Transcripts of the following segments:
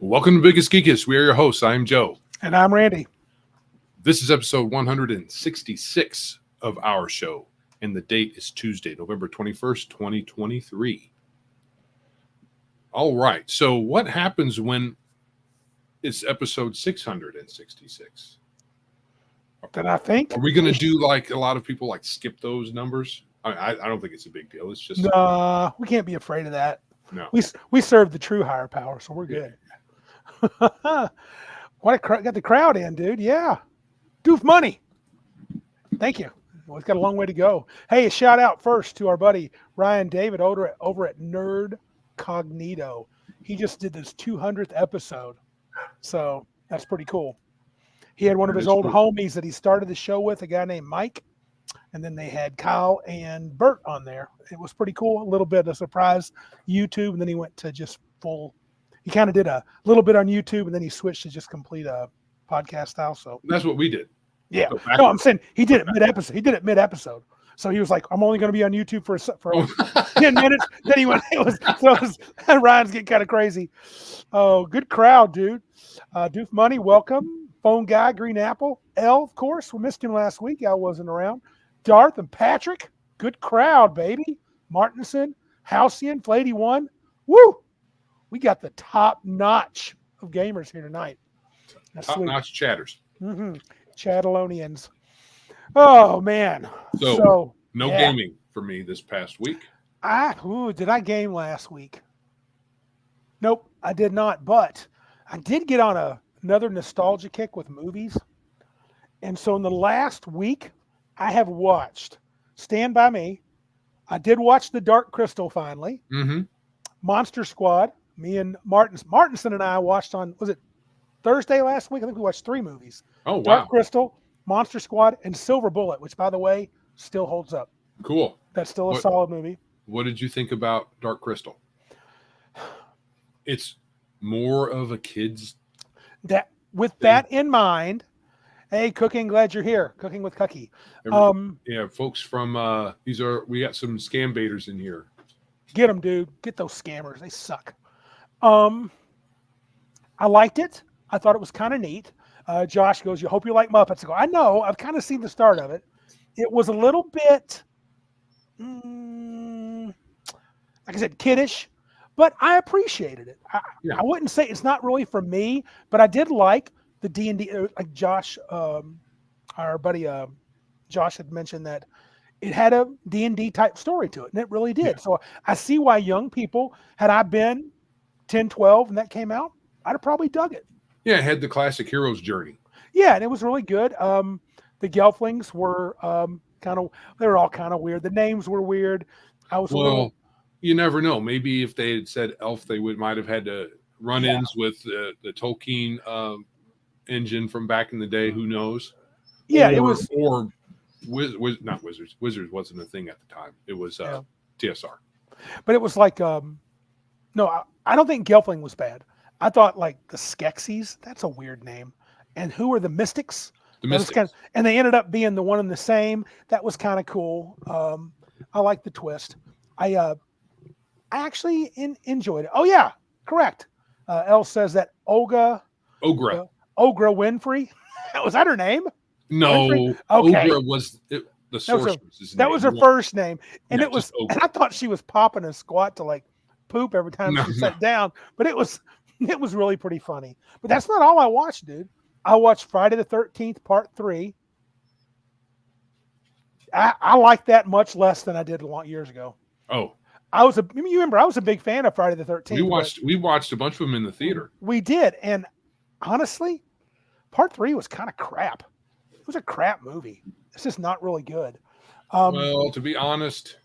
Welcome to Biggest Geekus. We are your hosts. I'm Joe. And I'm Randy. This is episode 166 of our show, and the date is Tuesday, November 21st, 2023. All right. So what happens when it's episode 666? Then I think. Are we going to do like a lot of people like skip those numbers? I don't think it's a big deal. It's just. No, we can't be afraid of that. No. We serve the true higher power, so we're good. Got the crowd in, dude. Yeah. Doof money. Thank you. Well, it's got a long way to go. Hey, a shout out first to our buddy Ryan David over at Nerd Cognito. He just did this 200th episode. So that's pretty cool. He had one of his old homies that he started the show with, a guy named Mike. And then they had Kyle and Bert on there. It was pretty cool. A little bit of a surprise YouTube. And then he went to just full. He kind of did a little bit on YouTube, and then he switched to just complete a podcast style. So that's what we did. Yeah. No, I'm saying he did it mid-episode. So he was like, I'm only going to be on YouTube for 10 minutes. Then he went, Ryan's getting kind of crazy. Oh, good crowd, dude. Doof Money, welcome. Phone Guy, Green Apple. L, of course. We missed him last week. I wasn't around. Darth and Patrick. Good crowd, baby. Martinson, Halcyon, Flady1. Woo! We got the top notch of gamers here tonight. Top notch chatters. Mm-hmm. Chattalonians. Oh, man. So no gaming for me this past week. Did I game last week? Nope, I did not. But I did get on another nostalgia kick with movies. And so in the last week, I have watched Stand By Me. I did watch The Dark Crystal finally. Mm-hmm. Monster Squad. Me and Martinson and I watched on, was it Thursday last week? I think we watched 3 movies. Oh, wow. Dark Crystal, Monster Squad, and Silver Bullet, which, by the way, still holds up. Cool. That's still a solid movie. What did you think about Dark Crystal? It's more of a kid's. With that in mind, hey, Cooking, glad you're here. Cooking with Cookie. Yeah, folks from we got some scam baiters in here. Get them, dude. Get those scammers. They suck. I liked it. I thought it was kind of neat. Josh goes, "You hope you like Muppets." I go, "I know. I've kind of seen the start of it. It was a little bit, like I said, kiddish, but I appreciated it. I wouldn't say it's not really for me, but I did like the D&D. Like Josh, our buddy Josh had mentioned that it had a D&D type story to it, and it really did. Yeah. So I see why young people, had I been 10, 12 and that came out, I'd have probably dug it. Yeah, it had the classic hero's journey. Yeah, and it was really good. The Gelflings were they were all kind of weird. The names were weird. You never know. Maybe if they had said elf, they might have had to run-ins with the Tolkien engine from back in the day. Who knows? Yeah, not Wizards. Wizards wasn't a thing at the time. It was TSR. But it was like, no, I don't think Gelfling was bad. I thought like the Skeksis, that's a weird name. And who are the Mystics? The Mystics. And they ended up being the one and the same. That was kind of cool. I like the twist. I actually enjoyed it. Oh, yeah, correct. Elle says that Ogra Winfrey. Was that her name? No, okay. Ogra was the sorceress. That was her first name, and and I thought she was popping a squat to like poop every time she sat down. But it was really pretty funny. But that's not all I watched, dude. I watched Friday the 13th Part 3. I like that much less than I did years ago. Oh, you remember I was a big fan of Friday the 13th. We watched a bunch of them in the theater. We did, and honestly, Part 3 was kind of crap. It was a crap movie. It's just not really good. Well, to be honest,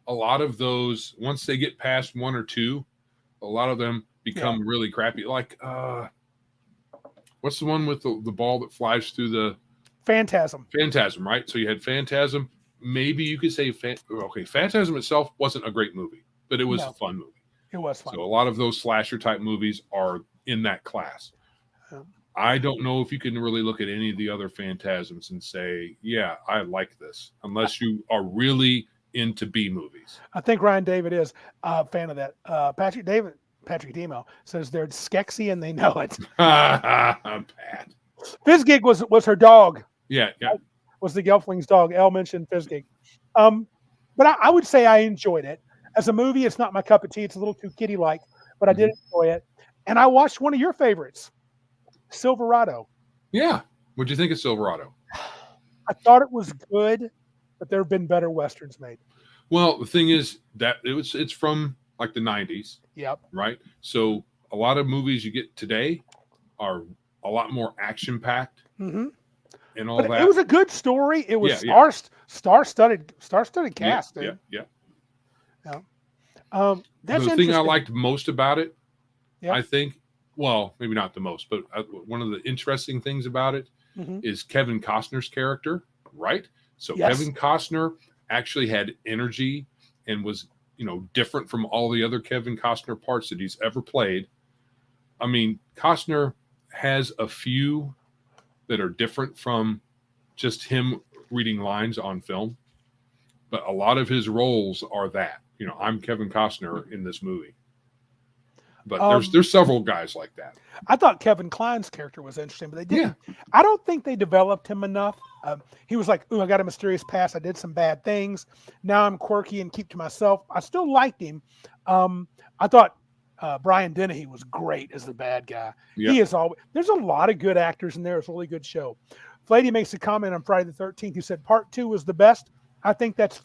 a lot of those, once they get past 1 or 2, a lot of them become really crappy. Like, what's the one with the ball that flies through the Phantasm? Phantasm, right? So you had Phantasm. Maybe you could say, Phantasm itself wasn't a great movie, but it was a fun movie. It was fun. So a lot of those slasher type movies are in that class. I don't know if you can really look at any of the other Phantasms and say, yeah, I like this, unless you are really into B movies. I think Ryan David is a fan of that. Patrick David, Patrick Demo says they're skexy and they know it. Pat. Fizzgig was her dog. Yeah. Was the Gelfling's dog. Elle mentioned Fizzgig. But I would say I enjoyed it. As a movie, it's not my cup of tea. It's a little too kiddie-like, but I did enjoy it. And I watched one of your favorites, Silverado. Yeah. What'd you think of Silverado? I thought it was good, but there have been better Westerns made. Well, the thing is that it's from like the 90s. Yep. Right? So a lot of movies you get today are a lot more action-packed. Mm-hmm. And all that. It was a good story. It was star-studded cast. Yeah. That's the thing I liked most about it, yeah. I think, well, maybe not the most, but one of the interesting things about it is Kevin Costner's character, right? So Kevin Costner actually had energy and was, different from all the other Kevin Costner parts that he's ever played. I mean, Costner has a few that are different from just him reading lines on film. But a lot of his roles are that. I'm Kevin Costner in this movie. But there's several guys like that. I thought Kevin Kline's character was interesting, but they didn't. Yeah. I don't think they developed him enough. He was like, I got a mysterious past. I did some bad things. Now I'm quirky and keep to myself. I still liked him. I thought Brian Dennehy was great as the bad guy. Yep. He is always. There's a lot of good actors in there. It's a really good show. Flady makes a comment on Friday the 13th. He said part 2 was the best. I think that's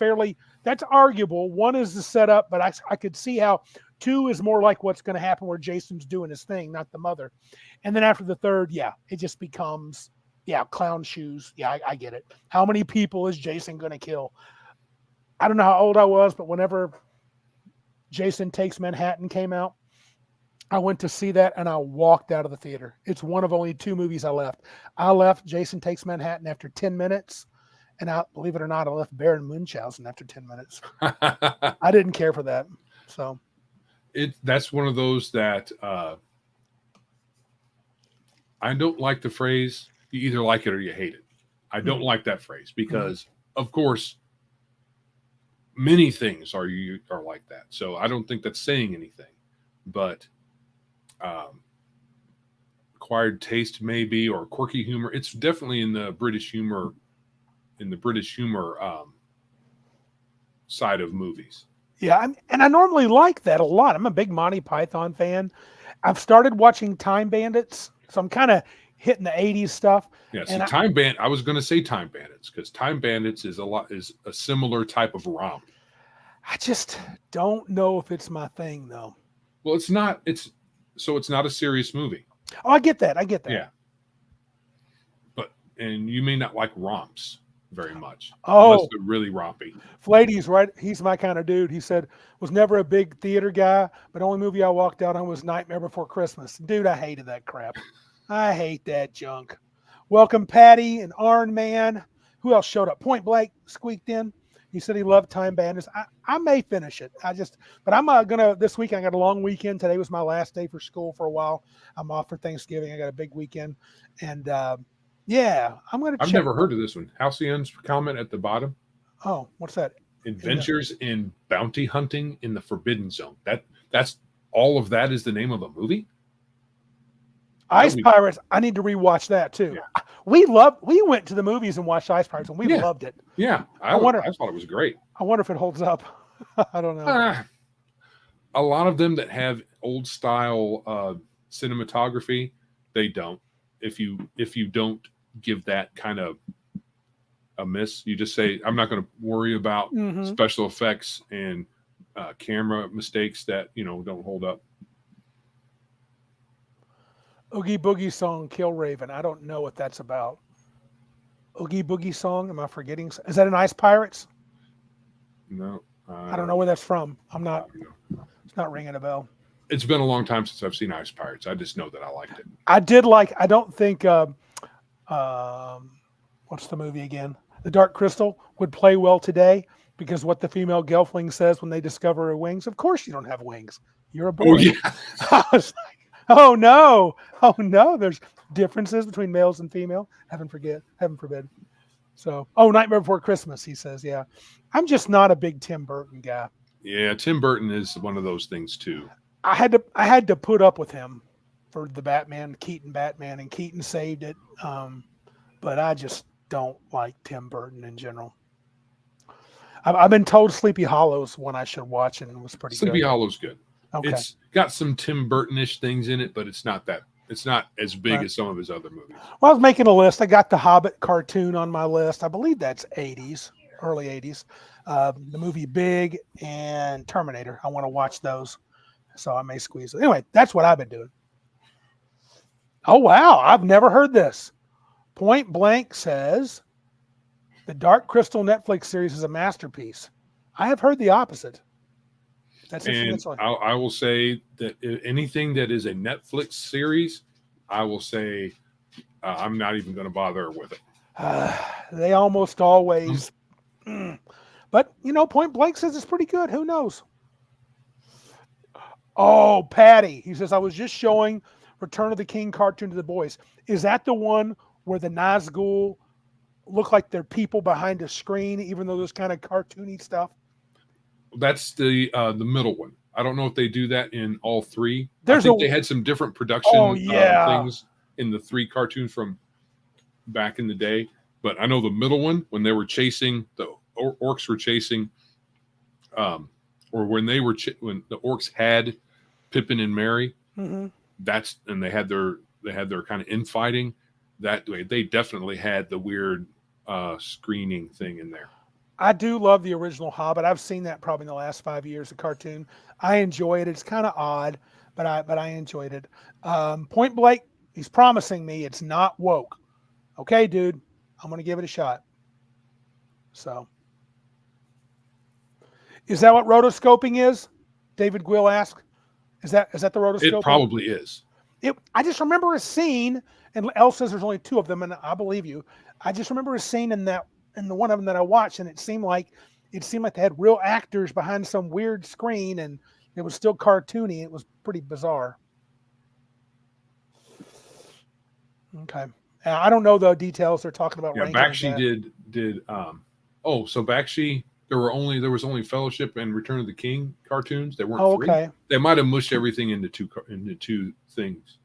arguable. 1 is the setup, but I could see how 2 is more like what's going to happen where Jason's doing his thing, not the mother. And then after the 3rd, it just becomes, clown shoes. Yeah, I get it. How many people is Jason going to kill? I don't know how old I was, but whenever Jason Takes Manhattan came out, I went to see that and I walked out of the theater. It's one of only 2 movies I left. I left Jason Takes Manhattan after 10 minutes. And believe it or not, I left Baron Munchausen after 10 minutes. I didn't care for that. So that's one of those that I don't like the phrase, you either like it or you hate it. I don't like that phrase because, of course, many things are like that. So I don't think that's saying anything. But acquired taste maybe, or quirky humor. It's definitely in the British humor. Side of movies. Yeah, and I normally like that a lot. I'm a big Monty Python fan. I've started watching Time Bandits, so I'm kind of hitting the 80s stuff. Yeah, I was going to say Time Bandits because Time Bandits is a similar type of romp. I just don't know if it's my thing though. Well, it's not. It's not a serious movie. Oh, I get that. Yeah. And you may not like romps very much. Unless they're really rompy. Flady's right. He's my kind of dude. He said, was never a big theater guy, but only movie I walked out on was Nightmare Before Christmas. Dude, I hated that crap. I hate that junk. Welcome, Patty and Arn Man. Who else showed up? Point Blank squeaked in. He said he loved Time Bandits. I may finish it. But I'm gonna this weekend. I got a long weekend. Today was my last day for school for a while. I'm off for Thanksgiving. I got a big weekend, and I'm gonna. I've never heard of this one. Halcyon's comment at the bottom. Oh, what's that? Adventures in Bounty Hunting in the Forbidden Zone. That's all of that is the name of a movie. Ice Pirates. I need to rewatch that too. Yeah. We went to the movies and watched Ice Pirates, and we loved it. Yeah, I thought it was great. I wonder if it holds up. I don't know. A lot of them that have old style cinematography, they don't. If you don't give that kind of a miss, you just say, I'm not going to worry about special effects and camera mistakes that don't hold up. Oogie Boogie Song, Kill Raven. I don't know what that's about. Oogie Boogie Song. Am I forgetting? Is that an Ice Pirates? No. I don't know where that's from. It's not ringing a bell. It's been a long time since I've seen Ice Pirates. I just know that I liked it. I don't think, what's the movie again? The Dark Crystal would play well today because what the female Gelfling says when they discover her wings. Of course you don't have wings. You're a boy. Oh, yeah. I was like, oh no. There's differences between males and female. Heaven forbid. So, Nightmare Before Christmas, he says. Yeah. I'm just not a big Tim Burton guy. Yeah. Tim Burton is one of those things too. I had to put up with him for the Keaton Batman, and Keaton saved it. But I just don't like Tim Burton in general. I've been told Sleepy Hollow's one I should watch, and it was pretty Sleepy good. Hollow's good. Okay. It's got some Tim Burton-ish things in it, but it's not as big Right. as some of his other movies. Well, I was making a list. I got the Hobbit cartoon on my list. I believe that's 80s, early 80s. The movie Big and Terminator. I want to watch those, so I may squeeze it. Anyway, that's what I've been doing. Oh, wow. I've never heard this. Point Blank says the Dark Crystal Netflix series is a masterpiece. I have heard the opposite. That's interesting. And I will say that anything that is a Netflix series, I will say I'm not even going to bother with it. They almost always. But, Point Blank says it's pretty good. Who knows? Oh, Patty. He says, I was just showing Return of the King cartoon to the boys. Is that the one where the Nazgul look like they're people behind a screen, even though there's kind of cartoony stuff? That's the middle one. I don't know if they do that in all three. I think they had some different production things in the 3 cartoons from back in the day. But I know the middle one, when they were chasing, the orcs were chasing, or when when the orcs had Pippin and Merry, and they had their kind of infighting. That way, they definitely had the weird screening thing in there. I do love the original Hobbit. I've seen that probably in the last 5 years, the cartoon. I enjoy it. It's kind of odd, but I enjoyed it. Point Blank, he's promising me it's not woke. Okay, dude, I'm going to give it a shot. So, is that what rotoscoping is? David Gwill asked. Is that the rotoscoping? It probably is. I just remember a scene, and Elle says there's only 2 of them, and I believe you. I just remember a scene in the one of them that I watched, and it seemed like they had real actors behind some weird screen, and it was still cartoony. It was pretty bizarre. Okay, I don't know the details they're talking about. Yeah, Bakshi did. So Bakshi, there was only Fellowship and Return of the King cartoons. There weren't 3. Okay. They might have mushed everything into two things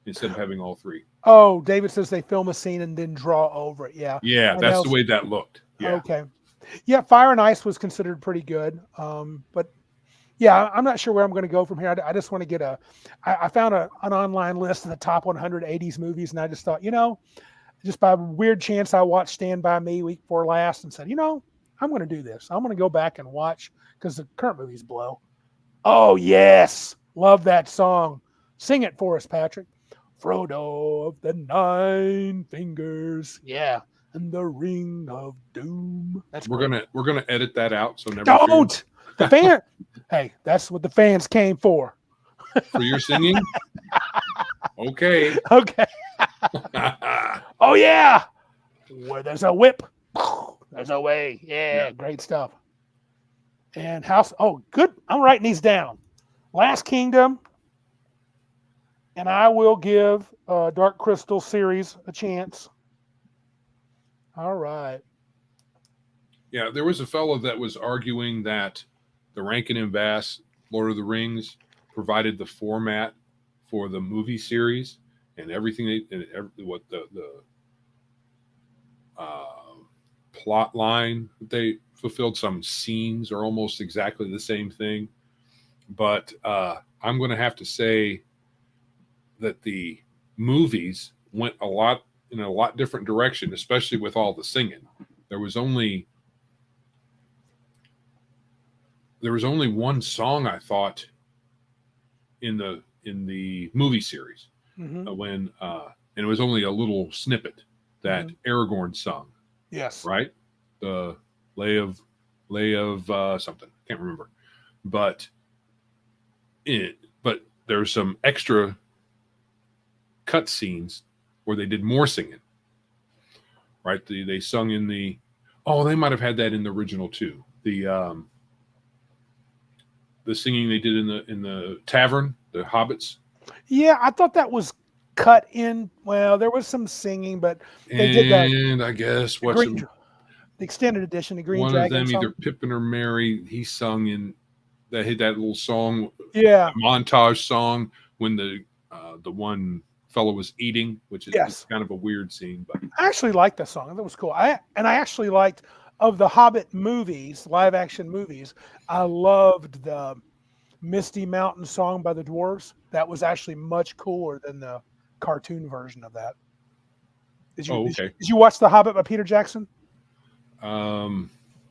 instead of having all 3. Oh, David says they film a scene and then draw over it. Yeah. Yeah, that's the way that looked. Yeah. Okay. Yeah, Fire and Ice was considered pretty good. But yeah, I'm not sure where I'm going to go from here. I just want to get I found an online list of the top 100 80s movies, and I just thought, just by weird chance, I watched Stand By Me week 4 last and said, I'm going to do this. I'm going to go back and watch because the current movies blow. Oh, yes. Love that song. Sing it for us, Patrick. Frodo of the 9 fingers. Yeah. And the Ring of Doom. We're gonna edit that out. So never don't. The fan. Hey, that's what the fans came for. For your singing. Okay. Okay. Oh yeah. Where there's a whip, there's a way. Yeah, great stuff. And House. Oh, good. I'm writing these down. Last Kingdom. And I will give Dark Crystal series a chance. All right. Yeah, there was a fellow that was arguing that the Rankin and Bass Lord of the Rings provided the format for the movie series and everything. What the plot line they fulfilled. Some scenes are almost exactly the same thing, but I'm going to have to say that the movies went in a lot different direction, especially with all the singing. There was only one song I thought in the movie series when and it was only a little snippet that Aragorn sung. Yes. Right? The lay of something. Can't remember. But there's some extra cut scenes where they did more singing. Right? They sung in they might have had that in the original too. The singing they did in the tavern, the hobbits. Yeah, I thought that was cut in. Well, there was some singing, but they did that. And I guess the extended edition, the Green one Dragon of them, song. either Pippin or Merry, he sung in that hit that little song, Yeah. montage song when the one fellow was eating, which is it's Yes. kind of a weird scene, but I actually liked that song. That was cool. I actually liked of the Hobbit movies, live action movies. I loved the Misty Mountain song by the Dwarves. That was actually much cooler than the cartoon version of that. Did you oh, did you, okay. did you watch The Hobbit by Peter Jackson Um,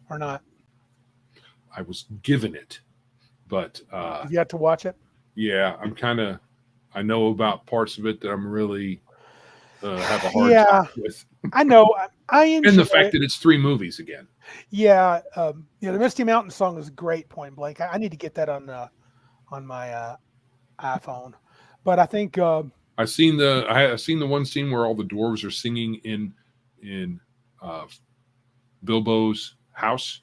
or not? I was given it, but Have you had to watch it? yeah, I know about parts of it that I'm really have a hard time Yeah, with, I know. I and enjoy the fact it. that it's 3 movies again. Yeah, the Misty Mountain song is great. Point blank. I need to get that on my iPhone. But I think I've seen the one scene where all the dwarves are singing in uh, Bilbo's house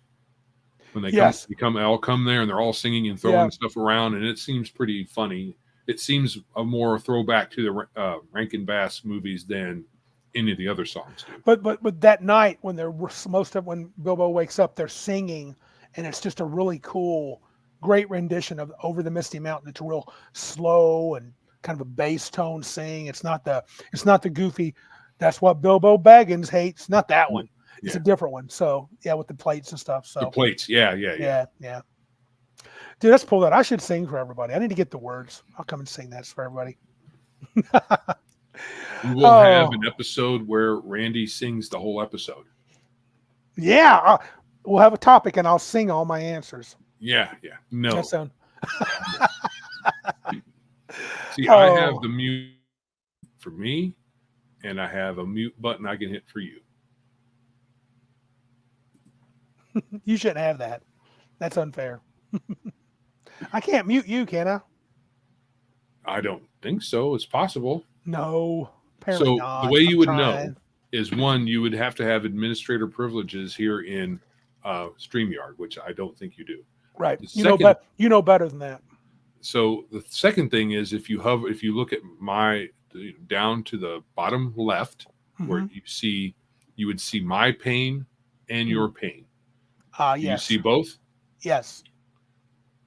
when yes, they all come there and they're all singing and yeah. throwing stuff around, and it seems pretty funny. It seems a more throwback to the Rankin Bass movies than any of the other songs do. But that night when they're when Bilbo wakes up, they're singing, and it's just a really cool, great rendition of Over the Misty Mountain. It's real slow and kind of a bass tone sing. It's not the goofy. That's what Bilbo Baggins hates. Not that one. It's Yeah, a different one. So yeah, with the plates and stuff. the So plates. Yeah. yeah. Dude, let's pull that. I should sing for everybody. I need to get the words. I'll come and sing that for everybody. We will have Oh an episode where Randy sings the whole episode. yeah. We'll have a topic and I'll sing all my answers. Yeah. No. That sound. See, I have Oh, the mute for me, and I have a mute button I can hit for you. you shouldn't have that. That's unfair. I can't mute you, can I? I don't think so. It's possible. No, apparently So the not. way I'm you would know trying. is one, you would have to have administrator privileges here in StreamYard, which I don't think you do. Right. The You know, second, you know better than that. so the second thing is if you look at my down to the bottom left, where Mm-hmm. you would see my pane and your pane. Do you see Yes. both? Yes.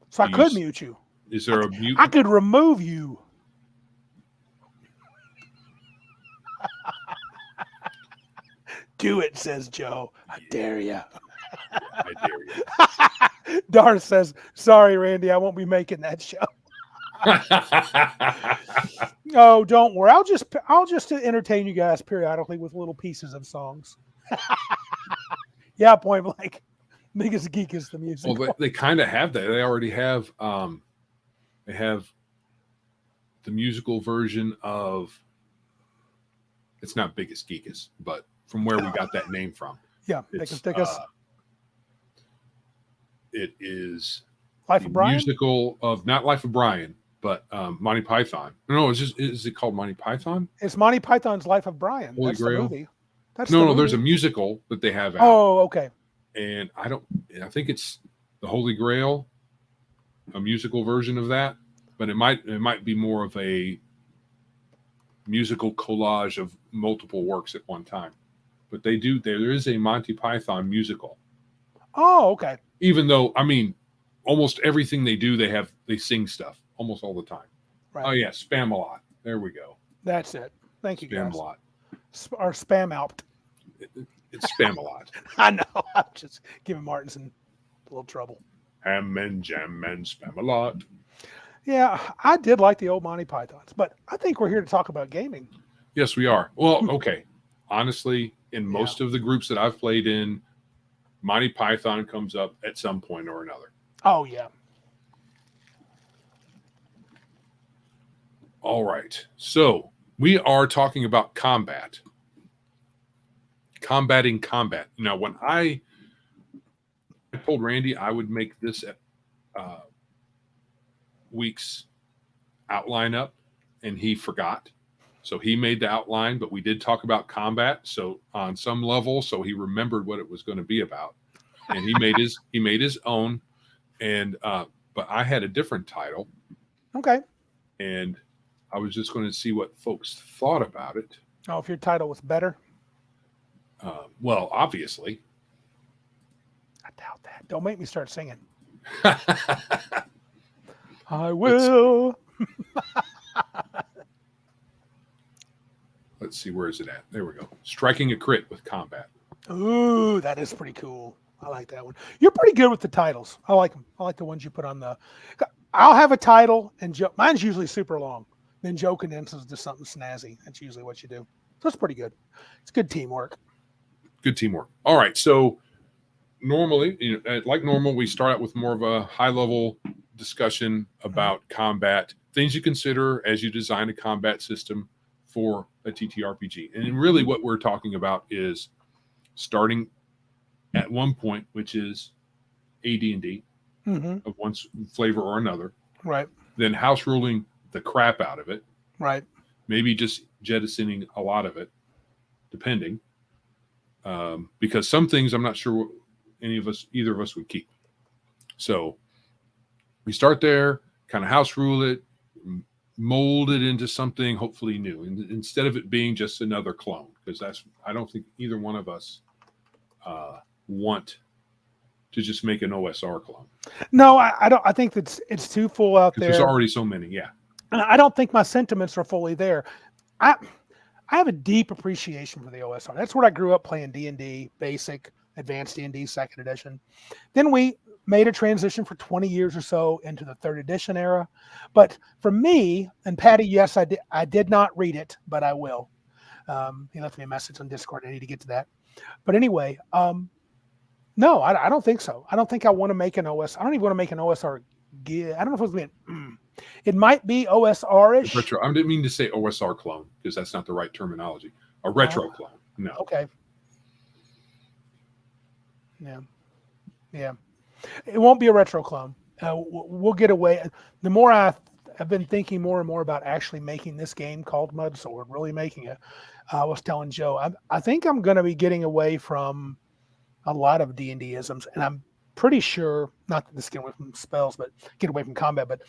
So I Do you? could mute you. Is there a mute? I could remove you. Do it, says Joe. I dare you. I dare you. Dar says, sorry, Randy, I won't be making that show. Oh, don't worry. I'll just entertain you guys periodically with little pieces of songs. Yeah, point blank. Biggest geek is the music. Well, they kind of have that. They already have. They have the musical version of. It's not Biggest Geekus, but from where we got that name from. Yeah, they can stick us. It is Life the of Brian. musical of not Life of Brian, but Monty Python. No, is it called Monty Python? It's Monty Python's Life of Brian. Holy That's Grail? the movie. That's No, the no. movie. There's a musical that they have out, Oh, okay. and I think it's the Holy Grail, a musical version of that, but it might be more of a musical collage of multiple works at one time. But there is a Monty Python musical. Oh, okay. Even though, I mean, almost everything they do, they sing stuff almost all the time. Right. Oh yeah, Spam-A-Lot. There we go. That's it. Thank you, guys. Spam-A-Lot. Or spam out. It's Spam-A-Lot. I know. I'm just giving Martinson a little trouble. Ham and jam and Spam-A-Lot. Yeah, I did like the old Monty Pythons, but I think we're here to talk about gaming. Yes, we are. Well, okay. Honestly, in most of the groups that I've played in, Monty Python comes up at some point or another. Oh, yeah. All right. So we are talking about combat. Combating combat. Now, when I told Randy I would make this week's outline up, and he forgot. So he made the outline, but we did talk about combat. So on some level, so he remembered what it was going to be about, and he made his own. And but I had a different title. Okay. And I was just going to see what folks thought about it. Oh, if your title was better? Well, obviously. I doubt that. Don't make me start singing. I will. Let's see, where is it at? There we go. Striking a crit with combat. Ooh, that is pretty cool. I like that one. You're pretty good with the titles. I like them. I like the ones you put on the. I'll have a title and joke. Mine's usually super long. Then joking into just something snazzy. That's usually what you do. So it's pretty good. It's good teamwork. Good teamwork. All right. So normally, like normal, we start out with more of a high-level discussion about combat, things you consider as you design a combat system for a TTRPG. And really what we're talking about is starting at one point, which is AD&D of one flavor or another. Right. Then house ruling the crap out of it. Right. Maybe just jettisoning a lot of it, depending. Because some things I'm not sure either of us would keep. So we start there, kind of house rule it, mold it into something hopefully new, and instead of it being just another clone, because I don't think either one of us want to just make an OSR clone. No, I don't. I think that it's too full out there. There's already so many. Yeah. And I don't think my sentiments are fully there. I have a deep appreciation for the OSR. That's where I grew up playing D&D, basic, advanced D&D, second edition. Then we made a transition for 20 years or so into the third edition era. But for me, and Patty, yes, I did not read it, but I will. He left me a message on Discord. I need to get to that. But anyway, no, I don't think so. I don't think I want to make an OSR. I don't even want to make an OSR. I don't know if it was being. It might be OSR-ish. Retro. I didn't mean to say OSR clone because that's not the right terminology. A retro clone. No. Okay. Yeah. Yeah. It won't be a retro clone. We'll get away. The more I've been thinking more and more about actually making this game called Mudsword, really making it. I was telling Joe, I think I'm going to be getting away from a lot of D&D isms, and I'm pretty sure, not that this get away from spells, but get away from combat, but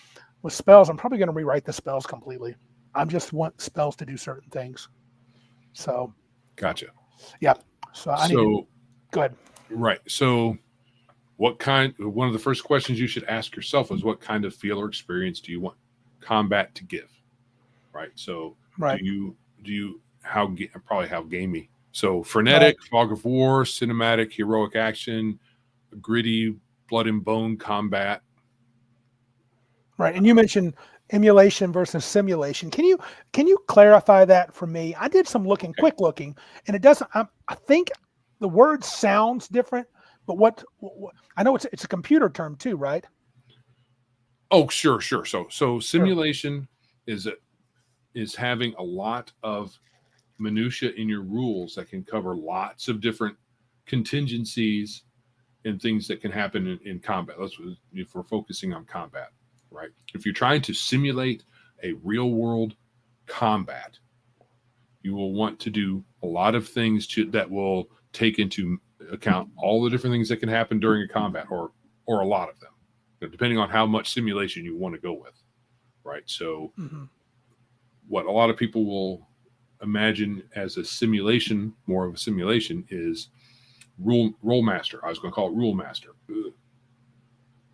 with spells, I'm probably going to rewrite the spells completely. I just want spells to do certain things. So. Gotcha. Yeah. So go ahead. Right. So one of the first questions you should ask yourself is what kind of feel or experience do you want combat to give? Right. So right. do you probably how gamey. So frenetic, fog of war, cinematic, heroic action, gritty, blood and bone combat. Right. And you mentioned emulation versus simulation. Can you clarify that for me? I did some quick looking, and it doesn't. I think the word sounds different, but what I know it's a computer term too, right? Oh, sure. So simulation is having a lot of minutia in your rules that can cover lots of different contingencies and things that can happen in combat. If we're focusing on combat, right? If you're trying to simulate a real world combat, you will want to do a lot of things that will take into account all the different things that can happen during a combat, or a lot of them, depending on how much simulation you want to go with, right? So what a lot of people will imagine as a simulation, more of a simulation, is rule master. I was going to call it rule master,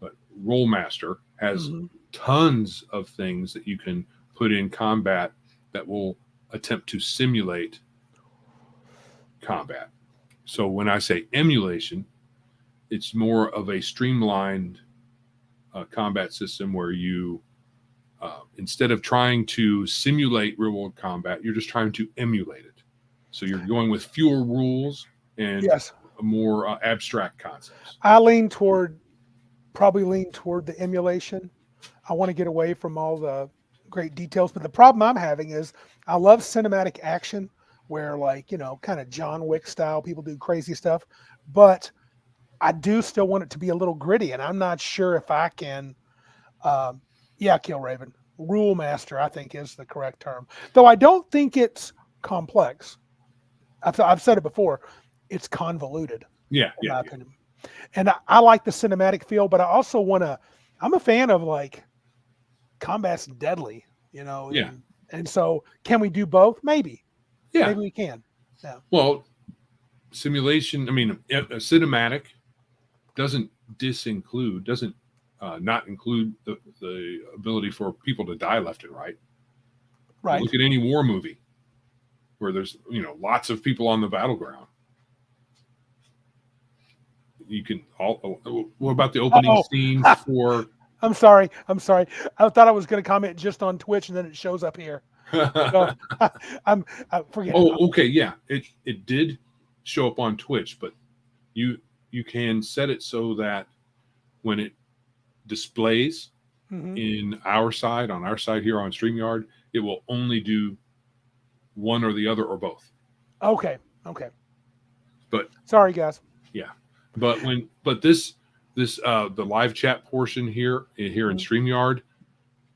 but role master has tons of things that you can put in combat that will attempt to simulate combat. So when I say emulation, it's more of a streamlined combat system where you instead of trying to simulate real world combat, you're just trying to emulate it. So you're going with fewer rules and more abstract concepts. I probably lean toward the emulation. I want to get away from all the great details, but the problem I'm having is I love cinematic action where, like, kind of John Wick style, people do crazy stuff, but I do still want it to be a little gritty, and I'm not sure if I can Kill Raven. Rule master, I think, is the correct term. Though I don't think it's complex. I've said it before. It's convoluted. In my opinion. And I like the cinematic feel, but I also I'm a fan of, like, combat's deadly, And so can we do both? Maybe. Yeah. Maybe we can. Yeah. Well, simulation, a cinematic doesn't not include the ability for people to die left and right. Right. Look at any war movie where there's lots of people on the battleground. You can what about the opening scenes for? I'm sorry. I thought I was going to comment just on Twitch, and then it shows up here. So, I'm forget. Oh, okay, yeah. It did show up on Twitch, but you can set it so that when it displays on our side here on StreamYard, it will only do one or the other or both. Okay. But sorry, guys. Yeah, but this the live chat portion here in StreamYard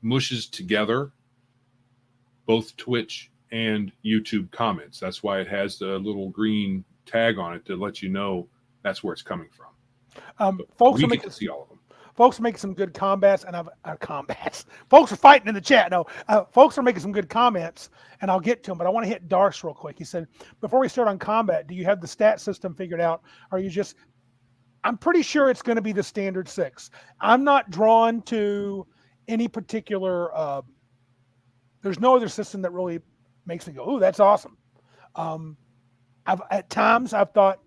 mushes together both Twitch and YouTube comments. That's why it has the little green tag on it to let you know that's where it's coming from. Folks we get to see all of them. Folks are making some good combats, and folks are fighting in the chat. No, folks are making some good comments, and I'll get to them. But I want to hit Darce real quick. He said, before we start on combat, do you have the stat system figured out? Or are you just? I'm pretty sure it's going to be the standard 6. I'm not drawn to any particular. There's no other system that really makes me go, "Ooh, that's awesome." At times I've thought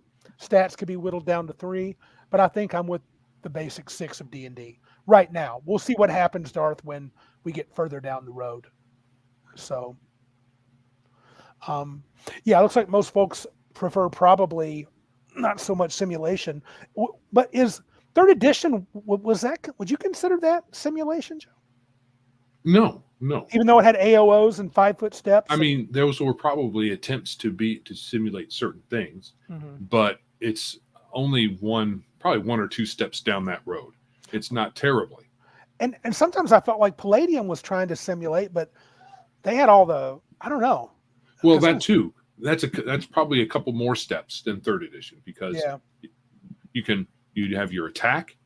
stats could be whittled down to 3, but I think I'm with the basic 6 of D&D right now. We'll see what happens, Darth, when we get further down the road. So, yeah, it looks like most folks prefer probably not so much simulation, but is 3rd edition, would you consider that simulation, Joe? No. Even though it had AOOs and 5-foot steps? I mean, those were probably attempts to simulate certain things, but it's only probably 1 or 2 steps down that road. It's not terribly. And sometimes I felt like Palladium was trying to simulate, but they had all I don't know. Well, that too. That's probably a couple more steps than 3rd edition, because you'd have your attack.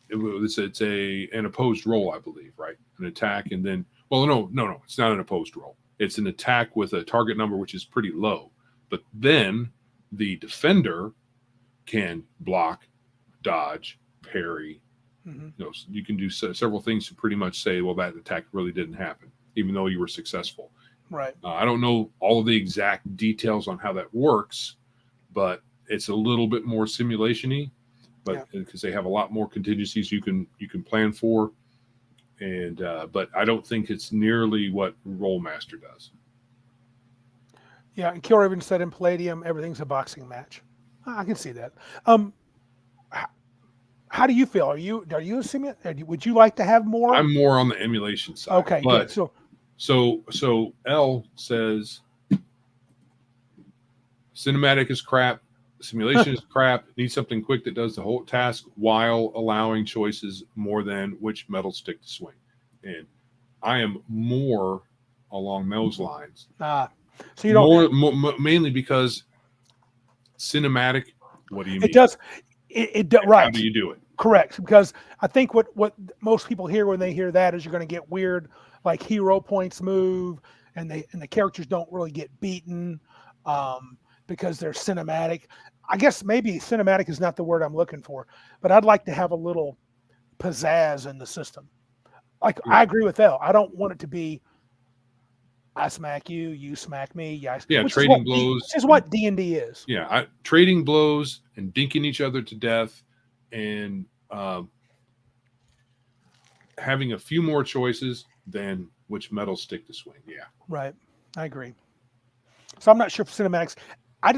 It's an opposed roll, I believe, right? An attack, and then no, it's not an opposed roll. It's an attack with a target number which is pretty low, but then the defender can block, dodge, parry. You can do several things to pretty much say, well, that attack really didn't happen, even though you were successful. Right. I don't know all of the exact details on how that works, but it's a little bit more simulation-y, but because they have a lot more contingencies you can plan for, and but I don't think it's nearly what Rollmaster does. Yeah, and Killraven said in Palladium everything's a boxing match. I can see that. How do you feel? Are you a simulator? Would you like to have more? I'm more on the emulation side. Okay, but good. So L says cinematic is crap, simulation is crap. Need something quick that does the whole task while allowing choices more than which metal stick to swing. And I am more along those lines. So you don't more mainly because cinematic. What do you mean? It does. It right. How do you do it? Correct. Because I think what most people hear when they hear that is you're going to get weird, like hero points move, and the characters don't really get beaten because they're cinematic. I guess maybe cinematic is not the word I'm looking for, but I'd like to have a little pizzazz in the system. Like I agree with Elle. I don't want it to be I smack you, you smack me. Yeah, trading blows. Which is what D&D is. Yeah, trading blows and dinking each other to death, and having a few more choices than which metal stick to swing. Yeah, right. I agree. So I'm not sure for cinematics. I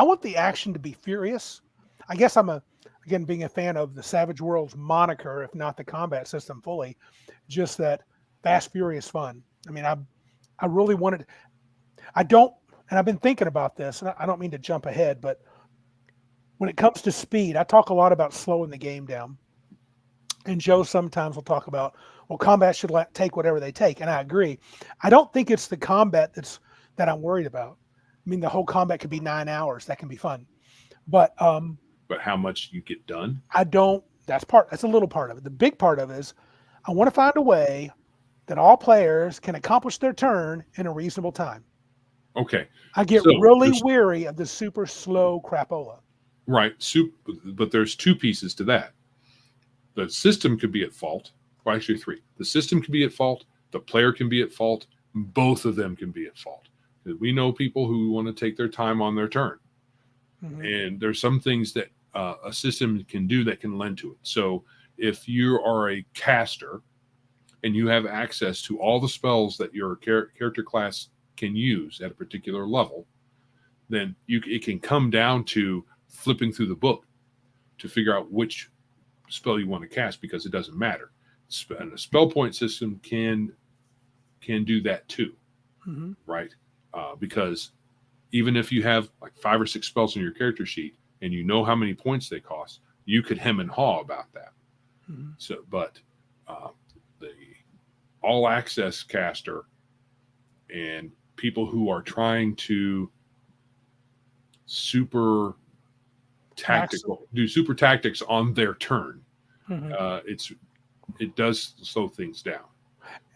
want the action to be furious. I guess I'm being a fan of the Savage Worlds moniker, if not the combat system fully, just that fast, furious fun. I mean, I really wanted. And I've been thinking about this, and I don't mean to jump ahead, but when it comes to speed, I talk a lot about slowing the game down. And Joe sometimes will talk about, well, combat should take whatever they take, and I agree. I don't think it's the combat that I'm worried about. I mean, the whole combat could be 9 hours. That can be fun, but how much you get done? I don't. That's a little part of it. The big part of it is I want to find a way that all players can accomplish their turn in a reasonable time. Okay. I get really weary of the super slow crapola. Right. But there's 2 pieces to that. the system could be at fault. Well, actually, three. The system can be at fault. The player can be at fault. Both of them can be at fault. We know people who want to take their time on their turn. And there's some things that a system can do that can lend to it. So if you are a caster and you have access to all the spells that your character class can use at a particular level, then it can come down to flipping through the book to figure out which spell you want to cast, because it doesn't matter. And a spell point system can do that too, right? Because even if you have like 5 or 6 spells on your character sheet and you know how many points they cost, you could hem and haw about that. So, but the all access caster and people who are trying to do super tactics on their turn, it does slow things down.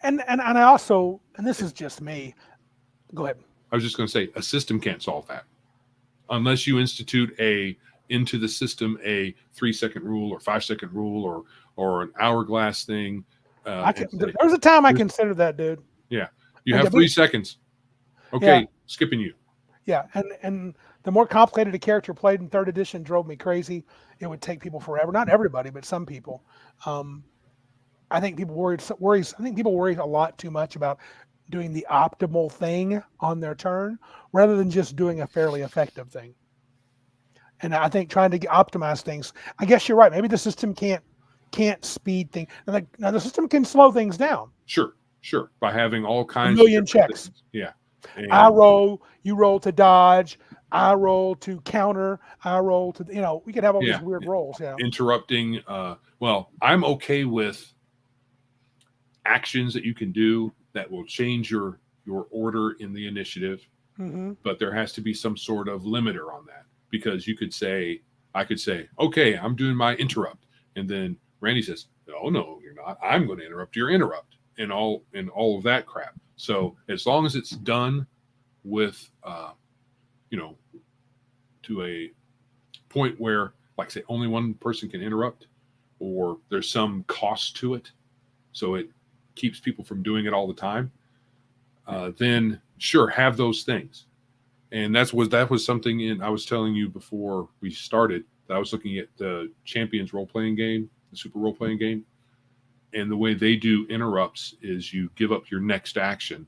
And I also, and this is just me. Go ahead. I was just going to say, a system can't solve that unless you institute into the system a 3-second rule or 5-second rule or an hourglass thing. There's a time I considered that, dude. Yeah, you have 3 seconds. Okay, skipping you. Yeah, and the more complicated a character played in 3rd edition drove me crazy. It would take people forever. Not everybody, but some people. I think people worry a lot too much about doing the optimal thing on their turn rather than just doing a fairly effective thing. And I think trying to optimize things, I guess you're right. Maybe the system can't speed things. Now the system can slow things down. Sure. By having all kinds of million checks. Things. Yeah. And you roll to dodge, I roll to counter, I roll to, we could have all these weird rolls. Yeah. Interrupting. Well, I'm okay with actions that you can do that will change your order in the initiative, but there has to be some sort of limiter on that, because I could say, okay, I'm doing my interrupt, and then Randy says, oh no, you're not. I'm going to interrupt your interrupt, and all of that crap. So as long as it's done with, to a point where, like say, only one person can interrupt, or there's some cost to it, so it keeps people from doing it all the time, then sure, have those things. And that was something I was telling you before we started, that I was looking at the Champions role-playing game, the super role-playing game, and the way they do interrupts is you give up your next action.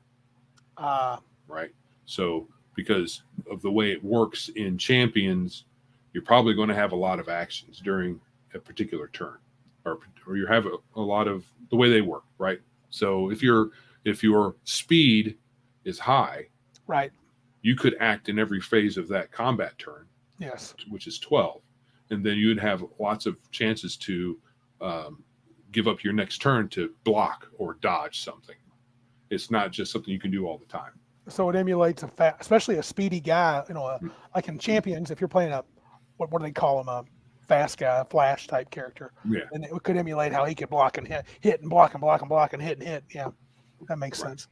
Right? So because of the way it works in Champions, you're probably going to have a lot of actions during a particular turn, or you have a lot of the way they work, right? So if your speed is high, right, you could act in every phase of that combat turn, yes, which is 12, and then you'd have lots of chances to give up your next turn to block or dodge something. It's not just something you can do all the time. So it emulates especially a speedy guy, like in Champions, if you're playing what do they call him, a fast guy, a flash type character. Yeah. And it could emulate how he could block and hit and block and block and block and hit and hit. Yeah, that makes sense.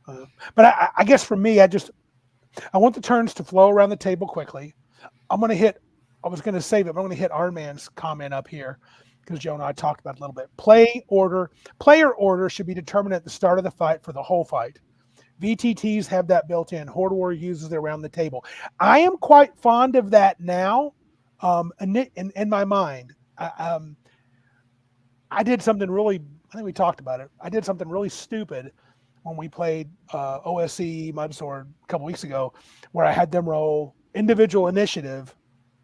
But I guess for me, I want the turns to flow around the table quickly. I was going to save it, but I'm going to hit Iron Man's comment up here, because Joe and I talked about it a little bit. Player order should be determined at the start of the fight for the whole fight. VTTs have that built in. Horde War uses it around the table. I am quite fond of that now. In my mind, I did something really, I think we talked about it. I did something really stupid when we played OSE Mudsword a couple weeks ago, where I had them roll individual initiative.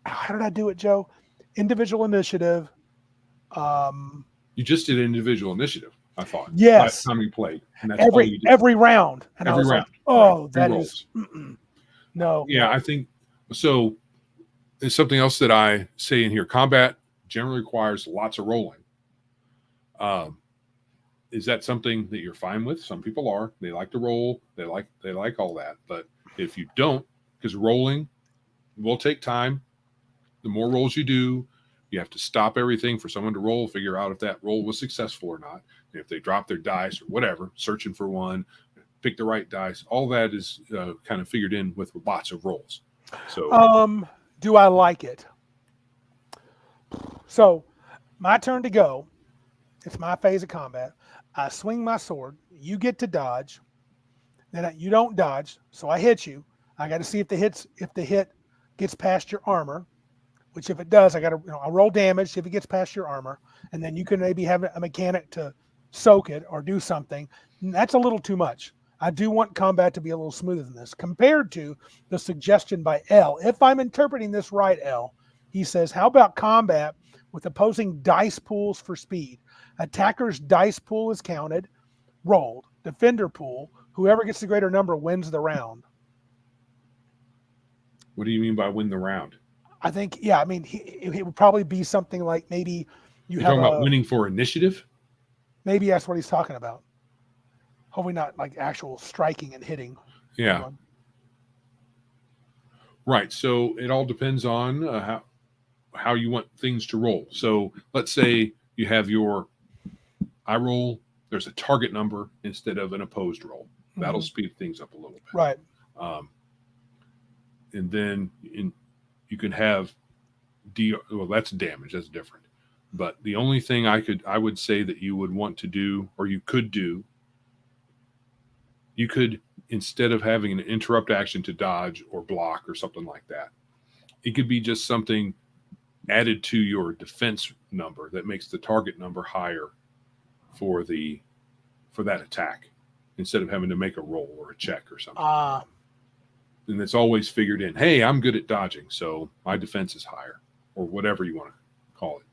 How did I do it, Joe? Individual initiative. You just did individual initiative, I thought. Yes. Last time you played. And that's every round. And every round. Like, that rolls. is no. Yeah, I think so. There's something else that I say in here. Combat generally requires lots of rolling. Is that something that you're fine with? Some people are. They like to roll. They like all that. But if you don't, because rolling will take time. The more rolls you do, you have to stop everything for someone to roll, figure out if that roll was successful or not. And if they drop their dice or whatever, searching for one, pick the right dice. All that is kind of figured in with lots of rolls. So, do I like it? So, my turn to go. It's my phase of combat. I swing my sword. You get to dodge. Then you don't dodge, so I hit you. I got to see if the hit gets past your armor. Which if it does, I got to I'll roll damage. See if it gets past your armor, and then you can maybe have a mechanic to soak it or do something. And that's a little too much. I do want combat to be a little smoother than this, compared to the suggestion by L. If I'm interpreting this right, L, he says, how about combat with opposing dice pools for speed? Attacker's dice pool is counted, rolled. Defender pool, whoever gets the greater number wins the round. What do you mean by win the round? I think, yeah, I mean, it would probably be something like maybe You're talking about winning for initiative? Maybe that's what he's talking about. Hopefully not like actual striking and hitting. Yeah. Right. So it all depends on how you want things to roll. So let's say you have I roll, there's a target number instead of an opposed roll. That'll speed things up a little bit. Right. And then you can have well, that's damage. That's different. But the only thing I would say that you would want to do, or you could do, you could, instead of having an interrupt action to dodge or block or something like that, it could be just something added to your defense number that makes the target number higher for that attack, instead of having to make a roll or a check or something. And it's always figured in, hey, I'm good at dodging, so my defense is higher, or whatever you want to call it.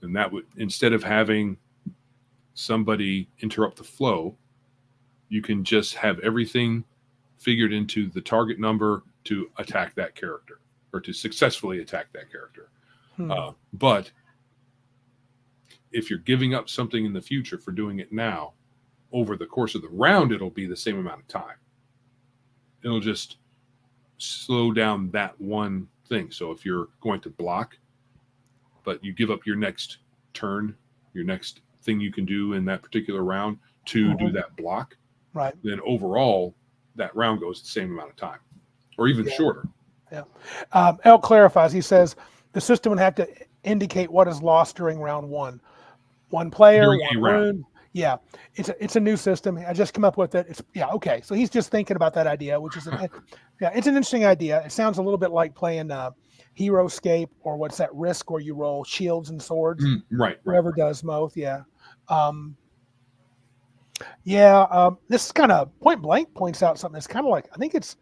And that would, instead of having somebody interrupt the flow, you can just have everything figured into the target number to attack that character, or to successfully attack that character. But if you're giving up something in the future for doing it now, over the course of the round, it'll be the same amount of time. It'll just slow down that one thing. So if you're going to block, but you give up your next turn, your next thing you can do in that particular round to do that block, right, then overall that round goes the same amount of time, or even shorter. Yeah. L clarifies. He says the system would have to indicate what is lost during round one. One player, one round. Yeah, it's a new system. I just come up with it. Okay. So he's just thinking about that idea, which is it's an interesting idea. It sounds a little bit like playing Heroscape, or what's that Risk, where you roll shields and swords. Right. Whoever does both. Yeah. This is kind of Point Blank points out something that's kind of like, I think it's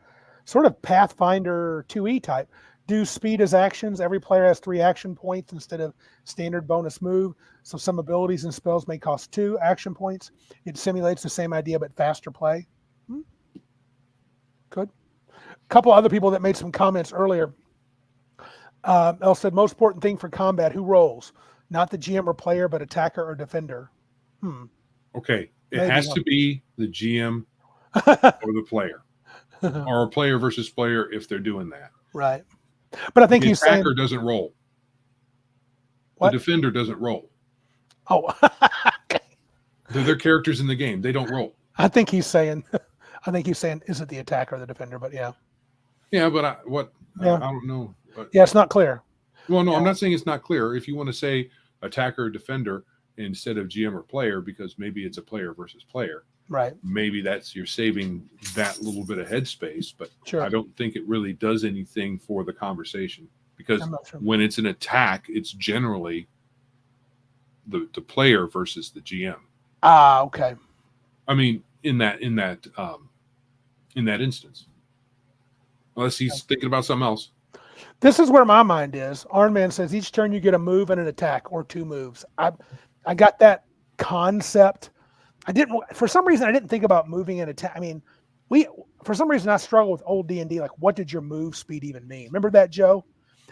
sort of Pathfinder 2E type. Do speed as actions. Every player has 3 action points instead of standard bonus move. So some abilities and spells may cost 2 action points. It simulates the same idea, but faster play. Good. A couple other people that made some comments earlier. Elle said, most important thing for combat, who rolls? Not the GM or player, but attacker or defender. Okay. It has to be the GM or the player. Or a player versus player if they're doing that. Right. But I think he's saying... The attacker doesn't roll. What? The defender doesn't roll. Oh, okay. They're characters in the game. They don't roll. I think he's saying, is it the attacker or the defender? But yeah. Yeah, but I don't know. But, it's not clear. Well, no, I'm not saying it's not clear. If you want to say attacker or defender instead of GM or player, because maybe it's a player versus player. Right. Maybe you're saving that little bit of headspace, but sure. I don't think it really does anything for the conversation, because when it's an attack, it's generally the player versus the GM. Okay. I mean, in that instance, unless he's thinking about something else. This is where my mind is. Arnman says each turn you get a move and an attack, or 2 moves. I got that concept. For some reason, I didn't think about moving and attack. I mean, for some reason, I struggle with old D&D. Like, what did your move speed even mean? Remember that, Joe?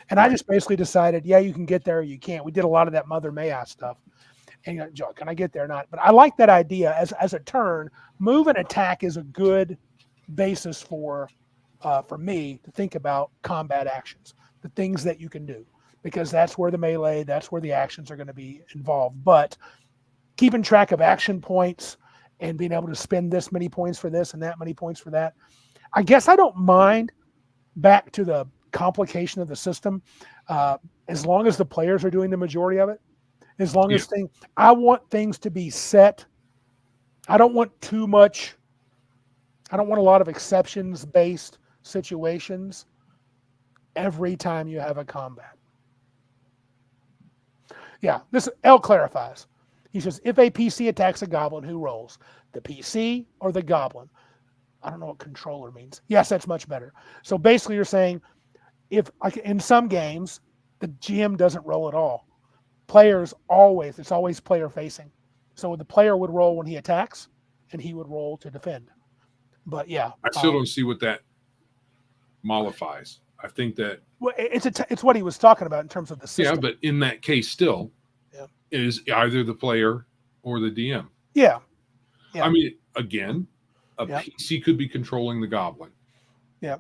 And I just basically decided, you can get there or you can't. We did a lot of that Mother May stuff. And Joe, can I get there or not? But I like that idea as a turn. Move and attack is a good basis for me to think about combat actions, the things that you can do, because that's where the melee, that's where the actions are going to be involved. But keeping track of action points and being able to spend this many points for this and that many points for that, I guess I don't mind, back to the complication of the system, as long as the players are doing the majority of it. As long as I want things to be set. I don't want too much. I don't want a lot of exceptions based situations every time you have a combat. Yeah, this L clarifies. He says, if a PC attacks a goblin, who rolls? The PC or the goblin? I don't know what controller means. Yes, that's much better. So basically you're saying, if like in some games, the GM doesn't roll at all. It's always player facing. So the player would roll when he attacks, and he would roll to defend. But yeah. I still don't see what that mollifies. I think that it's what he was talking about in terms of the system. Yeah, but in that case, still, it is either the player or the DM. Yeah. I mean, again, a PC could be controlling the goblin. Yeah.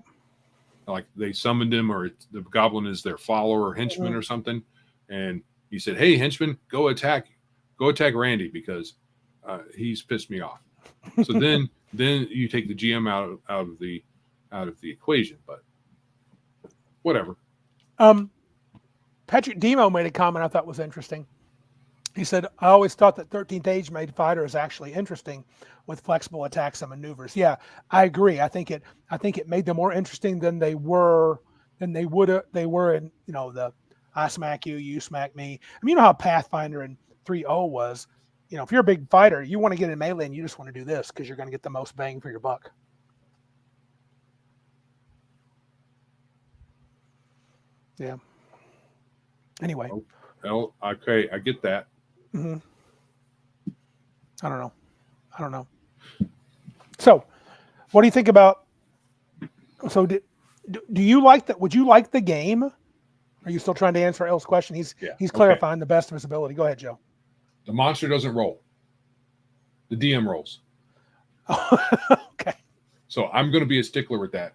Like they summoned him, or the goblin is their follower or henchman or something, and he said, "Hey, henchman, go attack Randy because he's pissed me off." So then you take the GM out of the equation, but whatever. Patrick Demo made a comment I thought was interesting. He said, "I always thought that 13th Age made fighter is actually interesting with flexible attacks and maneuvers." Yeah, I agree. I think it made them more interesting than they were in the I smack you, you smack me. I mean, you know how Pathfinder in 3.0 was. If you're a big fighter, you want to get in melee and you just want to do this because you're going to get the most bang for your buck. Yeah. Anyway. Well, okay, I get that. Mm-hmm. I don't know. So, what do you think about? So, do you like that? Would you like the game? Are you still trying to answer El's question? He's clarifying the best of his ability. Go ahead, Joe. The monster doesn't roll. The DM rolls. Okay. So I'm going to be a stickler with that,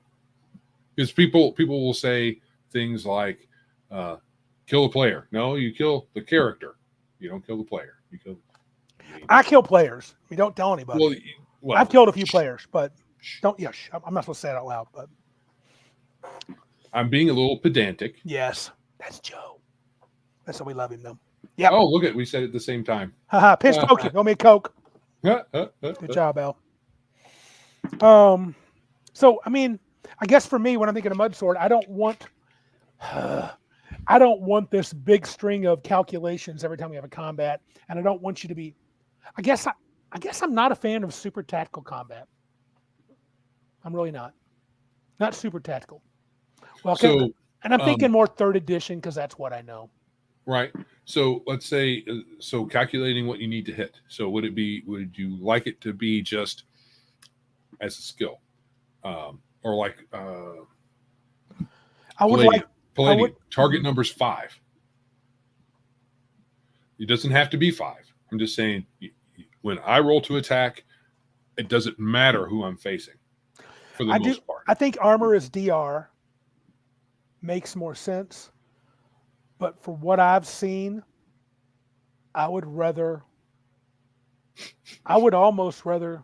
because people will say things like, "Kill the player." No, you kill the character. You don't kill the player. You kill. I kill players. You don't tell anybody. Well, I've killed a few players, but don't. Yeah, I'm not supposed to say it out loud, but I'm being a little pedantic. Yes, that's Joe. That's why we love him, though. Yeah. Oh, look we said it at the same time. Haha, pinch poke. Owe me a Coke. Good job, Al. So I mean, I guess for me, when I'm thinking of Mud Sword, I don't want this big string of calculations every time we have a combat, and I don't want you to be. I guess I'm not a fan of super tactical combat. I'm really not super tactical. Well, and I'm thinking more 3rd edition because that's what I know. Right. So let's say, calculating what you need to hit. So would you like it to be just as a skill, or like I would Palladium, target number's 5. It doesn't have to be 5. I'm just saying, when I roll to attack, it doesn't matter who I'm facing. For the most part, I think armor is DR makes more sense, but for what I've seen, I would almost rather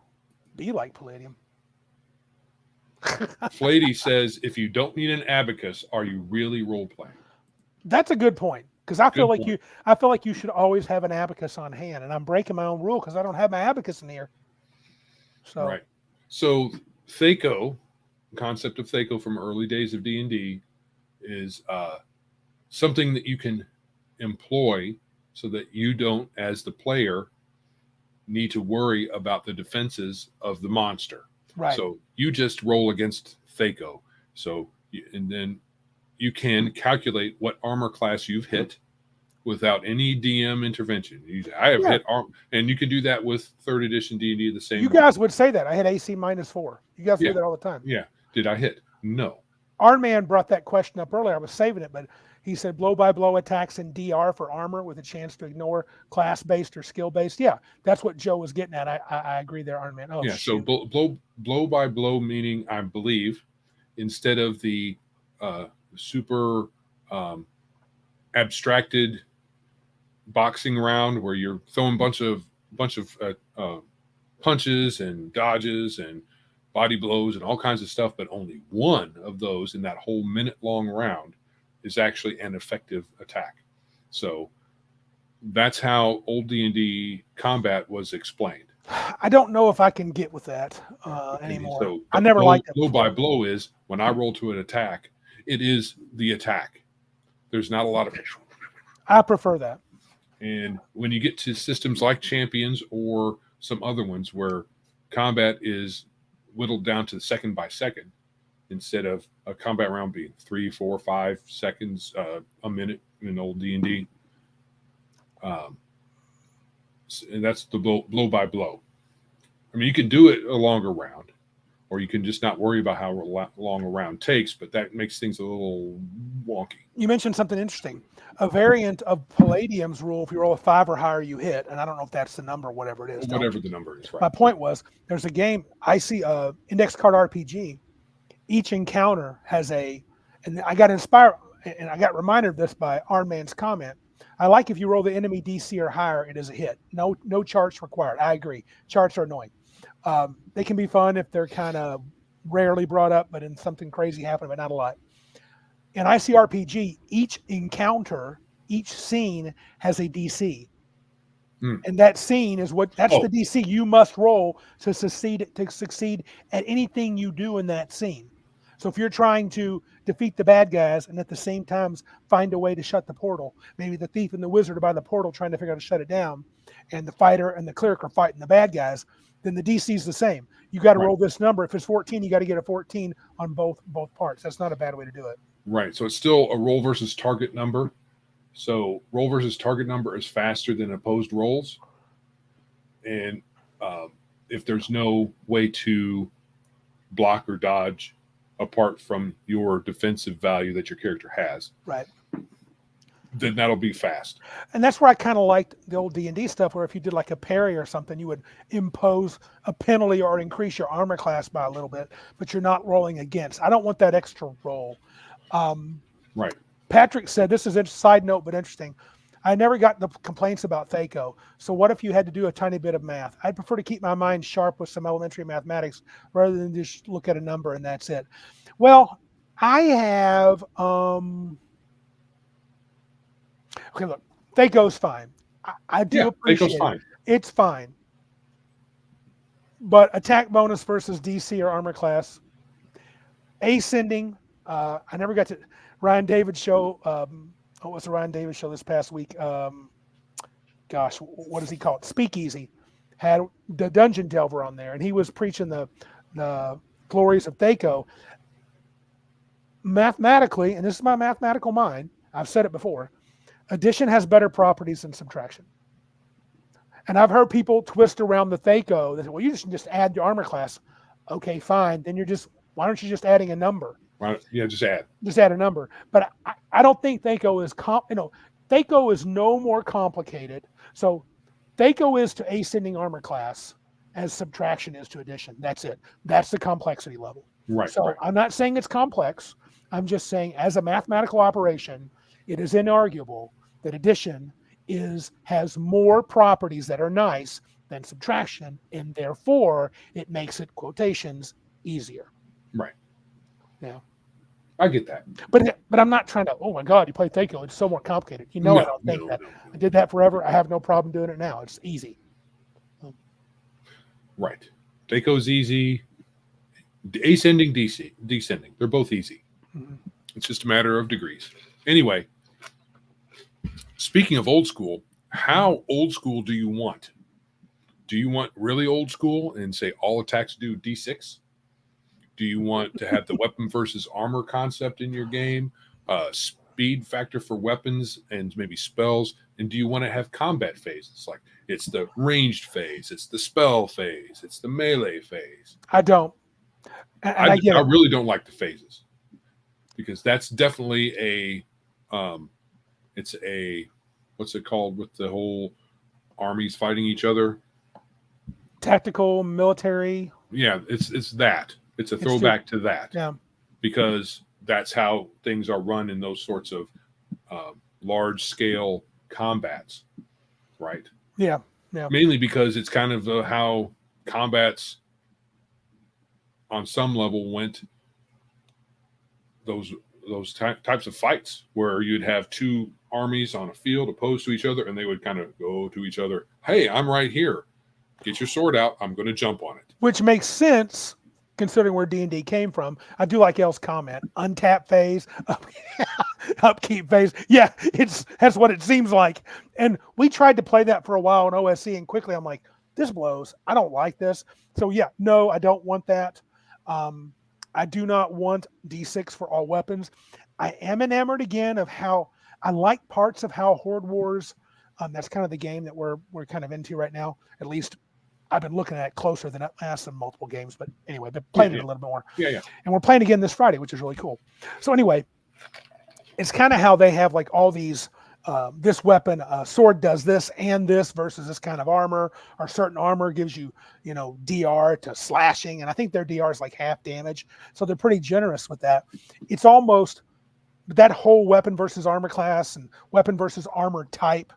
be like Palladium. Flady says, if you don't need an abacus, are you really role playing? That's a good point, because I feel like you should always have an abacus on hand, and I'm breaking my own rule because I don't have my abacus in here. So right. So Thaco, the concept of Thaco from early days of D&D is something that you can employ so that you don't, as the player, need to worry about the defenses of the monster. Right. So you just roll against Thaco. And then you can calculate what armor class you've hit without any DM intervention. I have hit armor, and you can do that with 3rd edition D&D the same way. You guys would say that. I had AC -4. You guys do that all the time. Yeah. Did I hit? No. Our man brought that question up earlier. I was saving it, but he said blow-by-blow attacks in DR for armor with a chance to ignore class-based or skill-based. Yeah, that's what Joe was getting at. I agree there, Iron Man. Oh, yeah, shoot. So blow-by-blow meaning, I believe, instead of the super abstracted boxing round where you're throwing bunch of punches and dodges and body blows and all kinds of stuff, but only one of those in that whole minute-long round is actually an effective attack. So that's how old D&D combat was explained. I don't know if I can get with that anymore. So I never liked it. Blow by blow is when I roll to an attack, it is the attack. There's not a lot of. I prefer that. And when you get to systems like Champions or some other ones where combat is whittled down to second by second, instead of a combat round being 3, 4, 5 seconds, a minute in old D&D, and that's the blow by blow. I mean, you can do it a longer round, or you can just not worry about how long a round takes, but that makes things a little wonky. You mentioned something interesting. A variant of Palladium's rule, if you roll a 5 or higher, you hit. And I don't know if that's the number, whatever it is. Whatever the number is, right. My point was, there's a game, I see index card RPG. Each encounter has and I got inspired, and I got reminded of this by Arnman's comment. I like if you roll the enemy DC or higher, it is a hit. No charts required. I agree. Charts are annoying. They can be fun if they're kind of rarely brought up, but in something crazy happened, but not a lot. In ICRPG, each encounter, each scene has a DC. And that scene is that's the DC you must roll to succeed at anything you do in that scene. So if you're trying to defeat the bad guys and at the same time find a way to shut the portal, maybe the thief and the wizard are by the portal trying to figure out how to shut it down, and the fighter and the cleric are fighting the bad guys, then the DC is the same. You got to roll this number. If it's 14, you got to get a 14 on both parts. That's not a bad way to do it. Right. So it's still a roll versus target number. So roll versus target number is faster than opposed rolls. And if there's no way to block or dodge apart from your defensive value that your character has, right, then that'll be fast. And that's where I kind of liked the old D&D stuff, where if you did like a parry or something, you would impose a penalty or increase your armor class by a little bit, but you're not rolling against. I don't want that extra roll. Right. Patrick said, this is a side note, but interesting. I never got the complaints about THAC0. So what if you had to do a tiny bit of math? I'd prefer to keep my mind sharp with some elementary mathematics rather than just look at a number and that's it. Well, I have, okay, look, THAC0's fine. I do appreciate it. It's fine. But attack bonus versus DC or armor class, ascending, I never got to Ryan David's show. What was the Ryan David show this past week? Gosh, what does he call it? Speakeasy. Had the Dungeon Delver on there, and he was preaching the glories of THAC0. Mathematically, and this is my mathematical mind, I've said it before, addition has better properties than subtraction. And I've heard people twist around the THAC0. They say, well, you just add your armor class. Okay, fine. Then why aren't you just adding a number? Right. Yeah, just add a number. But I don't think THAC0 is THAC0 is no more complicated. So THAC0 is to ascending armor class as subtraction is to addition. That's it. That's the complexity level. Right. So right. I'm not saying it's complex. I'm just saying as a mathematical operation, it is inarguable that addition has more properties that are nice than subtraction, and therefore it makes it, quotations, easier. Right. Yeah. I get that. But I'm not trying to, oh my God, you play THAC0, it's so more complicated. I don't think that. No. I did that forever. I have no problem doing it now. It's easy. Right. THAC0's easy. Ascending, descending. They're both easy. Mm-hmm. It's just a matter of degrees. Anyway, speaking of old school, how old school do you want? Do you want really old school and say all attacks do D6? Do you want to have the weapon versus armor concept in your game? Speed factor for weapons and maybe spells? And do you want to have combat phases? Like it's the ranged phase, it's the spell phase, it's the melee phase. I don't. I really don't like the phases because that's definitely it's a, what's it called with the whole armies fighting each other? Tactical, military. Yeah, it's that. It's a throwback to that. Yeah. Because that's how things are run in those sorts of large scale combats, right? Yeah. Yeah. Mainly because it's kind of how combats on some level went those types of fights where you'd have two armies on a field opposed to each other, and they would kind of go to each other. Hey, I'm right here. Get your sword out. I'm going to jump on it. Which makes sense considering where D&D came from. I do like Elle's comment. Untap phase, upkeep phase. Yeah, that's what it seems like. And we tried to play that for a while in OSC, and quickly I'm like, this blows. I don't like this. So yeah, no, I don't want that. I do not want D6 for all weapons. I am enamored again of how I like parts of how Horde Wars. That's kind of the game that we're kind of into right now. At least I've been looking at it closer than some multiple games. But anyway, been playing it a little bit more. Yeah. And we're playing again this Friday, which is really cool. So anyway, it's kind of how they have like all these. This weapon, sword does this and this versus this kind of armor, or certain armor gives you, DR to slashing. And I think their DR is like half damage. So they're pretty generous with that. It's almost that whole weapon versus armor class and weapon versus armor type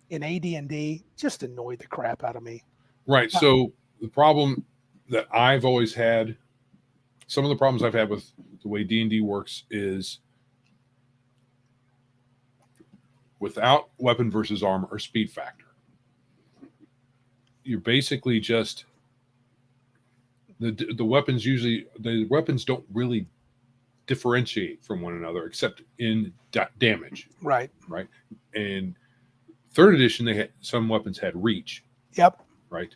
in AD&D just annoyed the crap out of me. Right. So the problem that I've always had, some of the problems I've had with the way D&D works is without weapon versus armor or speed factor, you're basically just the weapons don't really differentiate from one another except in damage. Right. And third edition, some weapons had reach. Yep. Right.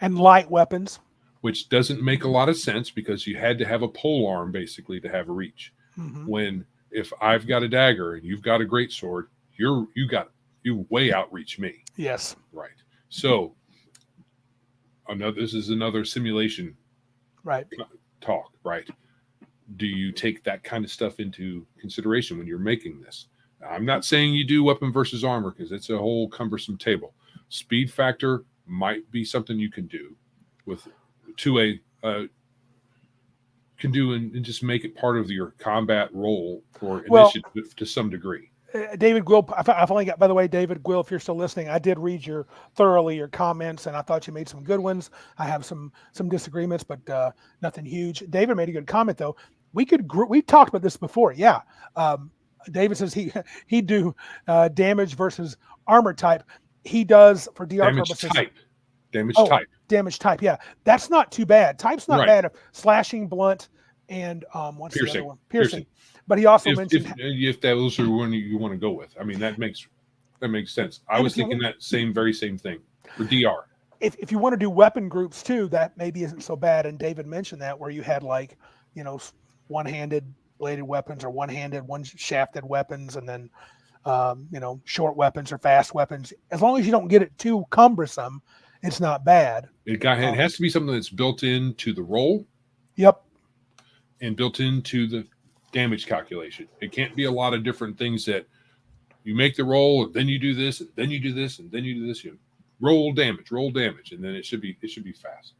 And light weapons. Which doesn't make a lot of sense because you had to have a pole arm basically to have a reach. Mm-hmm. When if I've got a dagger and you've got a great sword, you way outreach me. Yes. Right. So this is another simulation talk, right? Do you take that kind of stuff into consideration when you're making this? I'm not saying you do weapon versus armor because it's a whole cumbersome table. Speed factor might be something you can do and just make it part of your combat role for initiative to some degree. David Gwill, I've only got, by the way, David Gwill, if you're still listening, I did read your comments, and I thought you made some good ones. I have some disagreements, but nothing huge. David made a good comment, though. We talked about this before. Yeah. David says he'd do damage versus armor type. He does for DR purposes. Damage type. Yeah. That's not too bad. Type's not bad. Slashing, blunt, and what's piercing. the other one? Piercing. But he also mentioned if those are one you want to go with. I mean, that makes sense. I was thinking that very same thing for DR. If you want to do weapon groups too, that maybe isn't so bad. And David mentioned that where you had like, one-handed bladed weapons or one-shafted weapons, and then short weapons or fast weapons. As long as you don't get it too cumbersome, it's not bad. It has to be something that's built into the roll. Yep. And built into the damage calculation. It can't be a lot of different things that you make the roll, and then you do this, and then you do this, and then you do this. You roll damage, and then it should be fast.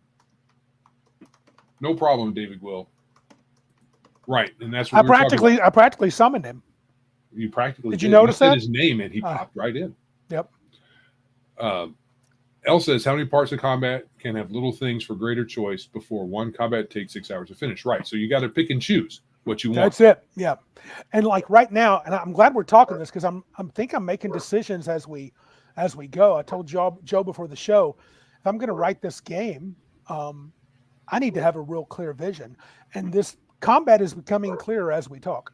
No problem, David Will. Right, and that's what I practically summoned him. You practically did. You notice that? His name, and he popped right in. Yep. Elle says, how many parts of combat can have little things for greater choice before one combat takes 6 hours to finish? Right. So you got to pick and choose what you want. That's it. Yeah. And like right now, and I'm glad we're talking this because I'm making decisions as we go. I told Joe before the show, if I'm going to write this game, I need to have a real clear vision. And this combat is becoming clearer as we talk.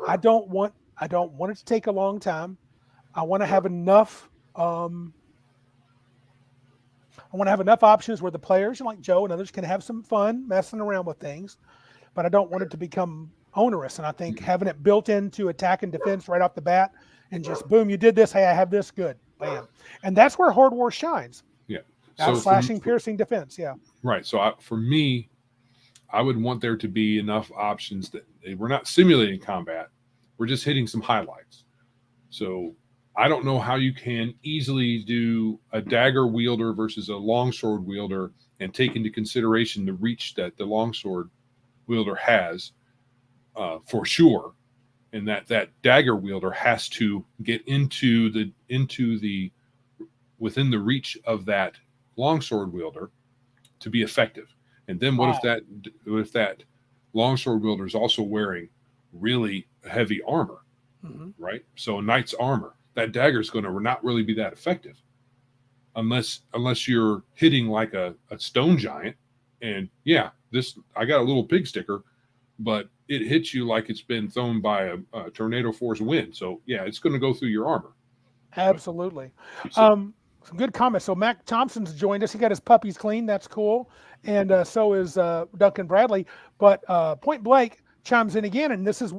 I don't want it to take a long time. I want to have enough. I want to have enough options where the players, like Joe and others, can have some fun messing around with things, but I don't want it to become onerous. And I think having it built into attack and defense right off the bat, and just boom, you did this. Hey, I have this. Good, bam, and that's where Horde War shines. Yeah, slashing, piercing, defense. Yeah, right. So for me, I would want there to be enough options that we're not simulating combat. We're just hitting some highlights. So I don't know how you can easily do a dagger wielder versus a longsword wielder and take into consideration the reach that the longsword wielder has, for sure, and that dagger wielder has to get within the reach of that longsword wielder to be effective. And then what if that longsword wielder is also wearing really heavy armor? right? So a knight's armor, that dagger is going to not really be that effective unless you're hitting like a stone giant. And yeah, this I got a little pig sticker, but it hits you like it's been thrown by a tornado force wind. So yeah, it's going to go through your armor. Absolutely. So, Some good comments. So Mac Thompson's joined us. He got his puppies clean. That's cool. And so is Duncan Bradley. But Point Blank chimes in again, and this is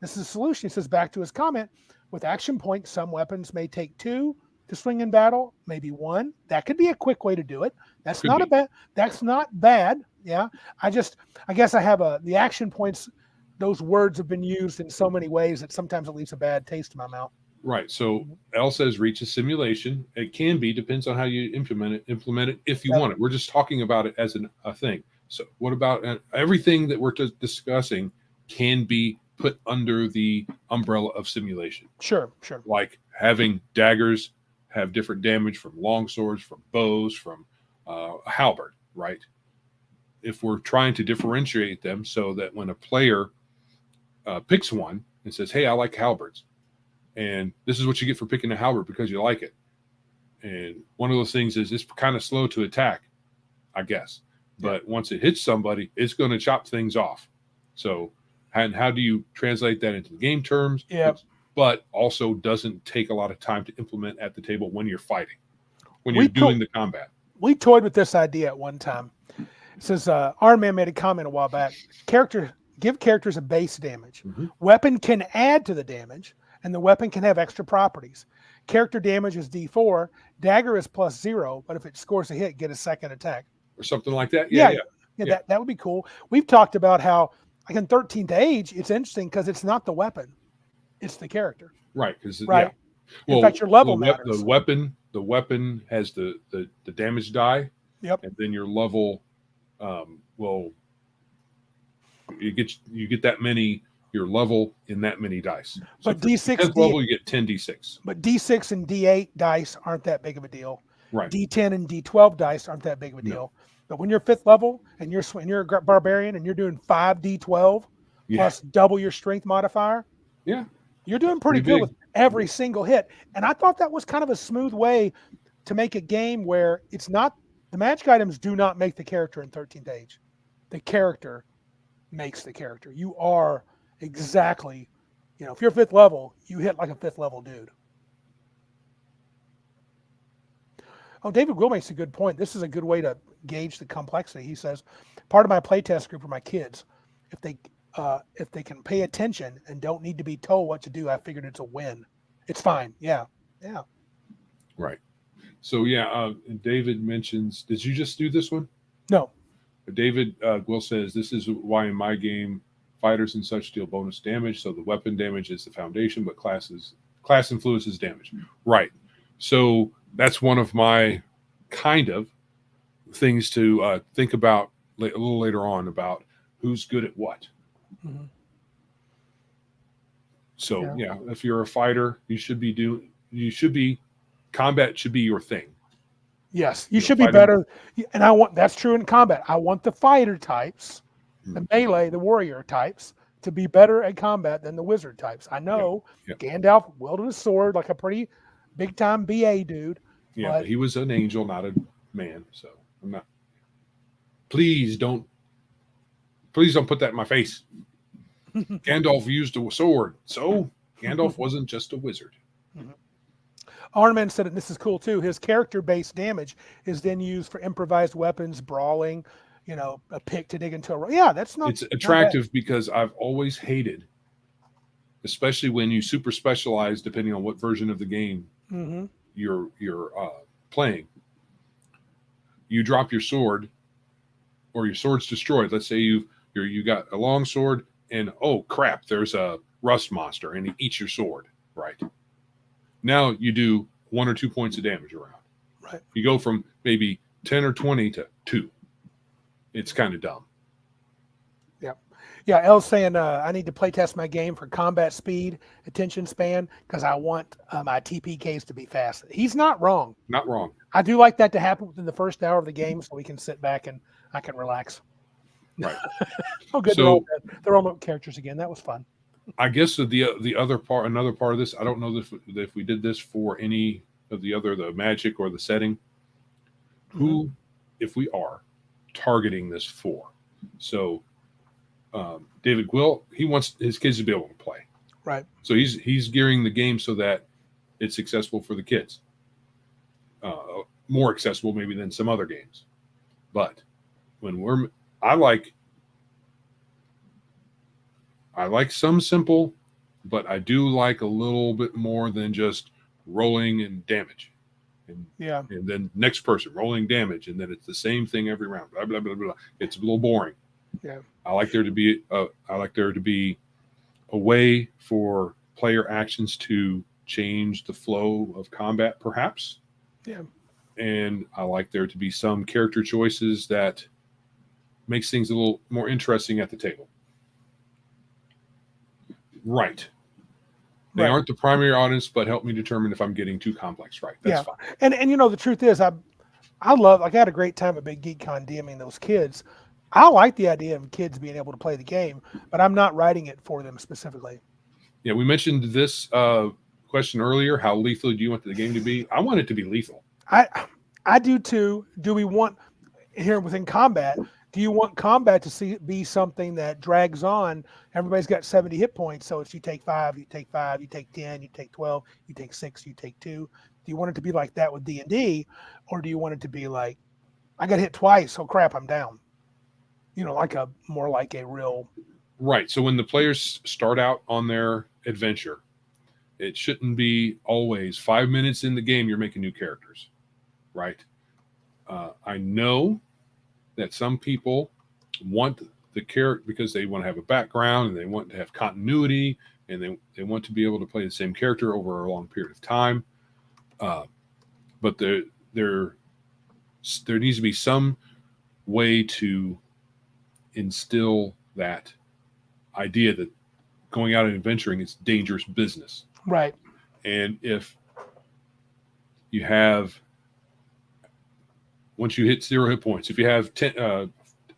the solution. He says back to his comment, with action points, some weapons may take 2 to swing in battle, maybe 1. That could be a quick way to do it. That's not bad. Yeah. I guess I have the action points. Those words have been used in so many ways that sometimes it leaves a bad taste in my mouth. Right. So L says reach a simulation. It can be, depends on how you implement it if you want it. We're just talking about it as a thing. So what about everything that we're discussing can be put under the umbrella of simulation? Sure. Like having daggers have different damage from long swords, from bows, from a halberd, right? If we're trying to differentiate them so that when a player picks one and says, hey, I like halberds, and this is what you get for picking a halberd because you like it. And one of those things is it's kind of slow to attack, I guess. But once it hits somebody, it's going to chop things off. So, and how do you translate that into game terms? Yeah. But also doesn't take a lot of time to implement at the table when you're fighting, when you're doing the combat. We toyed with this idea at one time. It says, Iron Man made a comment a while back. Give characters a base damage. Weapon can add to the damage, and the weapon can have extra properties. Character damage is D4. Dagger is +0, but if it scores a hit, get a second attack. Or something like that. Yeah. That would be cool. We've talked about how, like in 13th Age, it's interesting because it's not the weapon, it's the character. Right. Right. Yeah. In fact, your level matters. The weapon has the damage die. Yep. And then your level will you get that many. Your level in that many dice. So but D6 10th level, you get 10 D6. But D6 and D8 dice aren't that big of a deal. Right. D10 and D12 dice aren't that big of a deal. No. But when you're 5th level and you're a barbarian and you're doing 5 D12 plus double your strength modifier, you're doing pretty good with every single hit. And I thought that was kind of a smooth way to make a game where it's not the magic items do not make the character in 13th Age. The character makes the character. You are exactly, if you're 5th level, you hit like a 5th level dude. Oh, David Will makes a good point. This is a good way to gauge the complexity. He says, part of my playtest group are my kids. If they can pay attention and don't need to be told what to do, I figured it's a win. It's fine. Yeah. Right. So David mentions, did you just do this one? No. David Will says, this is why in my game fighters and such deal bonus damage, so the weapon damage is the foundation, but class influences damage. Right. So that's one of my kind of things to think about a little later on about who's good at what. So if you're a fighter, combat should be your thing. Yes, you should be better. And that's true in combat. I want the fighter types, the melee, the warrior types, to be better at combat than the wizard types. I know Gandalf wielded a sword like a pretty big time BA dude. Yeah, but he was an angel, not a man. So I'm not. Please don't put that in my face. Gandalf used a sword, so Gandalf wasn't just a wizard. Arman said, and this is cool too, his character-based damage is then used for improvised weapons, brawling, a pick to dig into a... Yeah, that's not... It's attractive because I've always hated, especially when you super specialize, depending on what version of the game you're playing. You drop your sword, or your sword's destroyed. Let's say you got a long sword, and oh crap, there's a rust monster, and he eats your sword, right? Now you do 1 or 2 points of damage around. Right. You go from maybe 10 or 20 to 2. It's kind of dumb. Yeah, Elle's saying I need to play test my game for combat speed, attention span, because I want my TPKs to be fast. He's not wrong. Not wrong. I do like that to happen within the first hour of the game so we can sit back and I can relax. Right. Oh, good. So, they're all characters again. That was fun. I guess the other part, another part of this, I don't know if we did this for any of the magic or the setting. Who, if we are targeting this for, so David Quill, he wants his kids to be able to play, Right. so he's gearing the game so that it's accessible for the kids, more accessible maybe than some other games. But when I like some simple, but I do like a little bit more than just rolling and damage. And then next person rolling damage, and then it's the same thing every round. Blah blah blah blah. It's a little boring. Yeah. I like there to be a way for player actions to change the flow of combat, perhaps. Yeah. And I like there to be some character choices that makes things a little more interesting at the table. Right. They aren't the primary audience, but help me determine if I'm getting too complex. Right. That's fine. And you know, the truth is, I love, like, I had a great time at Big Geek Con DMing those kids. I like the idea of kids being able to play the game, but I'm not writing it for them specifically. Yeah, we mentioned this question earlier. How lethal do you want the game to be? I want it to be lethal. I do too. Do we want, here within combat, do you want combat to be something that drags on? Everybody's got 70 hit points, so it's you take 5, you take 5, you take 10, you take 12, you take 6, you take 2. Do you want it to be like that with D&D, or do you want it to be like, I got hit twice, oh crap, I'm down? You know, more like a real... Right. So when the players start out on their adventure, it shouldn't be always 5 minutes in the game you're making new characters, right? I know that some people want the character because they want to have a background and they want to have continuity and they want to be able to play the same character over a long period of time. But there needs to be some way to instill that idea that going out and adventuring is dangerous business. Right. And if you have, once you hit 0 hit points, if you have a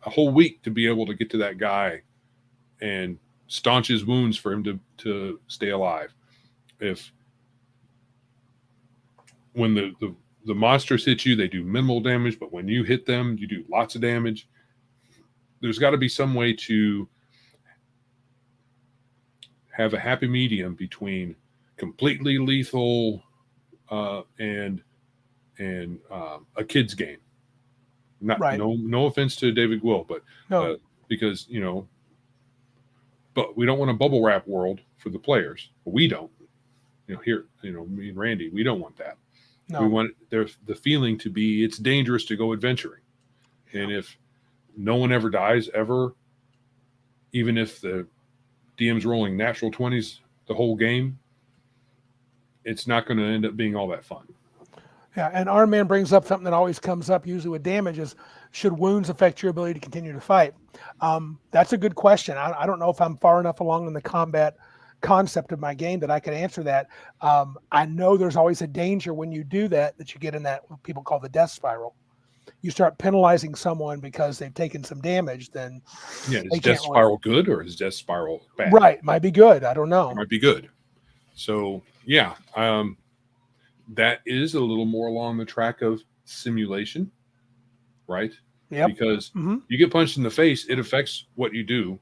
whole week to be able to get to that guy and staunch his wounds for him to stay alive. If when the monsters hit you, they do minimal damage, but when you hit them, you do lots of damage. There's got to be some way to have a happy medium between completely lethal and a kid's game. Not right. No offense to David Will, but no. Because but we don't want a bubble wrap world for the players. We don't. Here, me and Randy, we don't want that. No. We want the feeling to be it's dangerous to go adventuring, and if no one ever dies ever, even if the DM's rolling natural 20s the whole game, it's not going to end up being all that fun. Yeah, and our man brings up something that always comes up usually with damage is, should wounds affect your ability to continue to fight? That's a good question. I don't know if I'm far enough along in the combat concept of my game that I could answer that. I know there's always a danger when you do that you get in that what people call the death spiral. You start penalizing someone because they've taken some damage, then is death spiral good or is death spiral bad? Right, might be good. I don't know. It might be good. So yeah, that is a little more along the track of simulation, right? Yeah. Because you get punched in the face, it affects what you do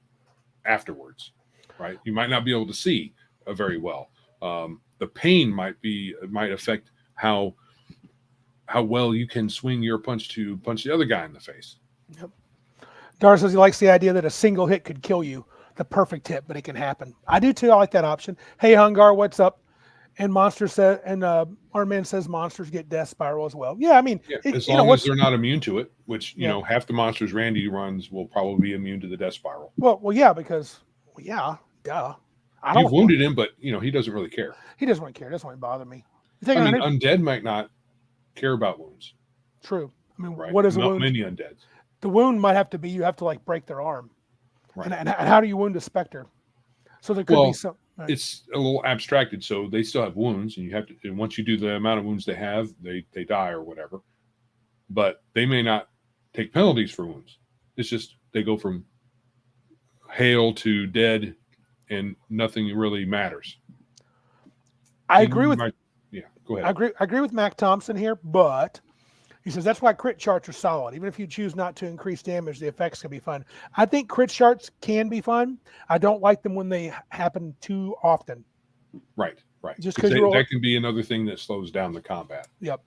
afterwards, right? You might not be able to see very well. The pain might affect how well you can swing your punch to punch the other guy in the face. Yep. Dar says he likes the idea that a single hit could kill you, the perfect hit, but it can happen. I do too. I like that option. Hey, Hungar, what's up? And our man says monsters get death spiral as well. Yeah, I mean, as long as they're not immune to it, which half the monsters Randy runs will probably be immune to the death spiral. Well, yeah, because duh. You've wounded him, but he doesn't really care. He doesn't really care. It doesn't really bother me. Undead might not care about wounds. True. I mean, right. What is a not wound? Many undeads. The wound might have to be you have to like break their arm. Right. And how do you wound a specter? So there could be some. Right. It's a little abstracted, so they still have wounds, and you have to. And once you do the amount of wounds they have, they die or whatever. But they may not take penalties for wounds. It's just they go from hail to dead and nothing really matters. I agree with. Yeah, go ahead. I agree with Mac Thompson here, but he says that's why crit charts are solid. Even if you choose not to increase damage, the effects can be fun. I think crit charts can be fun. I don't like them when they happen too often. Right. Just because that can be another thing that slows down the combat. Yep.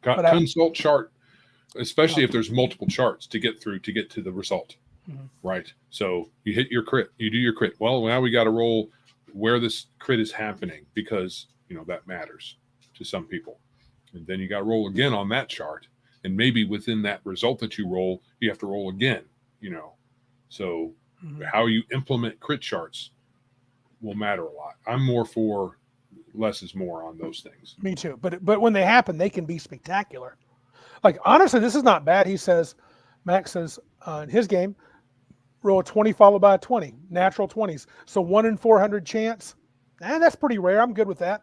Consult chart, especially if there's multiple charts to get through to get to the result. Mm-hmm. Right. So you hit your crit, you do your crit. Well, now we got to roll where this crit is happening because that matters to some people. And then you got to roll again on that chart. And maybe within that result that you roll, you have to roll again, So how you implement crit charts will matter a lot. I'm more for less is more on those things. Me too. But when they happen, they can be spectacular. Like, honestly, this is not bad. He says, Max says in his game, roll a 20 followed by a 20, natural 20s. So 1 in 400 chance. That's pretty rare. I'm good with that.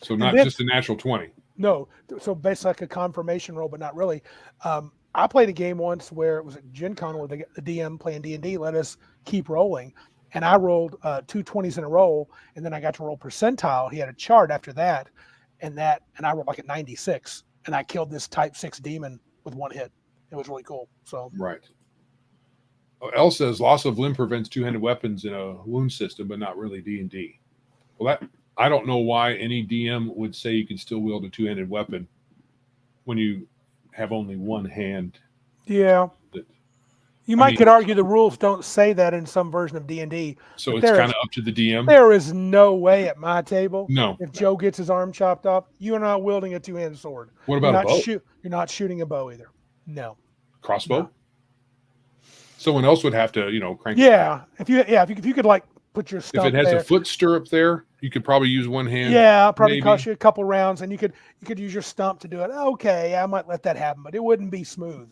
So not just a natural 20. No. So basically like a confirmation roll, but not really. I played a game once where it was at Gen Con where the DM playing D&D let us keep rolling. And I rolled 2 20s in a row, and then I got to roll percentile. He had a chart after that, and I rolled like a 96, and I killed this type 6 demon with 1 hit. It was really cool. So right. L says loss of limb prevents two-handed weapons in a wound system, but not really D&D. Well, I don't know why any DM would say you can still wield a two-handed weapon when you have only one hand. Yeah. You could argue the rules don't say that in some version of D&D. So it's kind of up to the DM? There is no way at my table. No. If Joe gets his arm chopped off, you are not wielding a two-handed sword. What about a bow? You're not shooting a bow either. No. Crossbow? No. Someone else would have to, crank. Yeah. If you could put your stump if it has there. A foot stirrup there, you could probably use one hand. Yeah, probably cost you a couple rounds, and you could use your stump to do it. Okay, I might let that happen, but it wouldn't be smooth.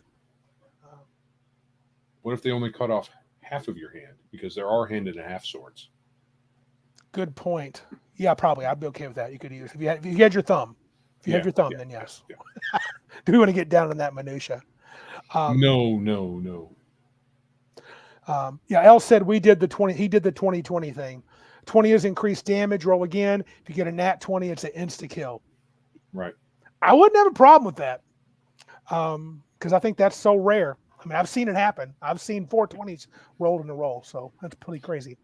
What if they only cut off half of your hand? Because there are hand and a half swords. Good point. Yeah, probably. I'd be okay with that. You could use if you had your thumb. If you had your thumb, then yes. Yeah. Do we want to get down in that minutia? No. L said we did the 20. He did the 20-20 thing. 20 is increased damage. Roll again. If you get a nat 20, it's an insta kill. Right. I wouldn't have a problem with that because I think that's so rare. I mean, I've seen it happen. I've seen 420s rolled in a roll, so that's pretty crazy.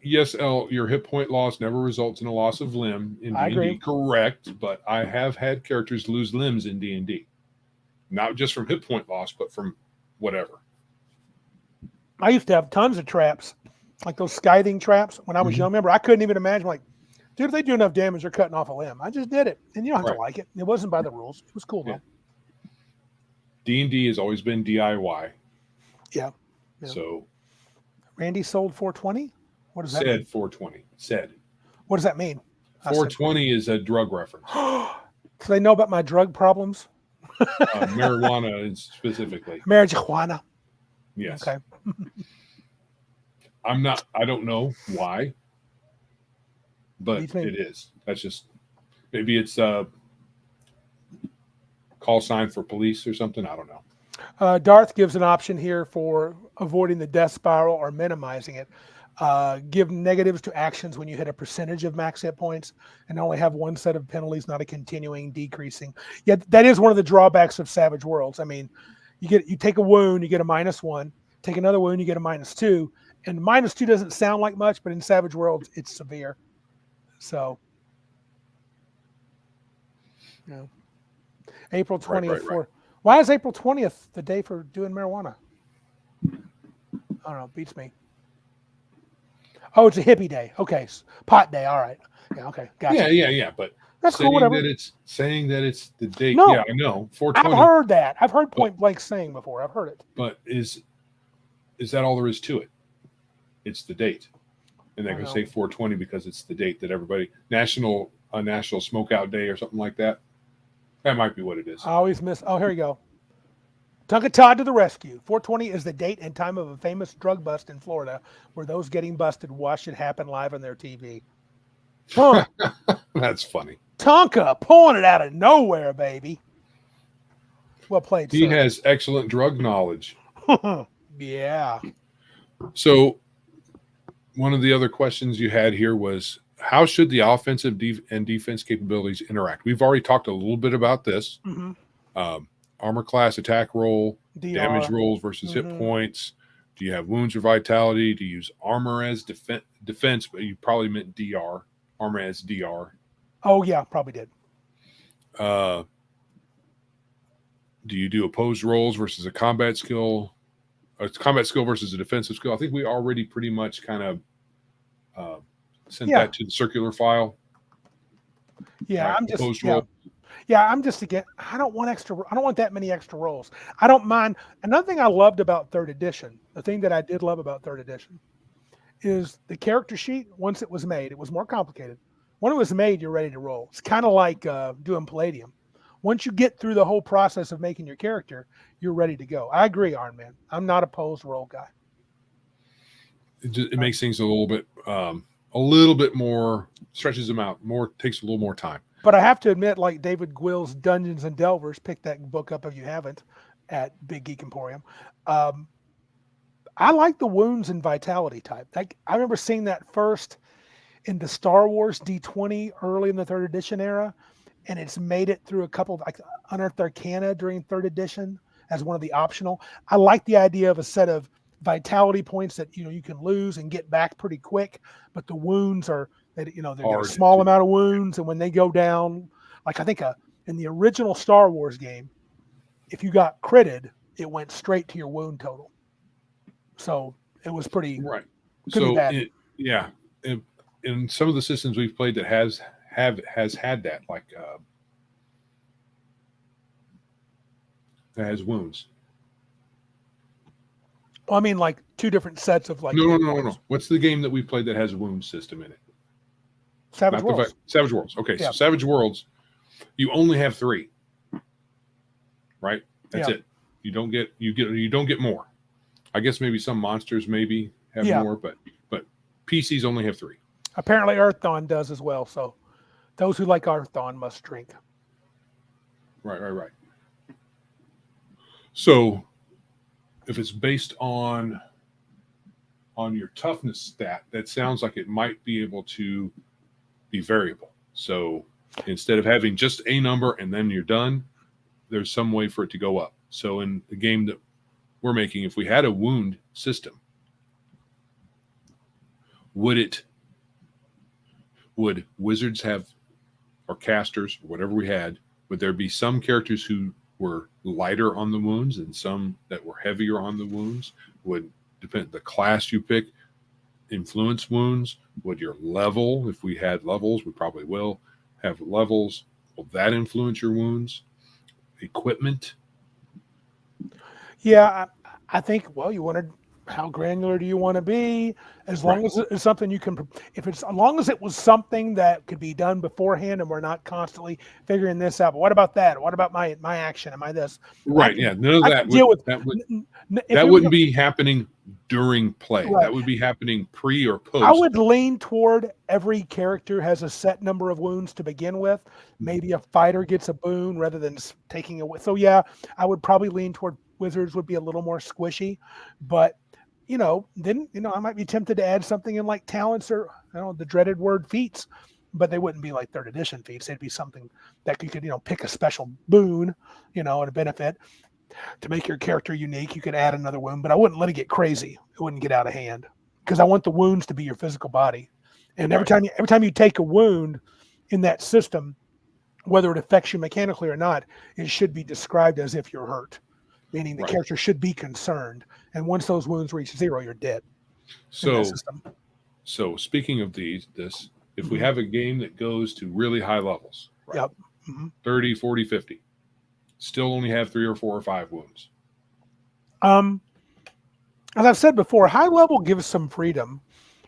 Yes, L, your hit point loss never results in a loss of limb in D&D. I agree. Correct, but I have had characters lose limbs in D&D. Not just from hit point loss, but from whatever. I used to have tons of traps, like those scything traps when I was young. Remember, I couldn't even imagine, dude, if they do enough damage, they're cutting off a limb. I just did it, and you don't have to like it. It wasn't by the rules. It was cool, though. D&D has always been DIY. Yeah. So Randy sold 420? What does that mean? 420. Said. What does that mean? 420 is a drug reference. So they know about my drug problems? Marijuana specifically. Marijuana. Yes. Okay. I don't know why, but it is. That's just, maybe it's call sign for police or something. I don't know. Darth gives an option here for avoiding the death spiral or minimizing it. Give negatives to actions when you hit a percentage of max hit points and only have one set of penalties, not a continuing decreasing. Yeah, that is one of the drawbacks of Savage Worlds. I mean, you take a wound, you get a -1. Take another wound, you get a -2. And -2 doesn't sound like much, but in Savage Worlds, it's severe. So, April 20th. Right. Why is April 20th the day for doing marijuana? I don't know. Beats me. Oh, it's a hippie day. Okay. Pot day. All right. Yeah. Okay. Gotcha. Yeah. But that's cool. Whatever. Saying that it's the date. No, yeah, I know. 420. I've heard that. I've heard point blank saying before. I've heard it. But is that all there is to it? It's the date. And they're going to say 420 because it's the date that everybody National Smokeout Day or something like that. That might be what it is. I always miss. Oh, here you go. Tunka Todd to the rescue. 420 is the date and time of a famous drug bust in Florida where those getting busted watched it happen live on their TV. Huh. That's funny. Tonka pulling it out of nowhere, baby. Well played, He has excellent drug knowledge. Yeah. So one of the other questions you had here was, how should the offensive and defense capabilities interact? We've already talked a little bit about this. Armor class, attack roll, damage rolls versus hit points. Do you have wounds or vitality? Do you use armor as defense? But you probably meant DR. Armor as DR. Oh, yeah, probably did. Do you do opposed rolls versus a combat skill? A combat skill versus a defensive skill? I think we already pretty much kind of sent that to the circular file. Yeah, right? I'm just opposed roll. Yeah, I'm just again. I don't want that many extra rolls. I don't mind. Another thing I loved about third edition, the thing that I did love about third edition, is the character sheet. Once it was made, it was more complicated. When it was made, you're ready to roll. It's kind of like doing Palladium. Once you get through the whole process of making your character, you're ready to go. I agree, Iron Man. I'm not a opposed roll guy. It makes things a little bit more, stretches them out more, takes a little more time. But I have to admit, like David Gwill's Dungeons and Delvers, pick that book up if you haven't at Big Geek Emporium. I like the wounds and vitality type. I remember seeing that first in the Star Wars D20 early in the third edition era, and it's made it through a couple of like Unearthed Arcana during third edition as one of the optional. I like the idea of a set of vitality points that you can lose and get back pretty quick, but the wounds are they're a small amount of wounds, and when they go down, like I think in the original Star Wars game, if you got critted, it went straight to your wound total. So it was pretty right. So bad. In some of the systems we've played that has had that, like that has wounds. Well, I mean, like two different sets of like. No. What's the game that we played that has a wound system in it? Savage Worlds. Savage Worlds. Okay, yeah. So Savage Worlds, you only have 3. Right? That's it. You don't get more. I guess maybe some monsters maybe have more, but PCs only have 3. Apparently Earthdawn does as well. So those who like Earthdawn must drink. Right. So if it's based on your toughness stat, that sounds like it might be able to be variable. So instead of having just a number and then you're done, there's some way for it to go up. So in the game that we're making, if we had a wound system, would wizards have, or casters, or whatever we had, would there be some characters who were lighter on the wounds and some that were heavier on the wounds? Would depend the class you pick influence wounds? Would your level, if we had levels, we probably will have levels, will that influence your wounds? Equipment? Yeah, I think, you wanted, how granular do you want to be? As long as it's something you can, as long as it was something that could be done beforehand and we're not constantly figuring this out. But what about that? What about my action? Am I this? Right. None of that wouldn't be happening during play. Right. That would be happening pre or post. I would lean toward every character has a set number of wounds to begin with. Maybe a fighter gets a boon rather than taking away. So I would probably lean toward wizards would be a little more squishy, but then I might be tempted to add something in like talents or the dreaded word feats, but they wouldn't be like third edition feats. They'd be something that you could pick a special boon, and a benefit to make your character unique. You could add another wound, but I wouldn't let it get crazy. It wouldn't get out of hand because I want the wounds to be your physical body. And every time you take a wound in that system, whether it affects you mechanically or not, it should be described as if you're hurt. Meaning the character should be concerned. And once those wounds reach 0, you're dead. So speaking of this, if we have a game that goes to really high levels, 30, 40, 50, still only have 3 or 4 or 5 wounds. As I've said before, high level gives some freedom.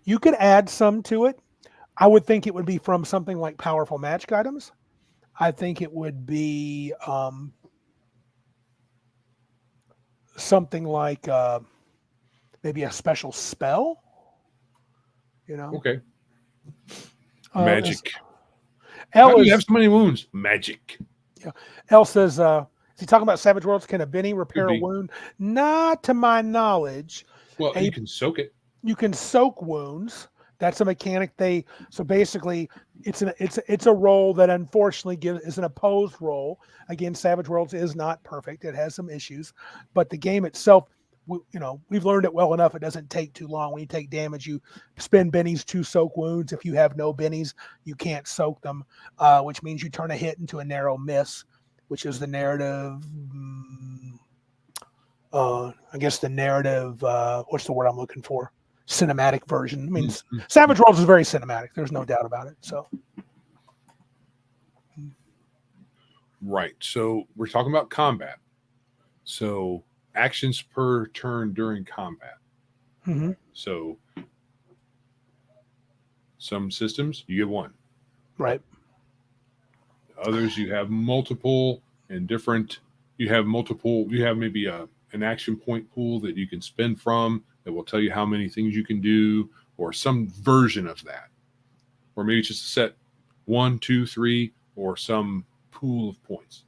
You could add some to it. I would think it would be from something like powerful magic items. I think it would be something like maybe a special spell, Okay. Magic. How do you have so many wounds? Magic. Yeah. L says, is he talking about Savage Worlds? Can a Benny repair a wound? Not to my knowledge. Well, you can soak it. You can soak wounds. That's a mechanic. So basically it's a roll that unfortunately is an opposed roll. Again, Savage Worlds is not perfect. It has some issues, but the game itself, we've learned it well enough. It doesn't take too long. When you take damage, you spend bennies to soak wounds. If you have no bennies, you can't soak them, which means you turn a hit into a narrow miss, which is the narrative. I guess the narrative. What's the word I'm looking for? Cinematic version. I mean, Savage Worlds is very cinematic. There's no doubt about it. So, right. So we're talking about combat. So actions per turn during combat. mm-hmm. So some systems you get one. Right. Others you have multiple and different. You have multiple. You have maybe an action point pool that you can spend from that will tell you how many things you can do, or some version of that, or maybe just a set 1, 2, 3, or some pool of points.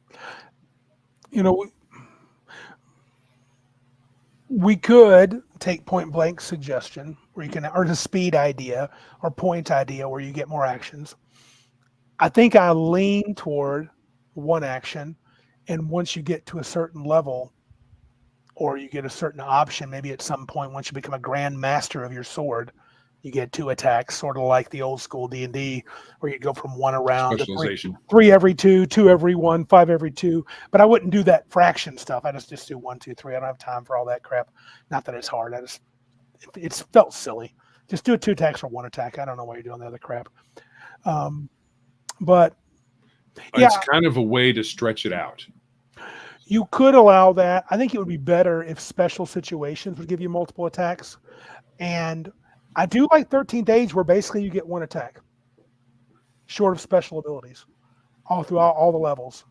We could take Point Blank suggestion where you can, or the speed idea or point idea where you get more actions. I think I lean toward one action, and once you get to a certain level, or you get a certain option, maybe at some point once you become a grand master of your sword, you get 2 attacks, sort of like the old school D&D, where you go from 1 around Specialization. to 3 every 2, 2 every 1, 5 every 2. But I wouldn't do that fraction stuff. I just do 1, 2, 3. I don't have time for all that crap. Not that it's hard. It's felt silly. Just do 2 attacks for 1 attack. I don't know why you're doing the other crap. But yeah, it's kind of a way to stretch it out. You could allow that. I think it would be better if special situations would give you multiple attacks. And I do like 13th Age, where basically you get 1 attack, short of special abilities, all throughout all the levels.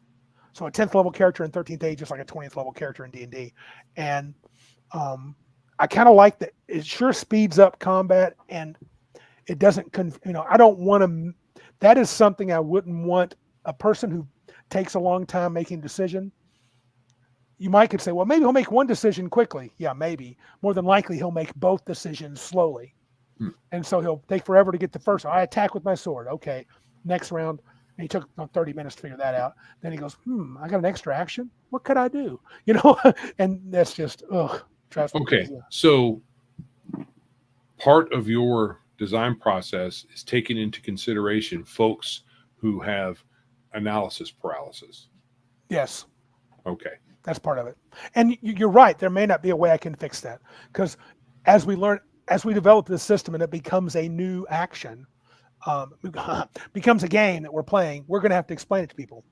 So a 10th level character in 13th Age is like a 20th level character in D&D. And I kind of like that. It sure speeds up combat, and it doesn't, I don't want to, that is something I wouldn't want a person who takes a long time making a decision. You could say, well, maybe he'll make one decision quickly. Yeah, maybe. More than likely, he'll make both decisions slowly. And so he'll take forever to get the first one. I attack with my sword. Okay. Next round. And he took 30 minutes to figure that out. Then he goes, I got an extra action. What could I do? And that's just, drives me crazy. So part of your design process is taking into consideration folks who have analysis paralysis. Yes. Okay. That's part of it. And you're right. There may not be a way I can fix that, because as we develop this system and it becomes a new action, becomes a game that we're playing, we're going to have to explain it to people.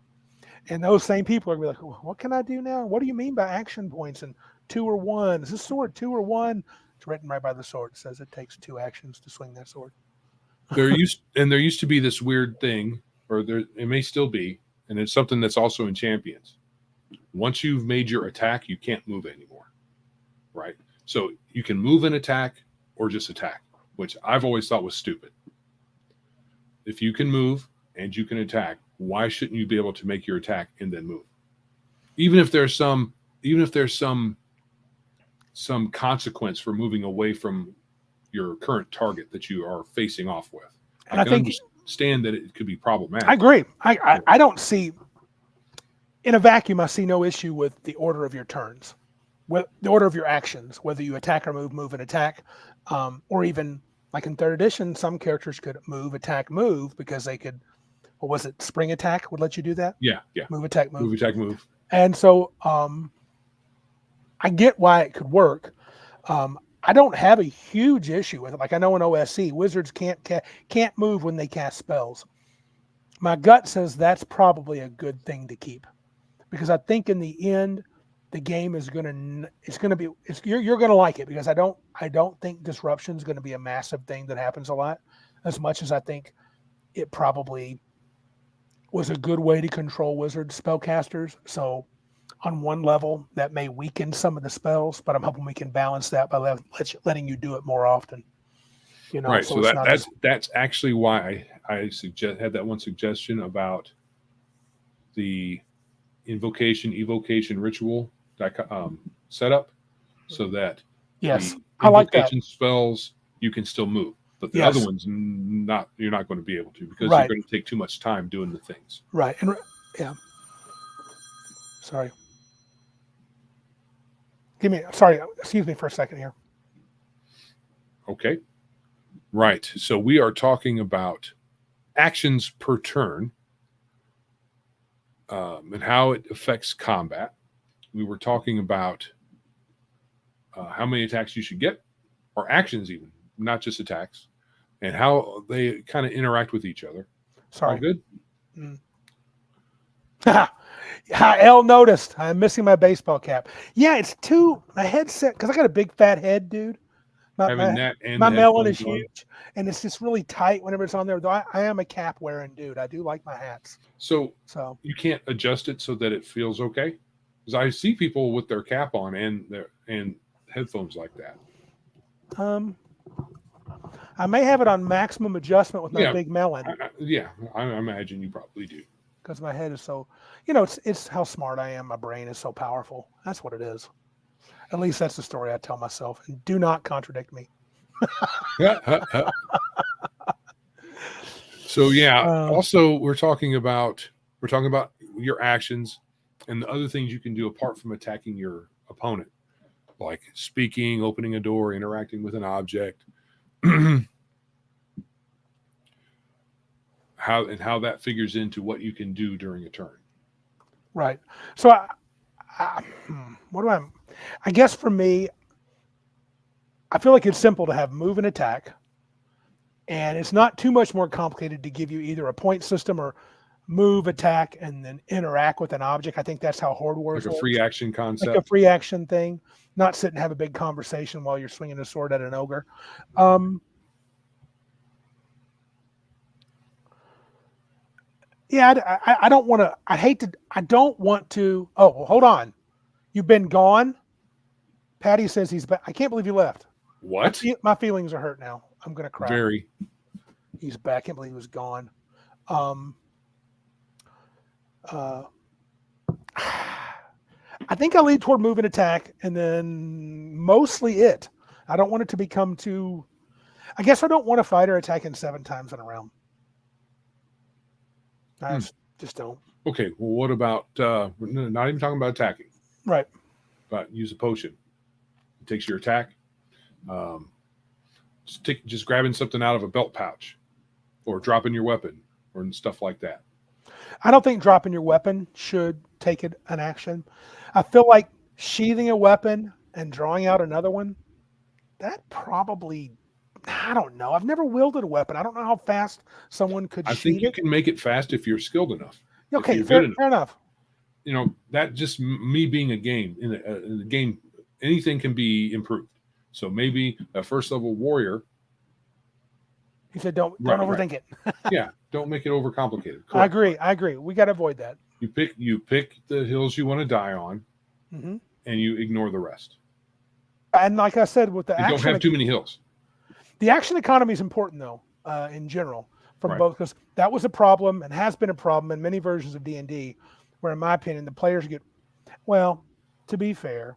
And those same people are going to be like, what can I do now? What do you mean by action points and 2 or 1? Is this sword 2 or 1? It's written right by the sword. It says it takes 2 actions to swing that sword. There used to be this weird thing, or it may still be, and it's something that's also in Champions. Once you've made your attack, you can't move anymore, right? So you can move and attack or just attack, which I've always thought was stupid. If you can move and you can attack, why shouldn't you be able to make your attack and then move? Even if there's some consequence for moving away from your current target that you are facing off with. And I think understand that it could be problematic. I agree. I don't see, in a vacuum, I see no issue with the order of your turns, with the order of your actions, whether you attack or move and attack, or even like in 3rd edition, some characters could move, attack, move, because they could, what was it, spring attack would let you do that? Yeah. Move, attack, move. Move, attack, move. And so I get why it could work. I don't have a huge issue with it. Like I know in OSC, wizards can't move when they cast spells. My gut says that's probably a good thing to keep, because I think in the end, the game is you're going to like it, because I don't think disruption is going to be a massive thing that happens a lot, as much as I think it probably was a good way to control wizard spellcasters. So on one level, that may weaken some of the spells, but I'm hoping we can balance that by letting you do it more often. Right. So that's actually why I had that one suggestion about the evocation ritual setup, so that yes, I like that. Spells you can still move. But the Yes. other ones, you're not going to be able to, because Right. you're going to take too much time doing the things. Right. And yeah. Sorry. Excuse me for a second here. Okay. Right. So we are talking about actions per turn, and how it affects combat. We were talking about how many attacks you should get, or actions even, not just attacks, and how they kind of interact with each other. Sorry. All good? L noticed I'm missing my baseball cap. Yeah, it's my headset, because I got a big fat head, dude. Having that and my the melon is headphones on. huge, and it's just really tight whenever it's on there. Though I am a cap wearing dude. I do like my hats. So So you can't adjust it so that it feels okay? Because I see people with their cap on and headphones like that. I may have it on maximum adjustment with my big melon. I imagine you probably do. Because my head is so, it's how smart I am. My brain is so powerful. That's what it is. At least that's the story I tell myself. And do not contradict me. So also we're talking about your actions and the other things you can do apart from attacking your opponent, like speaking, opening a door, interacting with an object. How that figures into what you can do during a turn. Right. So I guess for me, I feel like it's simple to have move and attack, and it's not too much more complicated to give you either a point system or move, attack, and then interact with an object. I think that's how Horde Wars like a free action concept, like a free action thing. Not sit and have a big conversation while you're swinging a sword at an ogre. Yeah, I don't want to. I don't want to. Oh, well, hold on. You've been gone. Patty says he's back. I can't believe you left. What? My feelings are hurt now. I'm going to cry. Very. He's back. I can't believe he was gone. I think I lean toward move and attack, and then mostly it. I don't want it to become too. I guess I don't want a fighter attacking 7 times in a round. I just don't. Okay, well, what about not even talking about attacking? Right. But use a potion. It takes your attack. Just grabbing something out of a belt pouch, or dropping your weapon, or stuff like that. I don't think dropping your weapon should take an action. I feel like sheathing a weapon and drawing out another one, that probably. I don't know. I've never wielded a weapon. I don't know how fast someone could. I think you can make it fast if you're skilled enough. Okay, fair enough. That just me being a game in a game, anything can be improved. So maybe a first level warrior. He said, "Don't overthink it." Yeah, don't make it overcomplicated. Correct. I agree. We got to avoid that. You pick the hills you want to die on, and you ignore the rest. And like I said, with the you don't have too many hills. The action economy is important, though, in general, from both, because that was a problem and has been a problem in many versions of D&D, where, in my opinion, the players get. Well, to be fair,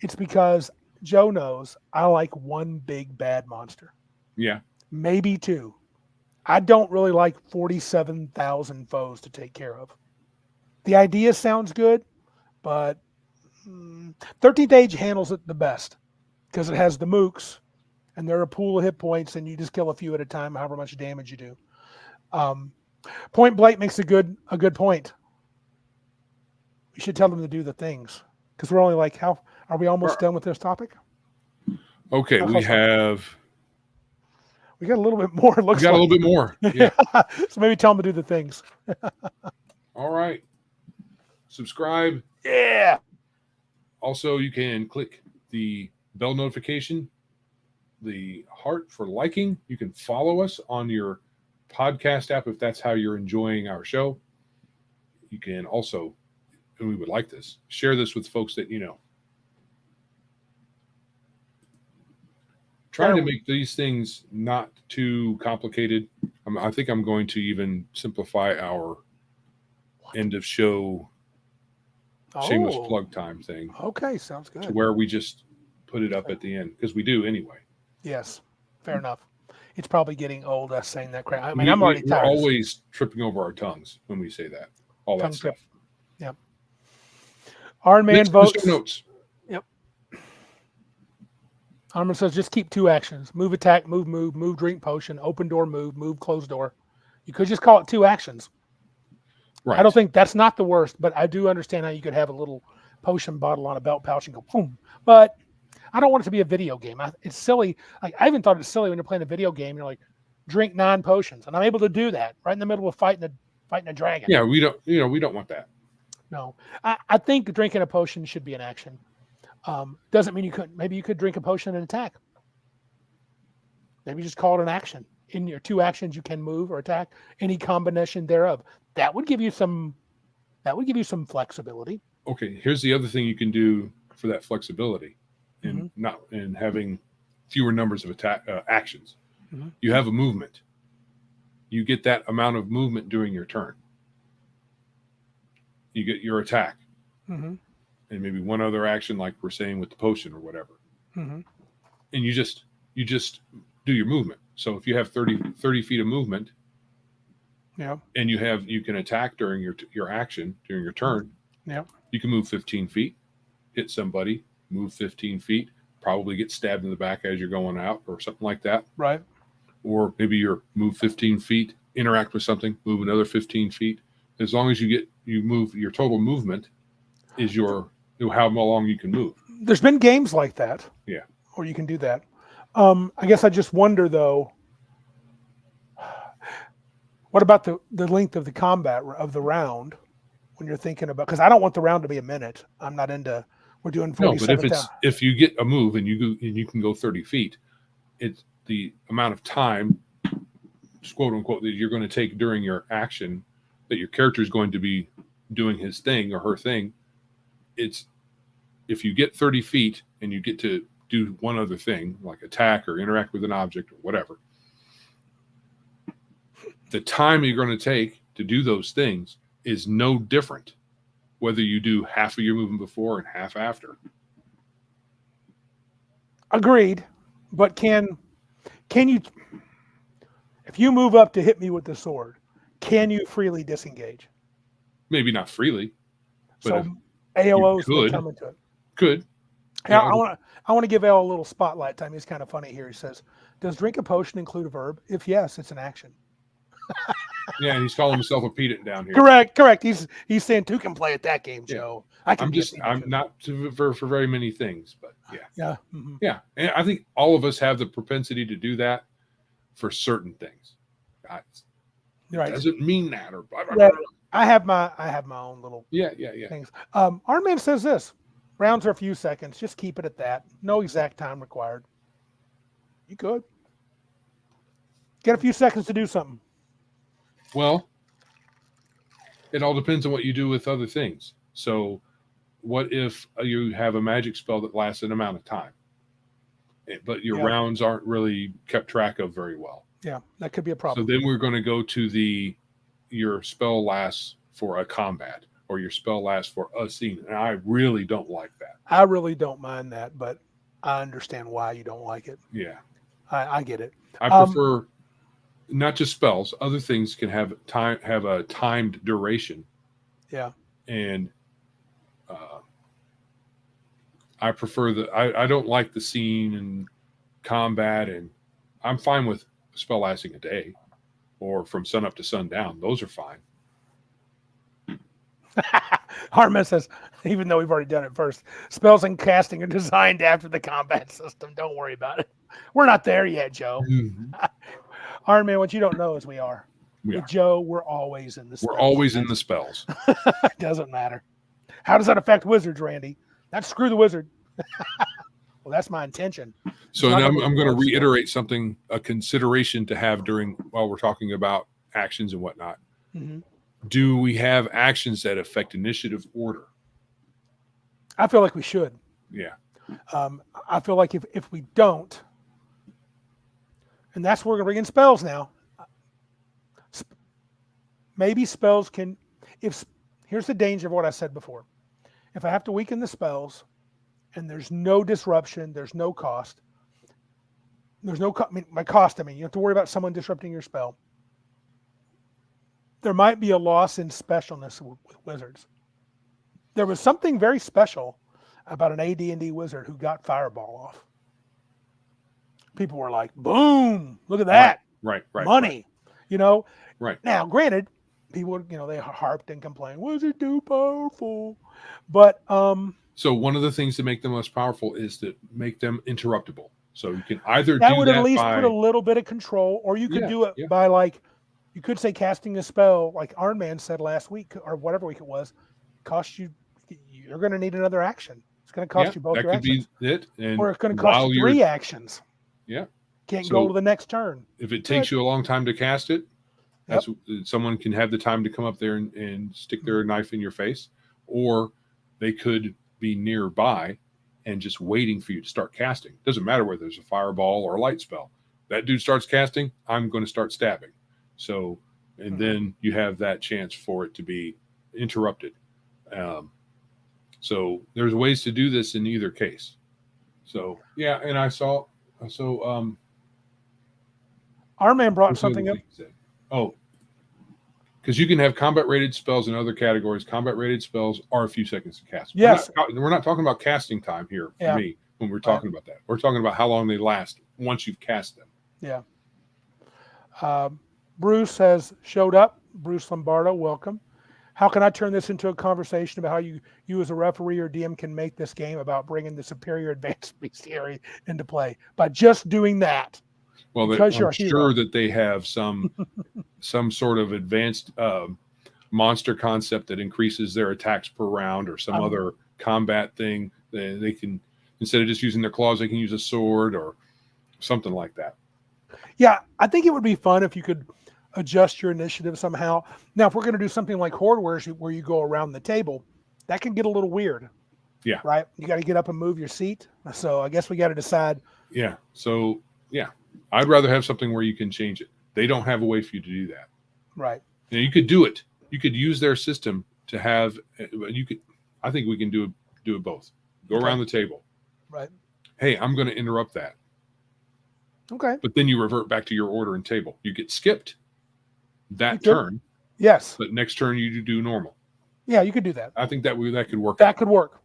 it's because Joe knows I like one big bad monster. Yeah. Maybe 2. I don't really like 47,000 foes to take care of. The idea sounds good, but 13th Age handles it the best because it has the mooks, and they're a pool of hit points, and you just kill a few at a time, however much damage you do. Point Blank makes a good point. We should tell them to do the things, because we're only like, how are we almost done with this topic? Okay, we got a little bit more. It looks we got a little bit more. Yeah. So maybe tell them to do the things. All right. Subscribe. Yeah. Also, you can click the bell notification, the heart for liking. You can follow us on your podcast app if that's how you're enjoying our show. You can also, and we would like this, share this with folks that you know. Trying to make these things not too complicated. I think I'm going to even simplify our end of show shameless plug time thing. Okay, sounds good. To where we just put it up at the end, because we do anyway. Yes. Fair enough. It's probably getting old us saying that crap. I mean, I'm already We're tired. always tripping over our tongues when we say that. All that Tongue stuff. trip. Yep. Iron Man Links to the votes. show notes. Yep. Iron Man says just keep 2 actions: move, attack, move, drink potion, open door, move, close door. You could just call it 2 actions. Right. I don't think that's not the worst, but I do understand how you could have a little potion bottle on a belt pouch and go boom. But I don't want it to be a video game. It's silly. Like I even thought it's silly when you're playing a video game. You're like, drink 9 potions, and I'm able to do that right in the middle of fighting a dragon. Yeah, we don't want that. No, I think drinking a potion should be an action. Doesn't mean you couldn't. Maybe you could drink a potion and attack. Maybe just call it an action. In your 2 actions, you can move or attack, any combination thereof. That would give you some flexibility. Okay, here's the other thing you can do for that flexibility, and not in having fewer numbers of attack actions. You have a movement. You get that amount of movement during your turn. You get your attack, and maybe one other action, like we're saying with the potion or whatever. And you just do your movement. So if you have 30 feet of movement, and you can attack during your action during your turn. You can move 15 feet, hit somebody, move 15 feet, probably get stabbed in the back as you're going out or something like that. Right. Or maybe you're move 15 feet, interact with something, move another 15 feet. As long as you move, your total movement is how long you can move. There's been games like that. Yeah. Or you can do that. I guess I just wonder though, what about the length of the combat of the round when you're thinking about, because I don't want the round to be a minute. I'm not into, we're doing 47. No, but if you get a move and you can go 30 feet, it's the amount of time, quote unquote, that you're going to take during your action that your character is going to be doing his thing or her thing. It's if you get 30 feet and you get to do one other thing like attack or interact with an object or whatever, the time you're going to take to do those things is no different whether you do half of your movement before and half after. Agreed. But can you, if you move up to hit me with the sword, can you freely disengage? Maybe not freely. But so AOOs will come into it. Could. Yeah, I want to give Al a little spotlight time. He's kind of funny here. He says, does drink a potion include a verb? If yes, it's an action. Yeah, he's calling himself a pedant down here. Correct. He's saying 2 can play at that game, Joe. Yeah. I'm not for very many things, but yeah. Yeah. And I think all of us have the propensity to do that for certain things. Right. Doesn't mean that or blah, blah, blah. I have my own little things. Our man says this: rounds are a few seconds. Just keep it at that. No exact time required. You could get a few seconds to do something. Well, it all depends on what you do with other things. So, what if you have a magic spell that lasts an amount of time, but your rounds aren't really kept track of very well? Yeah, that could be a problem. So then we're going to go to your spell lasts for a combat or your spell lasts for a scene. And I really don't like that. I really don't mind that, but I understand why you don't like it. Yeah. I get it. I prefer not just spells. Other things can have a timed duration. Yeah. And I prefer I don't like the scene and combat, and I'm fine with spell lasting a day or from sun up to sundown. Those are fine. Harman says, even though we've already done it first, spells and casting are designed after the combat system. Don't worry about it. We're not there yet, Joe. Iron Man, what you don't know is we are. With Joe, we're always in the spells. We're always in the spells. It doesn't matter. How does that affect wizards, Randy? Not screw the wizard. Well, that's my intention. So now I'm going to reiterate something, a consideration to have while we're talking about actions and whatnot. Mm-hmm. Do we have actions that affect initiative order? I feel like we should. Yeah. I feel like if we don't, and that's where we're going to bring in spells now. Maybe spells can, here's the danger of what I said before. If I have to weaken the spells and there's no disruption, there's no cost, There's no my cost. I mean, you have to worry about someone disrupting your spell. There might be a loss in specialness with wizards. There was something very special about an AD&D wizard who got Fireball off. People were like, "Boom! Look at that, Right. money!" You know. Right. Now, granted, people, they harped and complained, "Was it too powerful?" But so one of the things to make them less powerful is to make them interruptible. So you can either that do would that at least by put a little bit of control, or you could do it by you could say casting a spell, like Iron Man said last week or whatever week it was, cost you. You're going to need another action. It's going to cost you both that your could actions, be it, and or it's going to cost you 3 actions. Yeah. Can't go to the next turn. If it takes you a long time to cast it, that's someone can have the time to come up there and stick their knife in your face, or they could be nearby and just waiting for you to start casting. Doesn't matter whether there's a fireball or a light spell. That dude starts casting, I'm going to start stabbing. So, and then you have that chance for it to be interrupted. So there's ways to do this in either case. So yeah, and I saw Our man brought something up. Oh, because you can have combat rated spells in other categories. Combat rated spells are a few seconds to cast. Yes. We're not talking about casting time here for me when we're talking about that. We're talking about how long they last once you've cast them. Yeah. Bruce has showed up. Bruce Lombardo, welcome. How can I turn this into a conversation about how you as a referee or DM can make this game about bringing the superior advanced bestiary into play? By just doing that. Well, I'm sure that they have some sort of advanced monster concept that increases their attacks per round, or some other combat thing. They can, instead of just using their claws, they can use a sword or something like that. Yeah, I think it would be fun if you could adjust your initiative somehow. Now, if we're going to do something like Horde where you go around the table, that can get a little weird. Yeah. Right? You got to get up and move your seat. So I guess we got to decide. Yeah. So, yeah. I'd rather have something where you can change it. They don't have a way for you to do that. Right. Now, you could do it. You could use their system to have. I think we can do it both. Go around the table. Right. Hey, I'm going to interrupt that. Okay. But then you revert back to your order and table. You get skipped that turn. Yes. But next turn you do normal. Yeah, you could do that. I think that could work. That could work.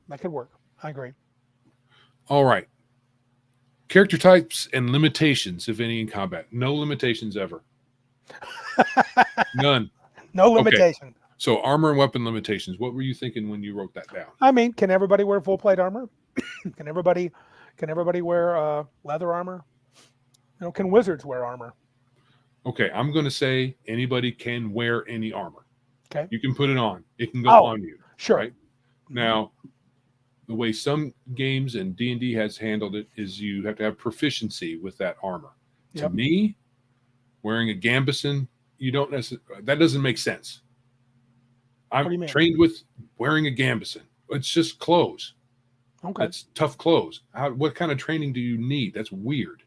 I agree. All right. Character types and limitations, if any, in combat. No limitations ever. None. No limitation. Okay. So armor and weapon limitations. What were you thinking when you wrote that down? I mean, can everybody wear full plate armor? Can everybody wear leather armor? Can wizards wear armor? Okay, I'm going to say anybody can wear any armor. Okay. You can put it on. It can go on you. Sure. Right? Now, the way some games and D&D has handled it is you have to have proficiency with that armor. To me, wearing a gambeson, you don't necessarily, that doesn't make sense. I'm trained with wearing a gambeson. It's just clothes. Okay. It's tough clothes. What kind of training do you need? That's weird.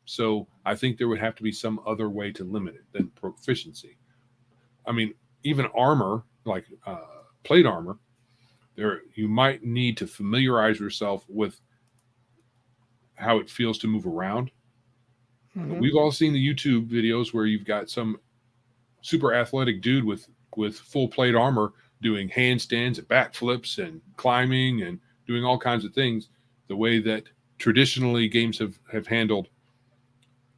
So I think there would have to be some other way to limit it than proficiency. I mean, even armor, like plate armor, you might need to familiarize yourself with how it feels to move around. Mm-hmm. We've all seen the YouTube videos where you've got some super athletic dude with full plate armor doing handstands and backflips and climbing and doing all kinds of things. The way that traditionally games have handled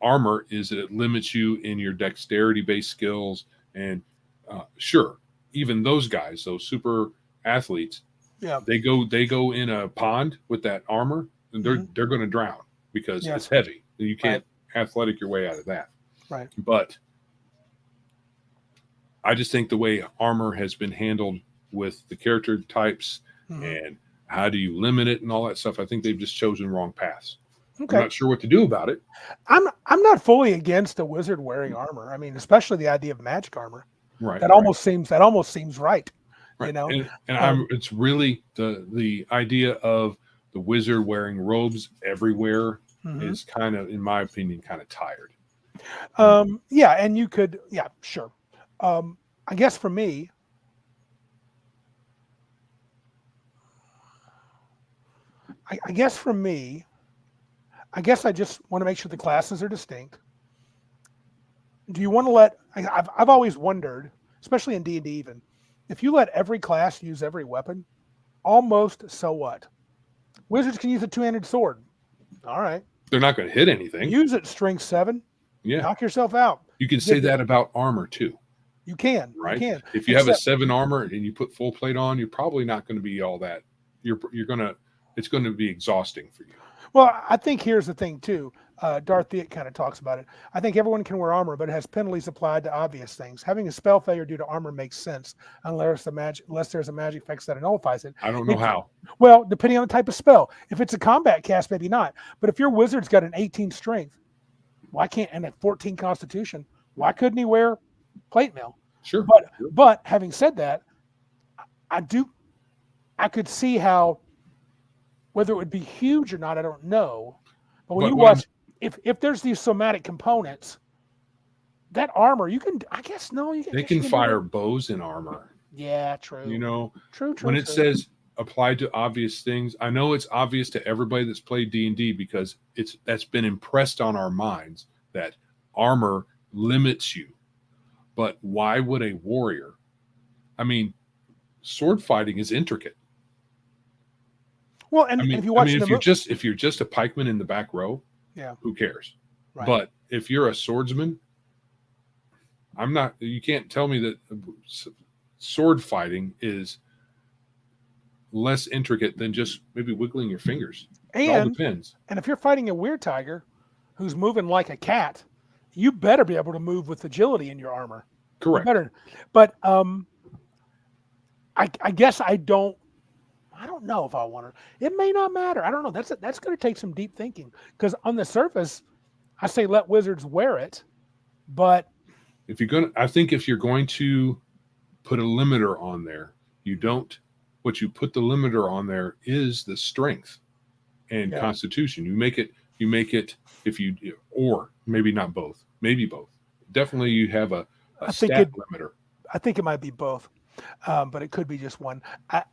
armor is that it limits you in your dexterity-based skills. And sure, even those guys, those super athletes, they go in a pond with that armor, and they're going to drown because it's heavy. And you can't athletic your way out of that. Right. But I just think the way armor has been handled with the character types and how do you limit it and all that stuff, I think they've just chosen wrong paths. Okay. I'm not sure what to do about it. I'm not fully against a wizard wearing armor. I mean, especially the idea of magic armor. Right. That almost seems right. Right. And it's really the idea of the wizard wearing robes everywhere is kind of, in my opinion, kind of tired. Yeah, and you could, sure. I guess for me, I guess I just want to make sure the classes are distinct. Do you want to let? I've always wondered, especially in D&D, even if you let every class use every weapon, almost so what? Wizards can use a two-handed sword. All right, They're not going to hit anything. use it. Strength 7. Yeah, Knock yourself out. you can say that about armor too. You can, right? You can. If you have a 7 armor and you put full plate on, you're probably not going to be all that. It's going to be exhausting for you. Well, I think here's the thing too. Darth Theot kind of talks about it. I think everyone can wear armor, but it has penalties applied to obvious things. Having a spell failure due to armor makes sense, unless there's a magic effect that nullifies it. I don't know how. Well, depending on the type of spell. If it's a combat cast, maybe not. But if your wizard's got an 18 strength, why can't and a 14 constitution? Why couldn't he wear plate mail? Sure. But having said that, I could see how, whether it would be huge or not, I don't know. But when you watch, if there's these somatic components, that armor, you can, I guess, no. They can fire bows in armor. Yeah, true. You know, true. When it says applied to obvious things, I know it's obvious to everybody that's played D&D because that's been impressed on our minds that armor limits you. But why would a warrior? I mean, sword fighting is intricate. Well, and if you watch, if you're just a pikeman in the back row, yeah, who cares? Right. But if you're a swordsman, you can't tell me that sword fighting is less intricate than just maybe wiggling your fingers. It all depends. And if you're fighting a weird tiger who's moving like a cat, you better be able to move with agility in your armor. Correct. But I guess I don't know if I want to. It may not matter. I don't know. That's going to take some deep thinking, because on the surface, I say let wizards wear it, but I think if you're going to put a limiter on there, what you put the limiter on there is the strength and constitution. You make it or maybe not both, maybe both. Definitely you have a stat limiter. I think it might be both, but it could be just one.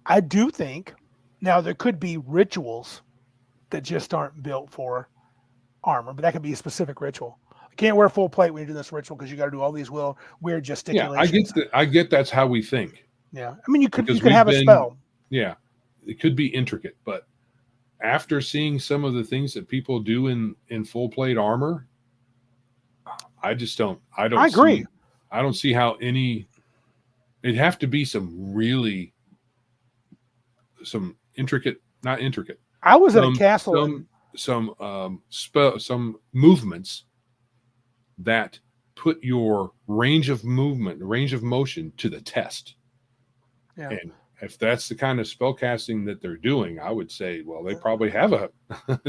I do think now there could be rituals that just aren't built for armor, but that could be a specific ritual. You can't wear full plate when you do this ritual because you got to do all these weird gesticulations. Yeah, I get that's how we think. Yeah, I mean you could have a spell. Yeah, it could be intricate, but after seeing some of the things that people do in full plate armor, I just don't. I agree. I don't see how it'd have to be some intricate, not intricate. I was at a castle. Some movements that put your range of motion to the test. Yeah. And if that's the kind of spell casting that they're doing, I would say, well, they probably have a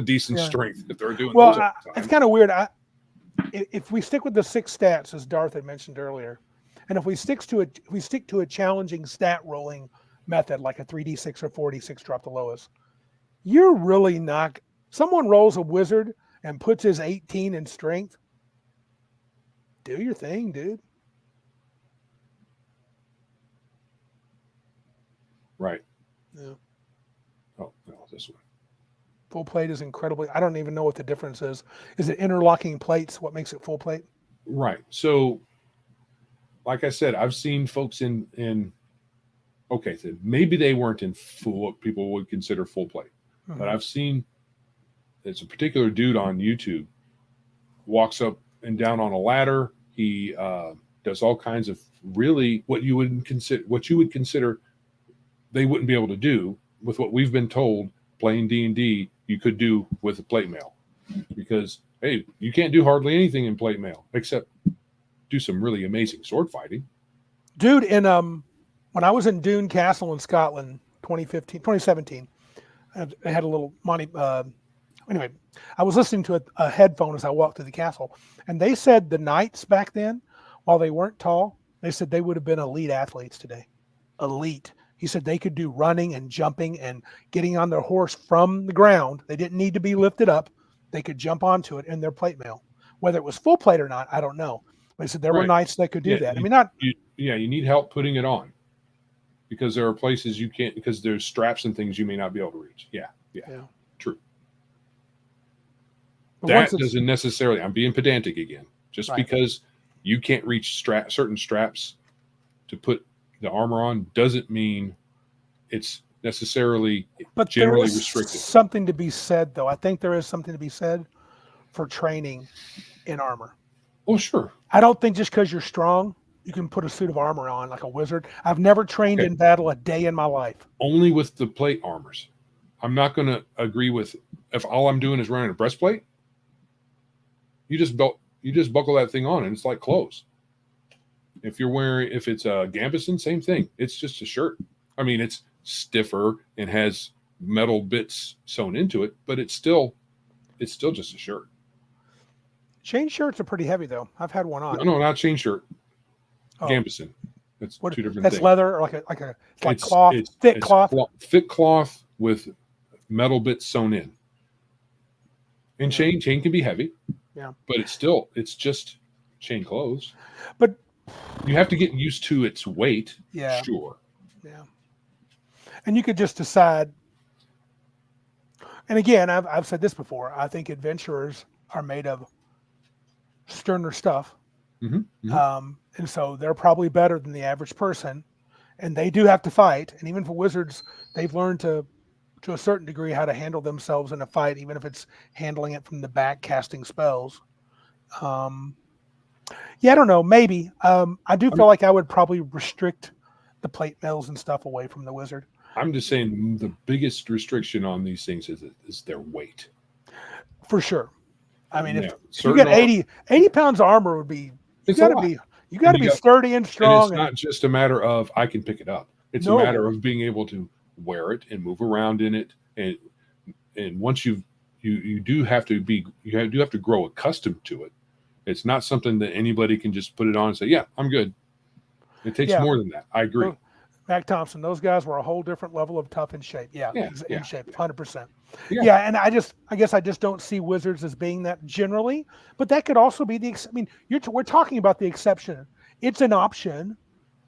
decent strength if they're doing. Well, it's kind of weird. If we stick with the 6 stats, as Darth had mentioned earlier, and if we stick to a challenging stat rolling method like a 3d6 or 4d6 drop the lowest, you're really not. Someone rolls a wizard and puts his 18 in strength. Do your thing, dude. Right. Yeah. Oh, no, this one. Full plate is incredibly. I don't even know what the difference is. Is it interlocking plates? What makes it full plate? Right. So, like I said, I've seen folks in. Okay, so maybe they weren't in full. What people would consider full plate, but I've seen. It's a particular dude on YouTube. Walks up and down on a ladder. He does all kinds of really what you would consider. They wouldn't be able to do with what we've been told playing D&D you could do with a plate mail, because hey, you can't do hardly anything in plate mail except do some really amazing sword fighting. Dude, in when I was in Doune Castle in Scotland 2017, I had a little money anyway, I was listening to a headphone as I walked through the castle, and they said the knights back then, while they weren't tall, they said they would have been elite athletes today. Elite. He said they could do running and jumping and getting on their horse from the ground. They didn't need to be lifted up. They could jump onto it in their plate mail. Whether it was full plate or not, I don't know. But he said there were knights that could do that. You need help putting it on, because there are places you can't, because there's straps and things you may not be able to reach. Yeah. True. But that doesn't necessarily, I'm being pedantic again, just Right. because you can't reach certain straps to put the armor on doesn't mean it's necessarily But there generally is restricted. something to be said, though. I think there is something to be said for training in armor. Oh, sure. I don't think just because you're strong, you can put a suit of armor on like a wizard. I've never trained in battle a day in my life. Only with the plate armors. I'm not going to agree with if all I'm doing is wearing a breastplate. You just buckle that thing on and it's like clothes. If it's a gambeson, same thing. It's just a shirt. I mean, it's stiffer and has metal bits sewn into it, but it's still just a shirt. Chain shirts are pretty heavy, though. I've had one on. No, not chain shirt. Oh. Gambeson. That's two different things. That's leather or it's cloth, thick cloth. Thick cloth with metal bits sewn in. And chain can be heavy. Yeah. But it's just chain clothes. But you have to get used to its weight. Yeah. Sure. Yeah. And you could just decide. And again, I've said this before. I think adventurers are made of sterner stuff. Mm-hmm. Mm-hmm. And so they're probably better than the average person. And they do have to fight. And even for wizards, they've learned to a certain degree how to handle themselves in a fight, even if it's handling it from the back, casting spells. Yeah, I don't know. Maybe. I do feel like I would probably restrict the plate mails and stuff away from the wizard. I'm just saying the biggest restriction on these things is their weight. For sure. I mean, if you get 80 pounds of armor would be, you got to be sturdy and strong. And it's not just a matter of I can pick it up. It's a matter of being able to wear it and move around in it. And once you do have to grow accustomed to it. It's not something that anybody can just put it on and say, yeah, I'm good. It takes more than that. I agree. Mac Thompson, those guys were a whole different level of tough and shape. In shape, 100%. Yeah. And I guess I just don't see wizards as being that generally, but that could also be we're talking about the exception. It's an option,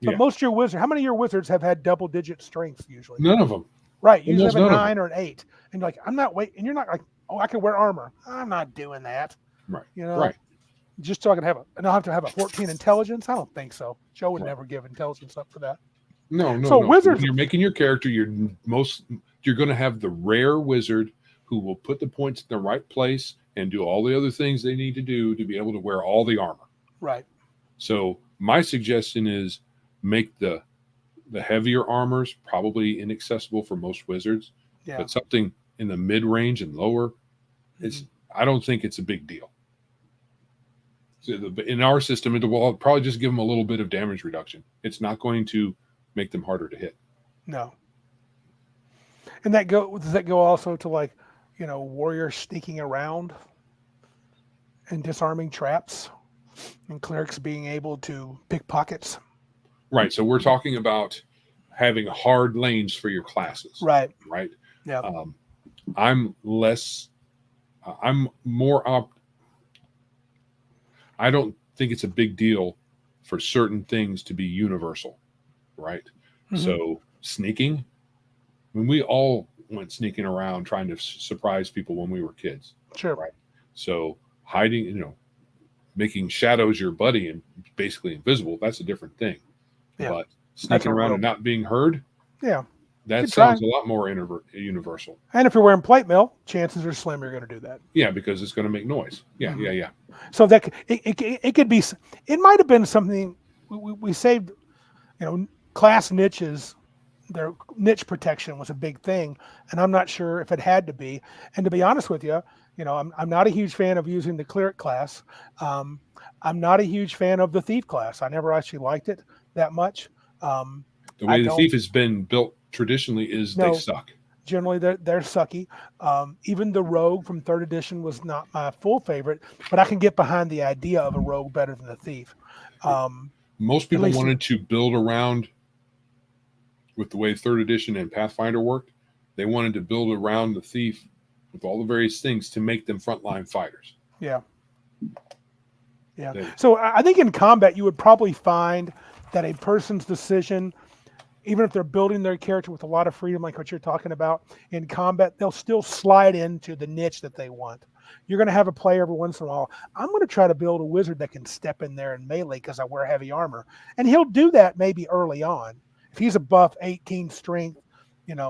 but most of your wizards, how many of your wizards have had double-digit strength usually? None of them. Right. You usually have a 9 or an 8. And you're like, I'm not waiting. And you're not like, oh, I can wear armor. I'm not doing that. Right. Right. Just so I can have to have a 14 intelligence? I don't think so. Joe would never give intelligence up for that. No. So wizards, when you're making your character, you're going to have the rare wizard who will put the points in the right place and do all the other things they need to do to be able to wear all the armor. Right. So my suggestion is make the heavier armors probably inaccessible for most wizards, but something in the mid-range and lower, I don't think it's a big deal. So in our system, it will probably just give them a little bit of damage reduction. It's not going to make them harder to hit. No. And does that go also to warriors sneaking around and disarming traps and clerics being able to pick pockets? Right. So we're talking about having hard lanes for your classes. Right. Right. Yeah. I'm more I don't think it's a big deal for certain things to be universal, right? Mm-hmm. So sneaking, we all went sneaking around trying to surprise people when we were kids. Sure. Right. So hiding, making shadows your buddy and basically invisible, that's a different thing. Yeah. But sneaking around and not being heard, that sounds a lot more universal. And if you're wearing plate mail, chances are slim you're going to do that. Yeah, because it's going to make noise. Yeah, yeah. So that it could be. It might have been something we saved. Class niches, their niche protection was a big thing, and I'm not sure if it had to be. And to be honest with you, I'm not a huge fan of using the cleric class. I'm not a huge fan of the thief class. I never actually liked it that much. The way the thief has been built traditionally is they suck. Generally, they're sucky. Even the rogue from 3rd edition was not my full favorite, but I can get behind the idea of a rogue better than the thief. Most people wanted to build around with the way 3rd edition and Pathfinder worked. They wanted to build around the thief with all the various things to make them frontline fighters. Yeah. So I think in combat, you would probably find that a person's decision, even if they're building their character with a lot of freedom, like what you're talking about, in combat, they'll still slide into the niche that they want. You're going to have a play every once in a while. I'm going to try to build a wizard that can step in there and melee because I wear heavy armor. And he'll do that maybe early on. If he's a buff 18 strength,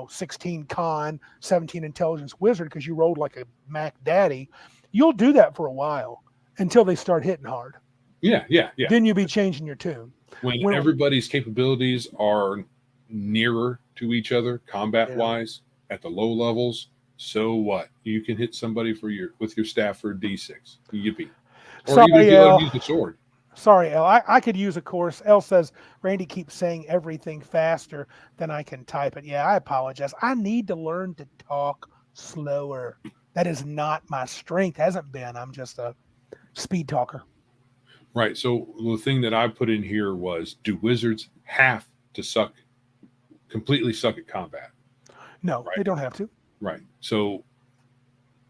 16 con, 17 intelligence wizard because you rolled like a Mac Daddy, you'll do that for a while until they start hitting hard. Yeah. Then you'll be changing your tune. When everybody's capabilities are nearer to each other, combat-wise, at the low levels, so what? You can hit somebody with your staff for a D6. Yippee. Or Sorry, even if you let Al. them use the sword. Sorry, El. I could use a course. El says, Randy keeps saying everything faster than I can type it. Yeah, I apologize. I need to learn to talk slower. That is not my strength. Hasn't been. I'm just a speed talker. Right. So the thing that I put in here was, do wizards have to completely suck at combat? No, they don't have to. Right. So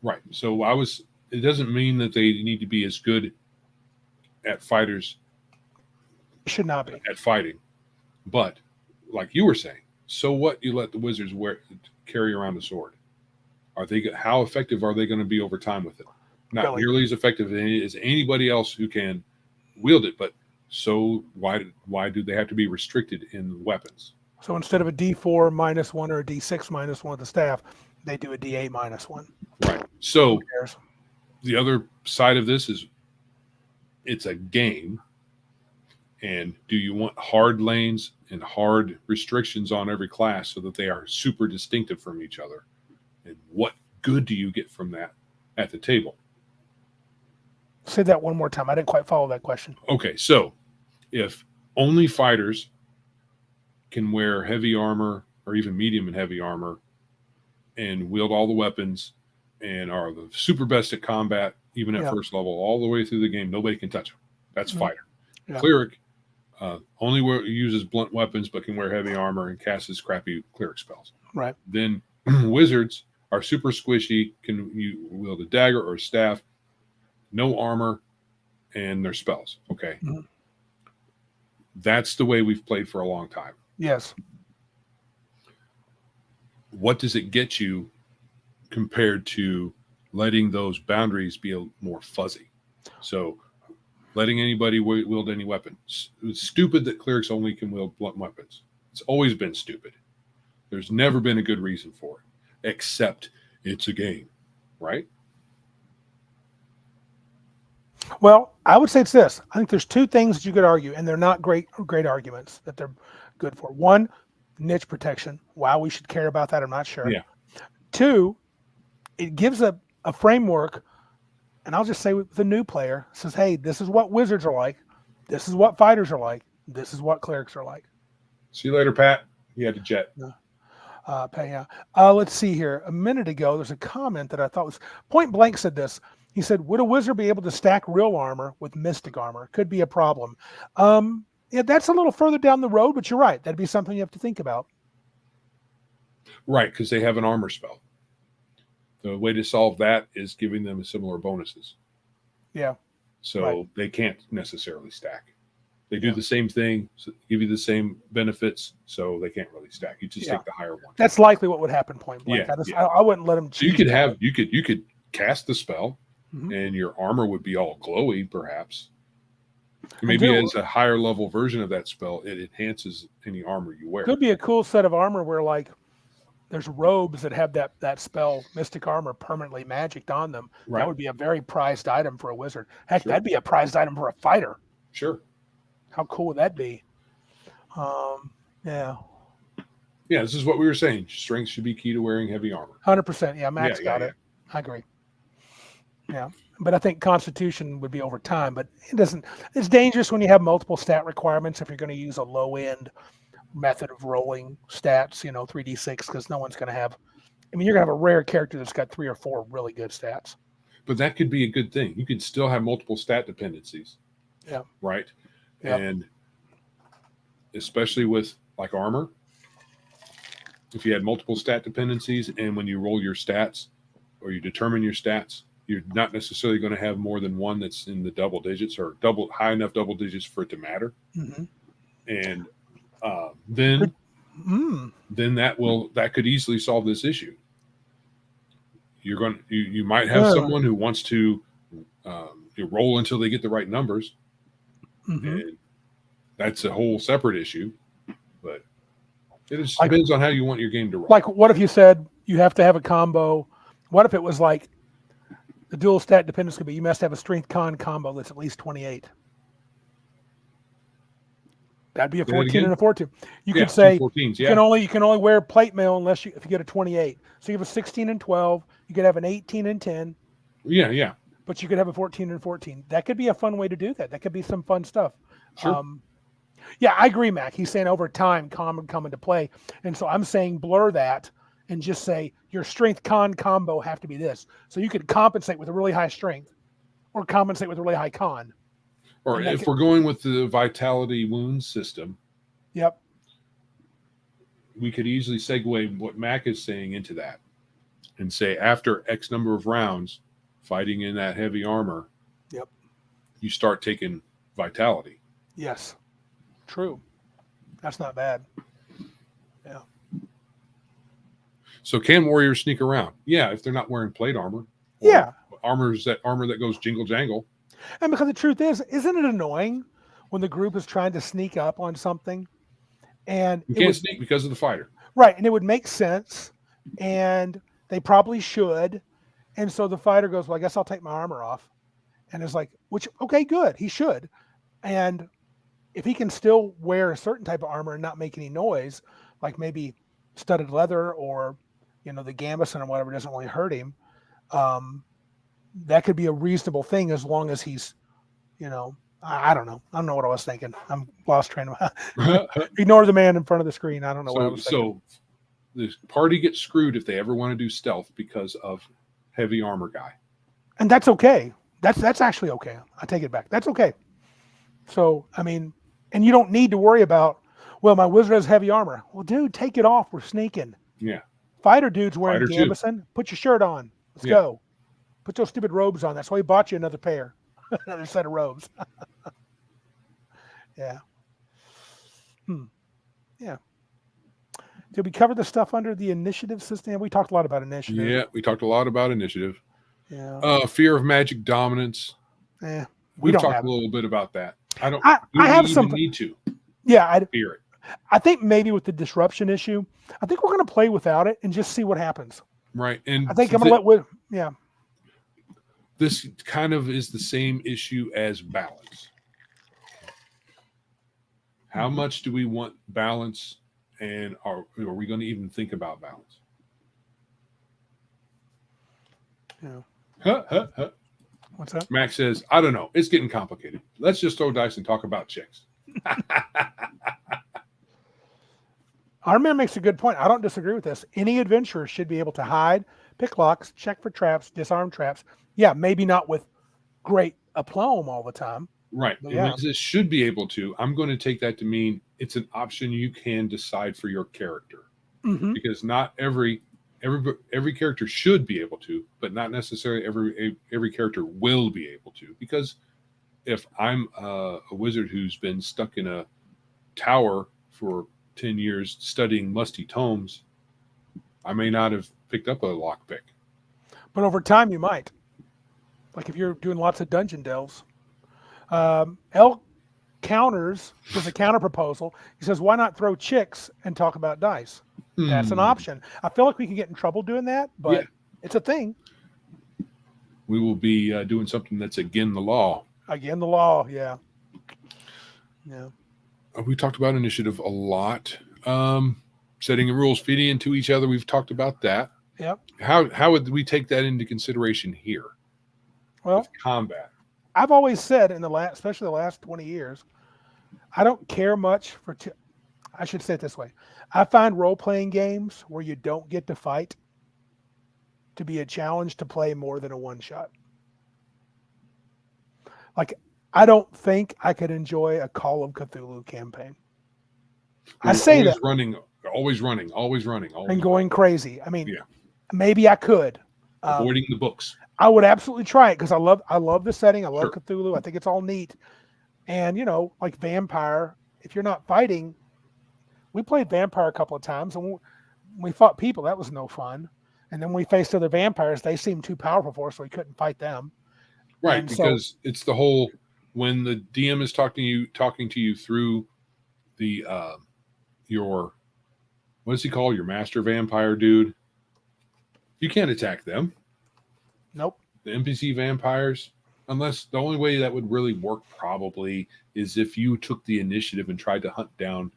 it doesn't mean that they need to be as good at fighters. Should not be. At fighting. But like you were saying, so what you let the wizards carry around a sword? How effective are they going to be over time with it? Not nearly as effective as anybody else who can wield it, but so why do they have to be restricted in weapons? So instead of a D4 -1 or a D6 -1 with the staff, they do a D8 -1. Right. So the other side of this is it's a game. And do you want hard lanes and hard restrictions on every class so that they are super distinctive from each other? And what good do you get from that at the table? Say that one more time. I didn't quite follow that question. Okay, so if only fighters can wear heavy armor or even medium and heavy armor and wield all the weapons and are the super best at combat, even at first level, all the way through the game, nobody can touch them. That's fighter. Yeah. Cleric only uses blunt weapons but can wear heavy armor and casts his crappy cleric spells. Right. Then wizards are super squishy, you wield a dagger or a staff, no armor, and their spells. Okay. Mm-hmm. That's the way we've played for a long time. Yes. What does it get you compared to letting those boundaries be more fuzzy? So letting anybody wield any weapon. It's stupid that clerics only can wield blunt weapons. It's always been stupid. There's never been a good reason for it, except it's a game, right? Well, I would say it's this. I think there's two things that you could argue, and they're not great arguments that they're good for. One, niche protection. Why we should care about that, I'm not sure. Yeah. Two, it gives a framework, and I'll just say with the new player, says, hey, this is what wizards are like. This is what fighters are like. This is what clerics are like. See you later, Pat. You had to jet. Let's see here. A minute ago, there's a comment that I thought was point blank said this. He said, would a wizard be able to stack real armor with mystic armor? Could be a problem. Yeah, that's a little further down the road, but you're right. That'd be something you have to think about. Right, because they have an armor spell. The way to solve that is giving them similar bonuses. Yeah. So they can't necessarily stack. They do the same thing, give you the same benefits, so they can't really stack. You just take the higher one. That's likely what would happen point blank. I wouldn't let them cheat. So you could cast the spell, and your armor would be all glowy, perhaps. Maybe as a higher level version of that spell, it enhances any armor you wear. Could be a cool set of armor where there's robes that have that spell, mystic armor, permanently magicked on them. Right. That would be a very prized item for a wizard. Heck, that'd be a prized item for a fighter. Sure. How cool would that be? Yeah, this is what we were saying. Strength should be key to wearing heavy armor. 100%. Yeah, Max got it. I agree. Yeah, but I think Constitution would be over time. But it doesn't. It's dangerous when you have multiple stat requirements. If you're going to use a low end method of rolling stats, 3d6, because no one's going to have. I mean, you're going to have a rare character that's got 3 or 4 really good stats. But that could be a good thing. You could still have multiple stat dependencies. Yeah. Right. Yep. And especially with like armor, if you had multiple stat dependencies, and when you roll your stats or you determine your stats, you're not necessarily going to have more than one that's in the double digits or high enough double digits for it to matter. Mm-hmm. And then that could easily solve this issue. you might have someone who wants to roll until they get the right numbers, and that's a whole separate issue. But it just depends on how you want your game to roll. Like, what if you said you have to have a combo? What if it was like the dual stat dependence could be you must have a strength con combo that's at least 28? That'd be a 14 and a 14. You could say 14s, you can only wear plate mail if you get a 28. So you have a 16 and 12. You could have an 18 and 10. Yeah. But you could have a 14 and 14. That could be a fun way to do that. That could be some fun stuff. Sure. Yeah, I agree, Mac. He's saying over time, con would come into play. And so I'm saying blur that and just say your strength con combo have to be this. So you could compensate with a really high strength or compensate with a really high con. Or if we're going with the vitality wounds system, yep, we could easily segue what Mac is saying into that and say after X number of rounds fighting in that heavy armor, yep, you start taking vitality. Yes, true. That's not bad. Yeah. So can warriors sneak around? Yeah, if they're not wearing plate armor. Yeah. Armor that goes jingle jangle. And because the truth is, isn't it annoying when the group is trying to sneak up on something and you can't sneak because of the fighter? Right. And it would make sense and they probably should. And so the fighter goes, well, I guess I'll take my armor off. And it's like, okay, good. He should. And if he can still wear a certain type of armor and not make any noise, like maybe studded leather or, the gambeson or whatever doesn't really hurt him, that could be a reasonable thing as long as he's, I don't know. I don't know what I was thinking. I'm lost train of Ignore the man in front of the screen. I don't know what I was thinking. So the party gets screwed if they ever want to do stealth because of heavy armor guy. And that's okay. That's actually okay. I take it back. That's okay. So, and you don't need to worry about, well, my wizard has heavy armor. Well, dude, take it off. We're sneaking. Yeah. Fighter dude's wearing gambeson. Put your shirt on. Let's go. Put those stupid robes on. That's why he bought you another pair. Another set of robes. Yeah. Yeah. Did we cover the stuff under the initiative system? We talked a lot about initiative. Yeah, we talked a lot about initiative. Yeah. Fear of magic dominance. We talked a little bit about that. I have something. Need to. Yeah, I fear it. I think maybe with the disruption issue, I think we're going to play without it and just see what happens. Right, and I think I'm going to let This kind of is the same issue as balance. How much do we want balance, and are we going to even think about balance? Yeah. What's that? Max says, I don't know. It's getting complicated. Let's just throw dice and talk about chicks. Our man makes a good point. I don't disagree with this. Any adventurer should be able to hide, pick locks, check for traps, disarm traps. Yeah, maybe not with great aplomb all the time. Right. And this should be able to. I'm going to take that to mean it's an option you can decide for your character. Mm-hmm. Because not every character should be able to, but not necessarily every character will be able to. Because if I'm a wizard who's been stuck in a tower for 10 years studying musty tomes, I may not have picked up a lockpick. But over time, you might. Like if you're doing lots of dungeon delves. L counters, there's a counter proposal. He says, why not throw chicks and talk about dice? That's an option. I feel like we can get in trouble doing that, but it's a thing. We will be doing something that's against the law. Again, the law, yeah. Yeah. We talked about initiative a lot. Setting the rules, feeding into each other. We've talked about that. Yep. How would we take that into consideration here? Well, with combat. I've always said especially the last 20 years, I don't care much for. I should say it this way: I find role-playing games where you don't get to fight to be a challenge to play more than a one-shot. Like, I don't think I could enjoy a Call of Cthulhu campaign. I say that always running, and going crazy. Maybe I could. Avoiding the books. I would absolutely try it because I love the setting. I love Cthulhu. I think it's all neat. And like Vampire, if you're not fighting, we played Vampire a couple of times and we fought people. That was no fun. And then we faced other vampires. They seemed too powerful for us, so we couldn't fight them. Right, And because it's the whole when the DM is talking to you through the your what does he call your master vampire dude? You can't attack them. Nope. The NPC vampires, unless the only way that would really work probably is if you took the initiative and tried to hunt down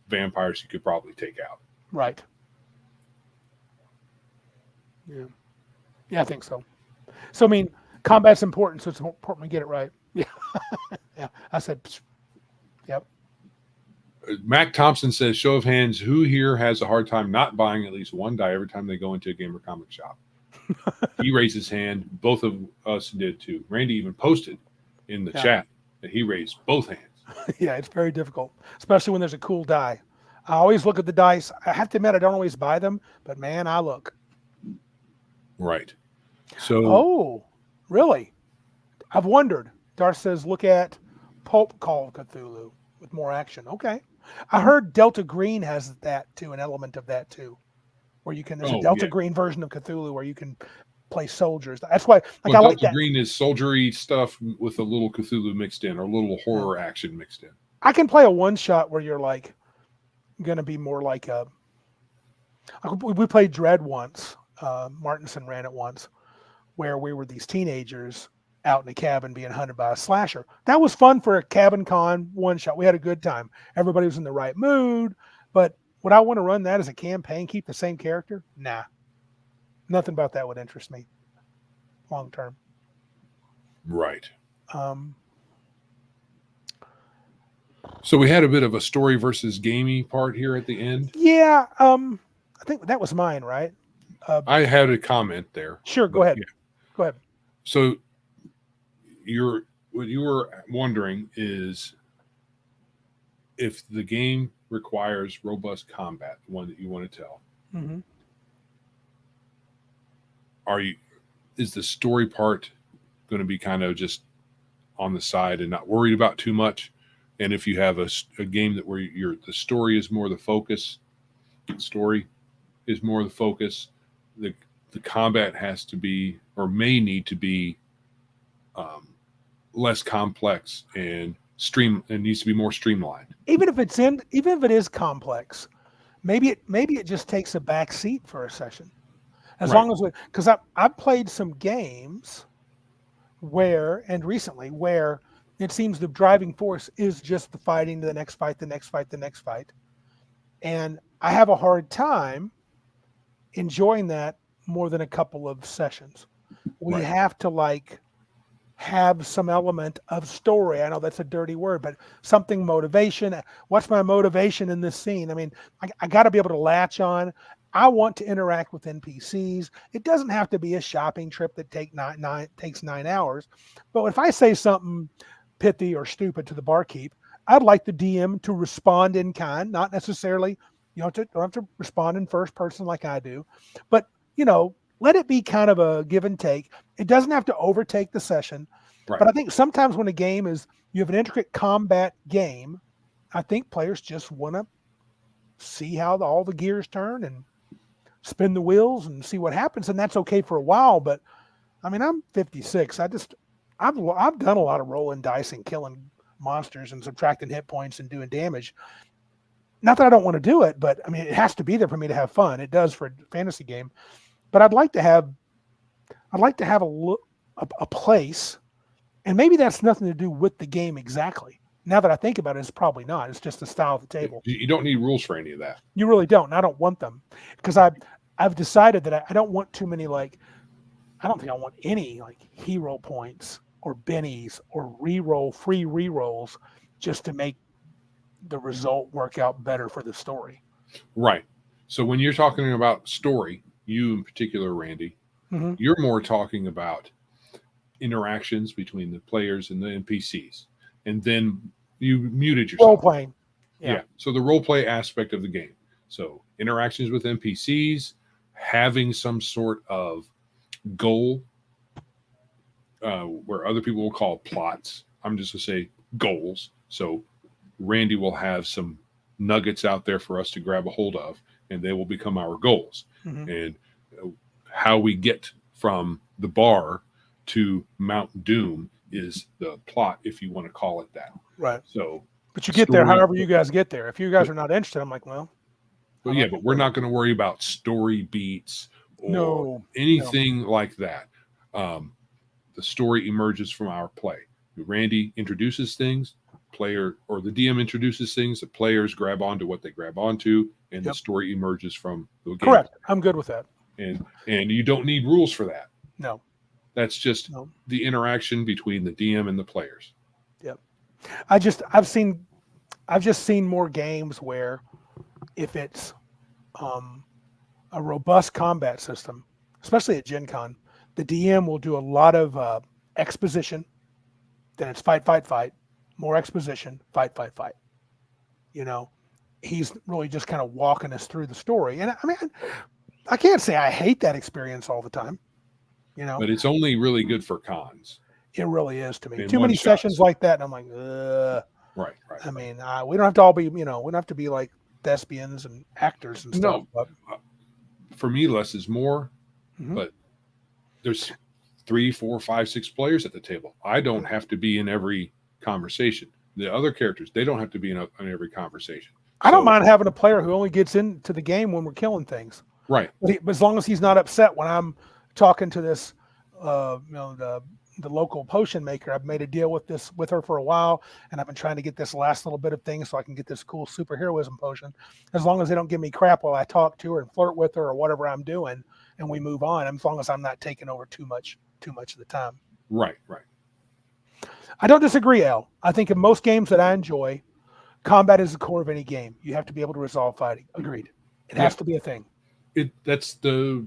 vampires you could probably take out. Right. Yeah. Yeah, I think so. So, I mean, combat's important, so it's important we get it right. Yeah. Yeah. I said, yep. Mac Thompson says, show of hands, who here has a hard time not buying at least one die every time they go into a game or comic shop? He raised his hand. Both of us did too. Randy even posted in the chat that he raised both hands. Yeah, it's very difficult, especially when there's a cool die. I always look at the dice. I have to admit, I don't always buy them, but man, I look. Right. So. Oh, really? I've wondered. Darth says, look at Pulp Call of Cthulhu with more action. Okay. I heard Delta Green has that too, an element of that too, where you can, there's a Delta Green version of Cthulhu where you can play soldiers. That's why, like, I like Delta that. Green is soldiery stuff with a little Cthulhu mixed in, or a little horror action mixed in. I can play a one shot where you're like going to be more like a. We played Dread once. Martinson ran it once, where we were these teenagers out in a cabin being hunted by a slasher. That was fun for a cabin con one shot. We had a good time. Everybody was in the right mood. But would I want to run that as a campaign, keep the same character? Nah. Nothing about that would interest me long term. Right. So we had a bit of a story versus gamey part here at the end. Yeah. I think that was mine, right? I had a comment there. Sure. Go ahead. Yeah. Go ahead. So what you were wondering is if the game requires robust combat, the one that you want to tell. Mm-hmm. Is the story part going to be kind of just on the side and not worried about too much? And if you have a game that where the story is more the focus, the combat has to be or may need to be less complex and needs to be more streamlined. Even if it is complex, maybe it just takes a back seat for a session. As long as because I've played some games where it seems the driving force is just the fighting to the next fight. And I have a hard time enjoying that more than a couple of sessions. We have to have some element of story. I know that's a dirty word, but something motivation. What's my motivation in this scene? I mean, I got to be able to latch on. I want to interact with NPCs. It doesn't have to be a shopping trip that takes 9 hours. But if I say something pithy or stupid to the barkeep, I'd like the DM to respond in kind, not necessarily, don't have to respond in first person like I do, but let it be kind of a give and take. It doesn't have to overtake the session. Right. But I think sometimes when you have an intricate combat game, I think players just want to see how all the gears turn and spin the wheels and see what happens. And that's okay for a while. But I mean, I'm 56. I've done a lot of rolling dice and killing monsters and subtracting hit points and doing damage. Not that I don't want to do it, but I mean, it has to be there for me to have fun. It does for a fantasy game. But I'd like to have a place, and maybe that's nothing to do with the game exactly. Now that I think about it, it's probably not. It's just the style of the table. You don't need rules for any of that. You really don't. And I don't want them because I've decided that I don't want too many I don't think I want any hero points or bennies or free rerolls just to make the result work out better for the story. Right. So when you're talking about story, you in particular, Randy, you're more talking about interactions between the players and the NPCs. And then you muted yourself. Role playing. Yeah. So the role play aspect of the game. So interactions with NPCs, having some sort of goal, where other people will call plots. I'm just going to say goals. So Randy will have some nuggets out there for us to grab a hold of, and they will become our goals. And how we get from the bar to Mount Doom is the plot, if you want to call it that. Right. So, but you get there however you guys get there. If you guys are not interested, I'm like, well. But we're not going to worry about story beats or anything like that. The story emerges from our play. Randy introduces things, player or the DM introduces things, the players grab onto what they grab onto, and the story emerges from the game. Correct. I'm good with that. And you don't need rules for that. No. That's just the interaction between the DM and the players. Yep. I've just seen more games where if it's a robust combat system, especially at Gen Con, the DM will do a lot of exposition. Then it's fight, more exposition, fight. He's really just kind of walking us through the story. And I mean, I can't say I hate that experience all the time, But it's only really good for cons. It really is to me. Too many sessions like that, and I'm like, ugh. Right. I mean, we don't have to all be, we don't have to be like thespians and actors and stuff. No, for me, less is more. But there's 3, 4, 5, 6 players at the table. I don't have to be in every conversation. The other characters, they don't have to be in every conversation. I don't mind having a player who only gets into the game when we're killing things. Right. But as long as he's not upset when I'm talking to this, the local potion maker. I've made a deal with her for a while, and I've been trying to get this last little bit of things so I can get this cool superheroism potion. As long as they don't give me crap while I talk to her and flirt with her or whatever I'm doing, and we move on, as long as I'm not taking over too much of the time. Right. I don't disagree, Al. I think in most games that I enjoy, combat is the core of any game. You have to be able to resolve fighting. Agreed. It has to be a thing. That's a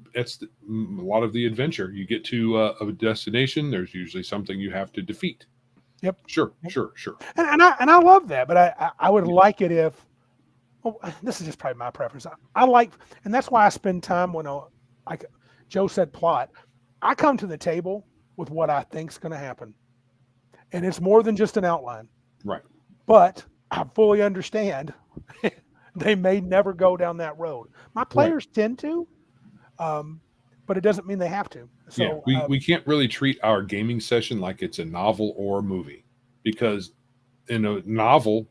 lot of the adventure. You get to a destination. There's usually something you have to defeat. Yep. Sure. And I love that, but I would like it if. Well, this is just probably my preference. I like, and that's why I spend time when like Joe said, plot. I come to the table with what I think's going to happen, and it's more than just an outline. Right. But I fully understand. They may never go down that road. My players tend to, but it doesn't mean they have to. So we can't really treat our gaming session like it's a novel or a movie, because in a novel,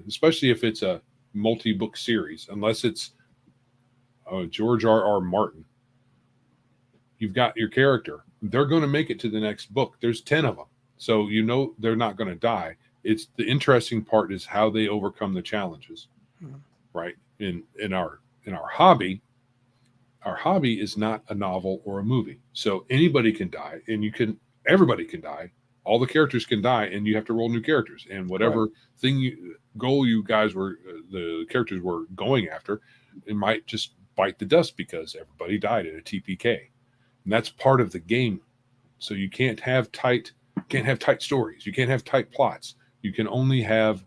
especially if it's a multi-book series, unless it's George R.R. Martin, you've got your character. They're going to make it to the next book. There's 10 of them. So they're not going to die. It's the interesting part is how they overcome the challenges. Right. In our hobby, is not a novel or a movie. So anybody can die, and everybody can die. All the characters can die, and you have to roll new characters. And whatever goal you guys the characters were going after, it might just bite the dust because everybody died at a TPK. And that's part of the game. So you can't have tight stories. You can't have tight plots. You can only have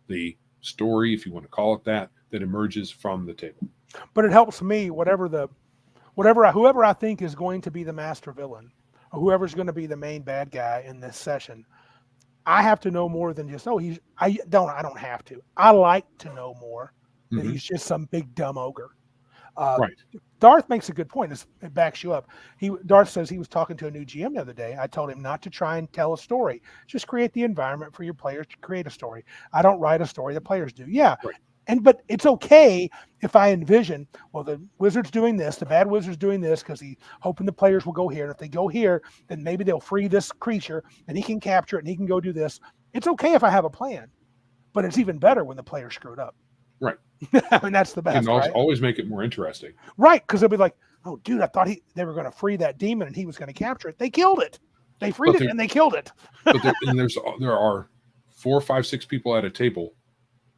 the story, if you want to call it that emerges from the table. But it helps me, whoever I think is going to be the master villain, or whoever's going to be the main bad guy in this session, I have to know more than just I don't have to. I like to know more that he's just some big dumb ogre. Right. Darth makes a good point. It backs you up. Darth says he was talking to a new GM the other day. I told him not to try and tell a story. Just create the environment for your players to create a story. I don't write a story. The players do. Yeah. Right. But it's okay if I envision, well, the wizard's doing this, the bad wizard's doing this because he's hoping the players will go here. And if they go here, then maybe they'll free this creature and he can capture it and he can go do this. It's okay if I have a plan, but it's even better when the players screwed up. Right. I mean, that's the best. And always make it more interesting. Right. Because they'll be like, oh, dude, I thought they were going to free that demon and he was going to capture it. They killed it. They freed it and they killed it. But there are 4, 5, 6 people at a table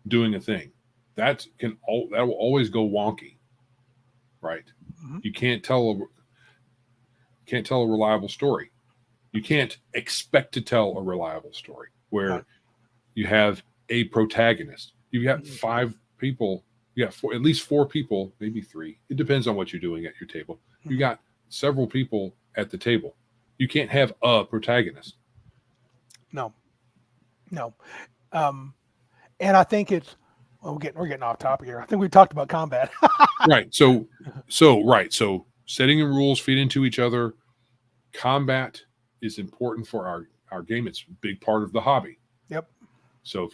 doing a thing. That will always go wonky. Right. Mm-hmm. You can't tell a reliable story. You can't expect to tell a reliable story where you have a protagonist. You've got 5 people, you got at least 4 people, maybe 3. It depends on what you're doing at your table. You got several people at the table. You can't have a protagonist. No. And I think we're getting off topic here. I think we talked about combat. Right. So setting and rules feed into each other. Combat is important for our game. It's a big part of the hobby. Yep. So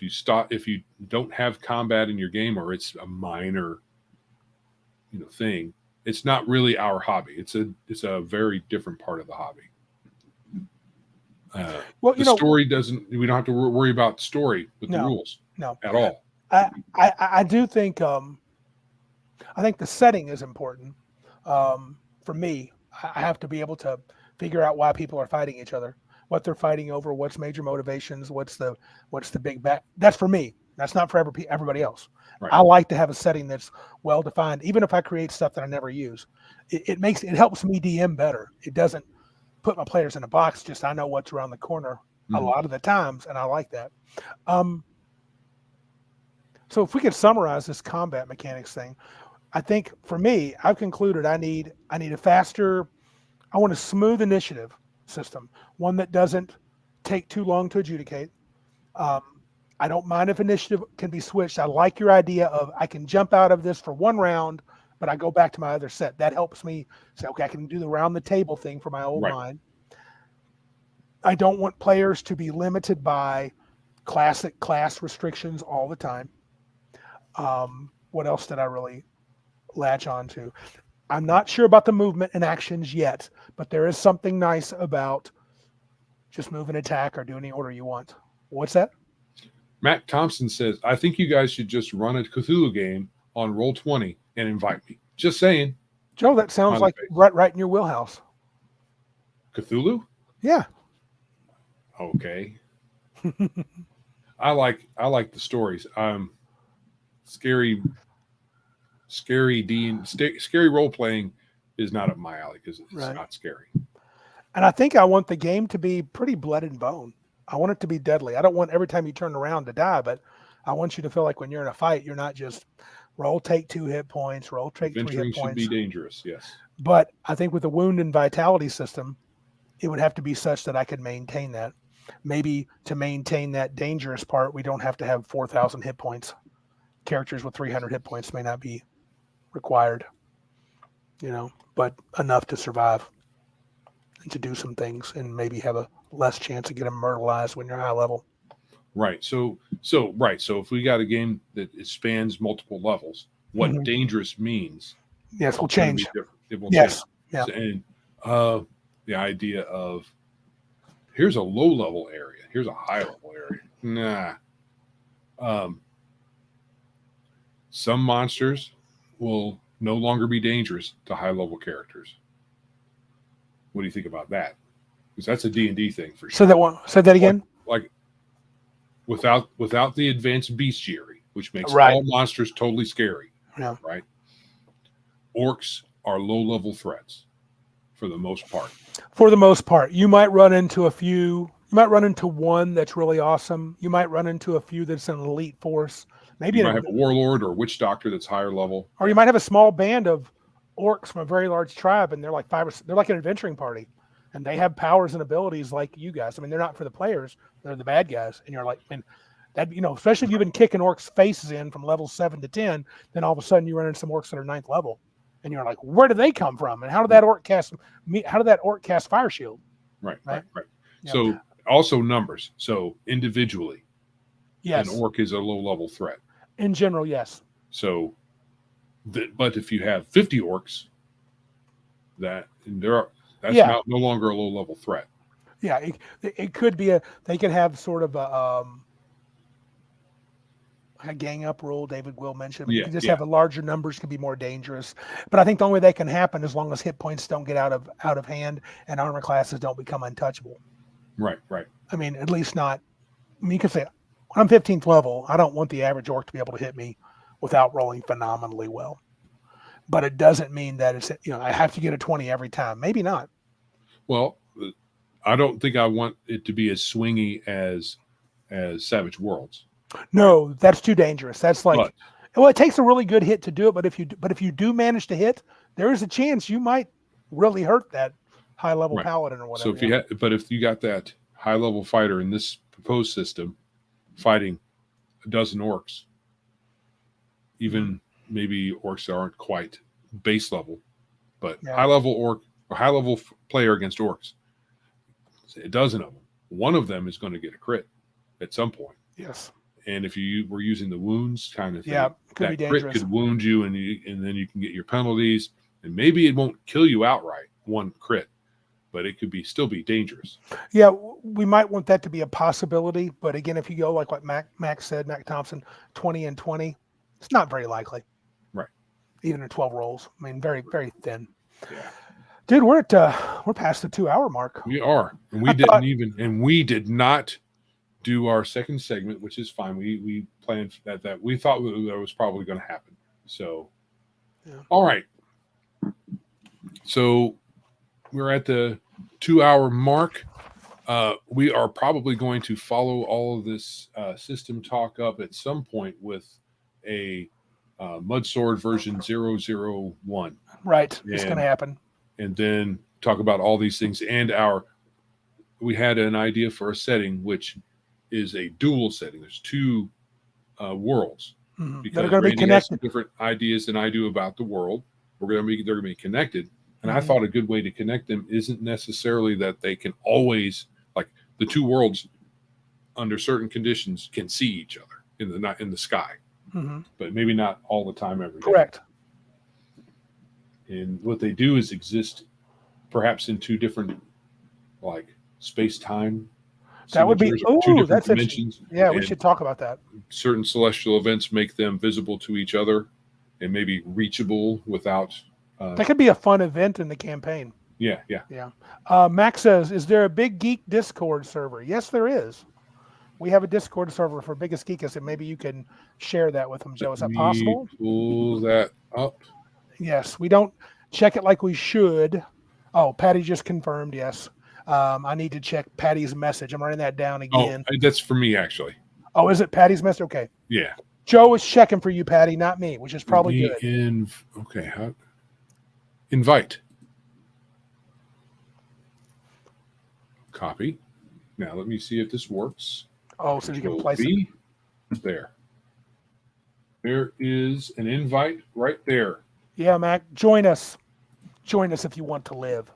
if you don't have combat in your game, or it's a minor, thing, it's not really our hobby. It's a very different part of the hobby. Well, the story doesn't. We don't have to worry about story with the rules. No, at all. I do think I think the setting is important. For me, I have to be able to figure out why people are fighting each other, what they're fighting over, what's major motivations, what's the big back. That's for me. That's not for everybody else. Right. I like to have a setting that's well defined, even if I create stuff that I never use. It helps me DM better. It doesn't put my players in a box. Just I know what's around the corner a lot of the times, and I like that. So if we could summarize this combat mechanics thing, I think for me, I've concluded I need a faster, I want a smooth initiative system, one that doesn't take too long to adjudicate. I don't mind if initiative can be switched. I like your idea of I can jump out of this for one round, but I go back to my other set. That helps me say, okay, I can do the round the table thing for my old mind. I don't want players to be limited by classic class restrictions all the time. What else did I really latch on to? I'm not sure about the movement and actions yet, but there is something nice about just move and attack or do any order you want. What's that? Matt Thompson says, I think you guys should just run a Cthulhu game on Roll20 and invite me. Just saying. Joe, that sounds like right in your wheelhouse. Cthulhu? Yeah. Okay. I like the stories. Scary role playing is not up my alley because it's not scary. And I think I want the game to be pretty blood and bone. I want it to be deadly. I don't want every time you turn around to die, but I want you to feel like when you're in a fight, you're not just roll, take 2 hit points, roll, take 3 hit points. Should be dangerous, yes. But I think with the wound and vitality system, it would have to be such that I could maintain that. Maybe to maintain that dangerous part, we don't have to have 4,000 hit points. Characters with 300 hit points may not be required, but enough to survive and to do some things and maybe have a less chance of getting myrtleized when you're high level. Right. So if we got a game that it spans multiple levels, what dangerous means, yes, will change. It will change. Yeah. And the idea of here's a low level area, here's a high level area. Nah. Some monsters will no longer be dangerous to high level characters. What do you think about that? Because that's a D&D thing for sure. Say that again. Like without the advanced bestiary, which makes all monsters totally scary. Yeah. Right. Orcs are low level threats for the most part. For the most part, you might run into a few. You might run into one that's really awesome. You might run into a few that's an elite force. Maybe you might have a warlord or a witch doctor that's higher level. Or you might have a small band of orcs from a very large tribe, and they're like they're like an adventuring party, and they have powers and abilities like you guys. I mean, they're not for the players; they're the bad guys. And you're like, man, that especially if you've been kicking orcs' faces in from level 7 to 10, then all of a sudden you run into some orcs that are 9th level, and you're like, where do they come from? And how did that orc cast Fire Shield? Right. Yep. So also numbers. So individually, yes, an orc is a low level threat. In general, yes. So, but if you have 50 orcs, that's no longer a low level threat. Yeah, it could be they could have sort of a gang up rule. David Will mentioned. You can just have a larger numbers can be more dangerous. But I think the only way that can happen as long as hit points don't get out of hand and armor classes don't become untouchable. Right. I mean, at least not. I mean, you could say, when I'm 15th level, I don't want the average orc to be able to hit me without rolling phenomenally well. But it doesn't mean that it's, I have to get a 20 every time. Maybe not. Well, I don't think I want it to be as swingy as Savage Worlds. No, that's too dangerous. That's like, it takes a really good hit to do it. But if you do manage to hit, there is a chance you might really hurt that high level paladin or whatever. So if you got that high level fighter in this proposed system, fighting a dozen orcs, even maybe orcs that aren't quite base level, But Yeah. high level orc or high level player against orcs, a dozen of them. One of them is going to get a crit at some point. Yes. And if you were using the wounds kind of thing, Yeah, could be that crit dangerous. could wound you, and then you can get your penalties, and maybe it won't kill you outright, one crit, but it could still be dangerous. Yeah, we might want that to be a possibility, but again, if you go like what Mac said, Mac Thompson, 20 and 20, it's not very likely. Right. Even in 12 rolls. I mean, very, very thin. Yeah. Dude, we're past the 2-hour mark. We are. And we did not do our second segment, which is fine. We planned that we thought that was probably going to happen. So, yeah. All right. So we're at the 2-hour mark. We are probably going to follow all of this system talk up at some point with a Mudsword version 001. Right. It's going to happen. And then talk about all these things. And we had an idea for a setting, which is a dual setting. There's two worlds. Mm-hmm. Because that are going to be connected. Has some different ideas than I do about the world. They're going to be connected. And I thought a good way to connect them isn't necessarily that they can always, like the two worlds under certain conditions can see each other in the sky, but maybe not all the time every day. Correct. And what they do is exist perhaps in two different, like space-time. That would be, that's dimensions. Yeah, we should talk about that. Certain celestial events make them visible to each other and maybe reachable without. That could be a fun event in the campaign. Yeah. Max says, is there a Big Geek Discord server? Yes, there is. We have a Discord server for Biggest Geekus, and maybe you can share that with them, Joe. Is that possible? Pull that up. Yes, we don't check it like we should. Oh, Patty just confirmed, yes. I need to check Patty's message. I'm writing that down again. Oh, that's for me, actually. Oh, is it Patty's message? Okay. Yeah. Joe is checking for you, Patty, not me, which is probably good. Okay. Invite. Copy. Now let me see if this works. Oh, so you can place it. There. There is an invite right there. Yeah, Mac. Join us. Join us if you want to live.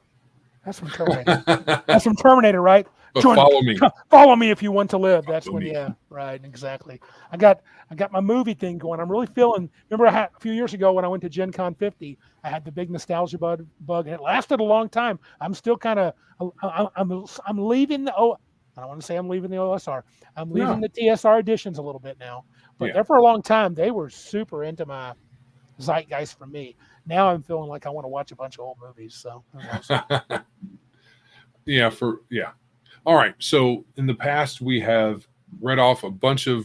That's from Terminator. That's from Terminator, right? But follow me. Follow me if you want to live. That's when, yeah, right, exactly. I got my movie thing going. I'm really feeling. Remember, a few years ago when I went to Gen Con 50, I had the big nostalgia bug, and it lasted a long time. I'm still kind of. I'm leaving the. I don't want to say I'm leaving the OSR. I'm leaving the TSR editions a little bit now. But there for a long time, they were super into my zeitgeist for me. Now I'm feeling like I want to watch a bunch of old movies. So. Yeah. All right. So in the past, we have read off a bunch of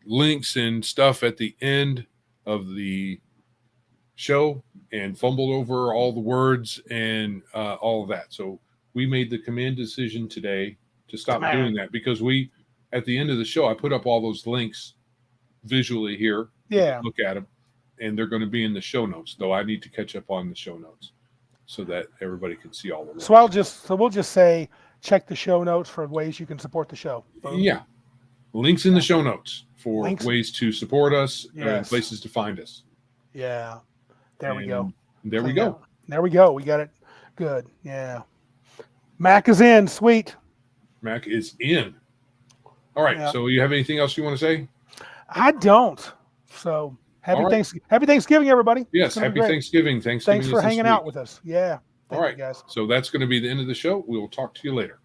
links and stuff at the end of the show and fumbled over all the words and all of that. So we made the command decision today to stop doing that because at the end of the show, I put up all those links visually here. Yeah. Look at them. And they're going to be in the show notes, though I need to catch up on the show notes so that everybody can see all of them. So we'll just say, check the show notes for ways you can support the show. Boom. Yeah. Links in the show notes for ways to support us and places to find us. Yeah. There we go. There we go. There we go. We got it. Good. Yeah. Mac is in. Sweet. Mac is in. All right. Yeah. So you have anything else you want to say? I don't. So happy Thanksgiving, everybody. Yes. Happy Thanksgiving. Thanks for hanging out with us. Yeah. All right, guys. So that's going to be the end of the show. We will talk to you later.